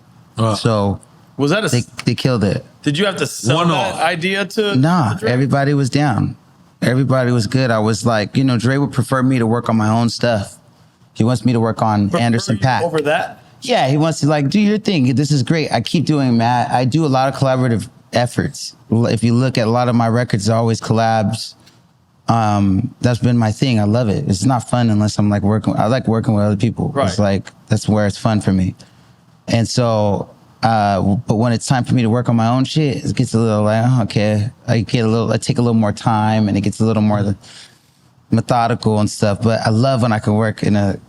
So Was that they killed it. Did you have to sell One that off. idea to? Nah, to Dre? everybody was down. Everybody was good. I was like, Dre would prefer me to work on my own stuff. He wants me to work on Anderson Prefer you Paak. over that. Yeah, he wants to do your thing. This is great. I keep doing that. I do a lot of collaborative efforts. If you look at a lot of my records, they're always collabs. That's been my thing. I love it. It's not fun unless I'm working. I like working with other people. Right. It's that's where it's fun for me. And so, but when it's time for me to work on my own shit, it gets a little okay. I take a little more time, and it gets a little more methodical and stuff. But I love when I can work in a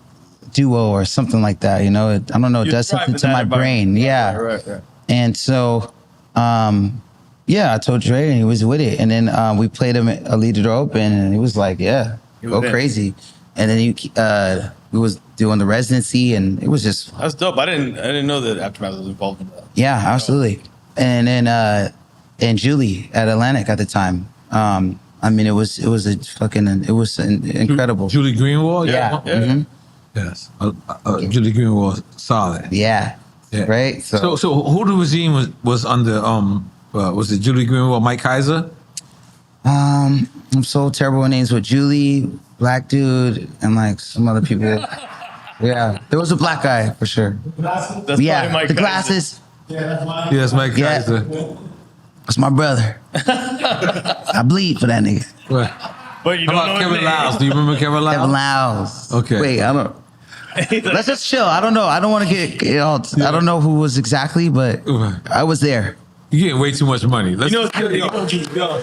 duo or something like that. I don't know. It You does thrive something in to that my brain. environment. Yeah. Right. And so, I told Dre, and he was with it. And then we played him at Alita Open, and he was like, "Yeah, go in. crazy." And then we was doing the residency, and it was just That's dope. I didn't know that Aftermath was involved in that. yeah, absolutely. And then and Julie at Atlantic at the time. It was incredible. Julie Greenwald? Yeah. Yeah. Mhm. Yes. Julie Greenwald, solid. Yeah. Yeah. right? So who the regime was under? Was it Julie Greenwood or Mike Kaiser? I'm so terrible with names, with Julie, black dude, and like some other people. Yeah, there was a black guy for sure. That's Yeah, probably Mike the Kaiser. glasses. Yes, Mike Yeah. Kaiser. That's my brother. I bleed for that nigga. What? But you How don't about know Kevin his name. Lyles? Do you remember Kevin Lyles? Kevin Lyles. Okay. Wait, I don't. Let's just chill. I don't know. I don't want to get all. I don't know who was exactly, but I was there. You're getting way too much money. Let's, You know,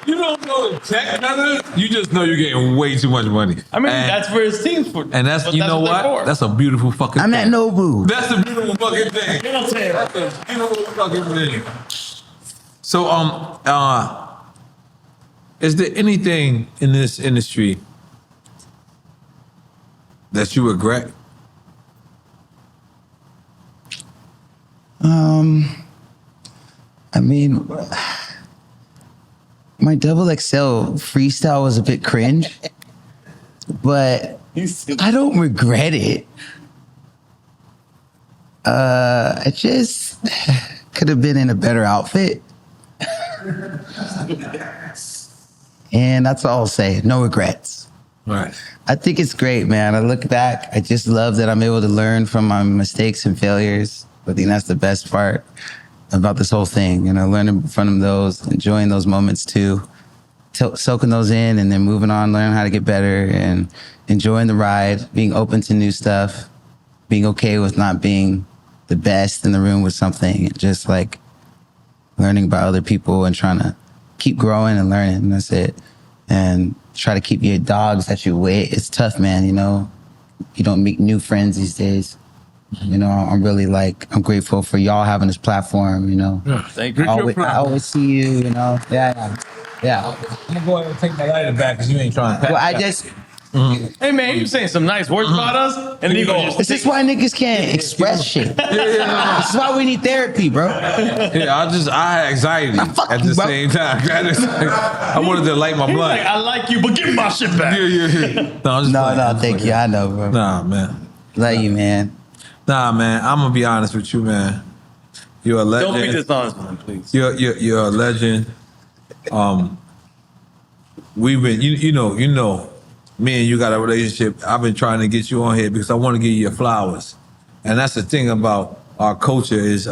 you don't know the tech method. You just know you're getting way too much money. I mean, And- that's for his team's for. and that's but you know what they're what? for. That's a beautiful fucking. I'm thing. at Nobu. That's a beautiful fucking thing. You know what I'm saying? That's a beautiful fucking thing. So is there anything in this industry that you regret? I mean, my double XL freestyle was a bit cringe, but I don't regret it. I just could have been in a better outfit. And that's all I'll say. No regrets. Right. I think it's great, man. I look back, I just love that I'm able to learn from my mistakes and failures. I think that's the best part about this whole thing, you know, learning from those, enjoying those moments too, soaking those in and then moving on, learning how to get better and enjoying the ride, being open to new stuff, being okay with not being the best in the room with something, and just like learning about other people and trying to keep growing and learning, and that's it. And try to keep your dogs at your weight. It's tough, man, you know. You don't meet new friends these days. You know, I'm really I'm grateful for y'all having this platform, you know. Thank you. I always see you, you know. Yeah. I'm gonna go ahead and take my lighter back because you ain't trying to. Well, I just, Hey man, you saying some nice words about us, and then you go this is why niggas can't express shit. This is why we need therapy, bro. Yeah, I had anxiety fuck at you, the bro. same time. I wanted to light my He's blunt. like, I like you, but give me my shit back. Yeah. No, I'm just playing. No, thank you. I know, bro. Nah, man. Love you, man. Nah, man. I'm gonna be honest with you, man. You're a legend. Don't be dishonest with him, please. You're a legend. We've been, you know, me and you got a relationship. I've been trying to get you on here because I want to give you your flowers, and that's the thing about our culture is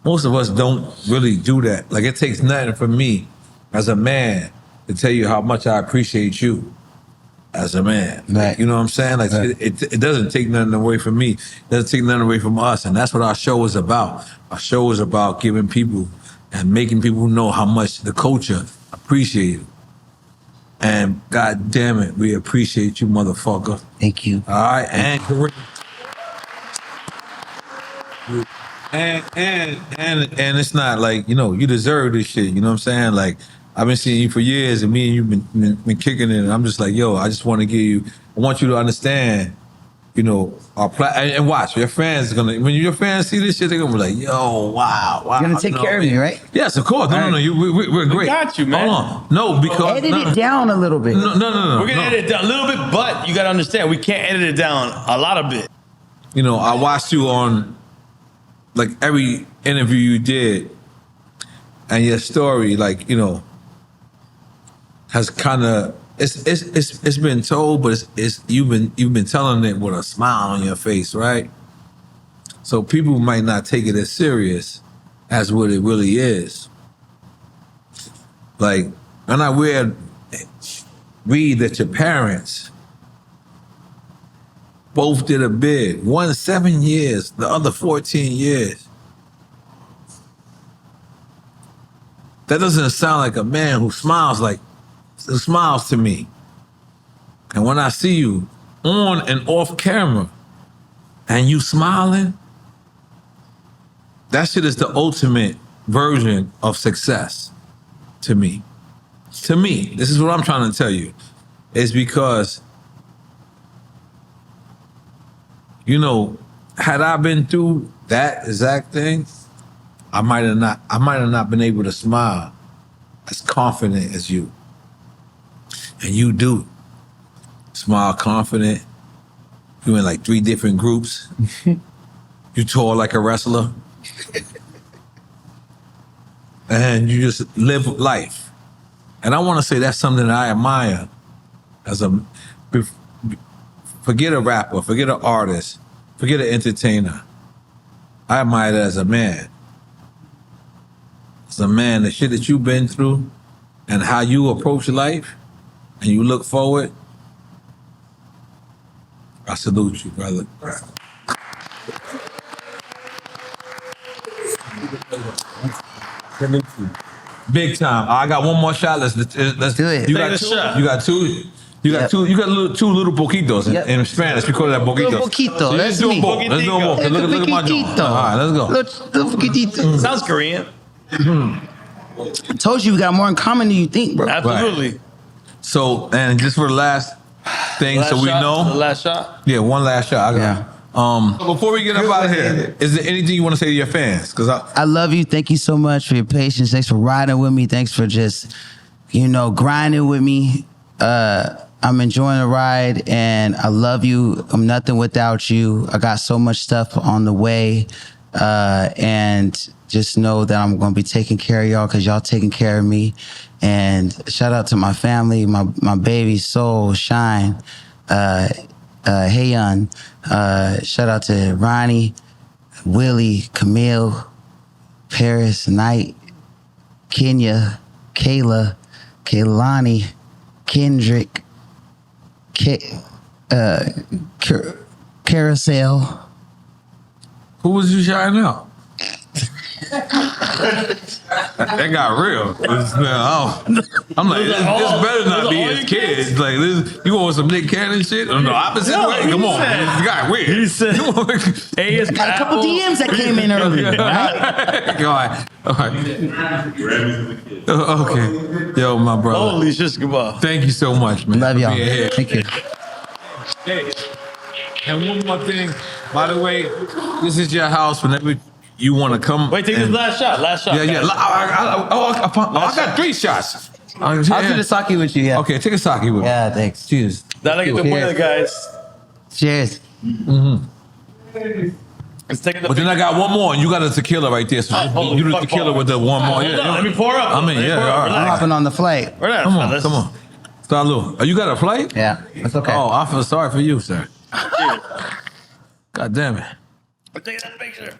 most of us don't really do that. Like, it takes nothing for me as a man to tell you how much I appreciate you as a man. Right. You know what I'm saying? Like, Right. it doesn't take nothing away from me. It doesn't take nothing away from us. And that's what our show is about. Our show is about giving people and making people know how much the culture appreciate it. And God damn it, we appreciate you, motherfucker. Thank you. All right, and it's not like, you know, you deserve this shit. You know what I'm saying? Like, I've been seeing you for years, and me and you've been kicking it. And I'm just like, yo, I just want to give you. I want you to understand, you know, and watch your fans when your fans see this shit, they're gonna be like, yo, wow. You're gonna take care of me, right? Yes, of course. No. We're great. got you, man. Hold on. No, because Edit it down a little bit. No. We're gonna edit it down a little bit, but you gotta understand, we can't edit it down a lot of bit. You know, I watched you on like every interview you did, and your story, like, you know, has kind of it's been told, but it's you've been telling it with a smile on your face, right? So people might not take it as serious as what it really is. Like, and I read that your parents both did a bid. One 7 years, the other 14 years. That doesn't sound like a man who smiles to me. And when I see you on and off camera and you smiling, that shit is the ultimate version of success to me. To me, this is what I'm trying to tell you. It's because, you know, had I been through that exact thing, I might have not been able to smile as confident as you. And you do. Smile confident. You in like 3 different groups. You You tour like a wrestler. And you just live life. And I want to say that's something that I admire as a, forget a rapper, forget an artist, forget an entertainer. I admire that as a man. As a man, the shit that you've been through and how you approach life and you look forward, I salute you, brother. Big time. I got one more shot. Let's do it. You Take got a two. shot. You got two. You got Yep. two. You got two little poquitos in, Yep. in Spanish. We call that poquitos. Little poquito, So that's let's do me. them both. Let's do them both. Look at my joint. Poquito. All right, let's go. Little poquitito. Sounds Korean. I told you we got more in common than you think, bro. Absolutely. So, and just for the last thing, Last so we shot, know. The last shot. Yeah, one last shot. I got Yeah. it. Before we get up out of here, is there anything you want to say to your fans? Because I love you. Thank you so much for your patience. Thanks for riding with me. Thanks for just, grinding with me. I'm enjoying the ride and I love you. I'm nothing without you. I got so much stuff on the way. And just know that I'm going to be taking care of y'all because y'all taking care of me. And shout out to my family, my baby, Soul, Shine, Hayon. Shout out to Ronnie, Willie, Camille, Paris, Knight, Kenya, Kayla, Kaylani, Kendrick, Carousel. Who was you shouting out? That got real. I'm like, this better not be his kids. Like, this, you want some Nick Cannon shit? On the opposite way? Come on, this got weird. He said, "Hey, it's Got a couple DMs that came in earlier, right? All right. Okay. Yo, my brother. Holy shit, goodbye. Thank you so much, man. Love for y'all. being here. Thank you. Hey, and one more thing. By the way, this is your house whenever you want to come. Wait, take this last shot. Last shot. Yeah, yeah. I got 3 shots. I'll do the sake with you, yeah. Okay, take a sake with me. Yeah, thanks. Cheers. Dale que te puede, guys. Cheers. Let's take the But then I got one more, and you got a tequila right there. So holy you do the fuck, tequila Paul. with the one more. Hold on, let me pour up. I mean, Let me yeah, pour up. all right. I'm Relax. hopping on the flight. Relax, Come on, fellas. come on. Salud. Oh, you got a flight? Yeah, that's okay. Oh, I feel sorry for you, sir. God damn it. Take that picture.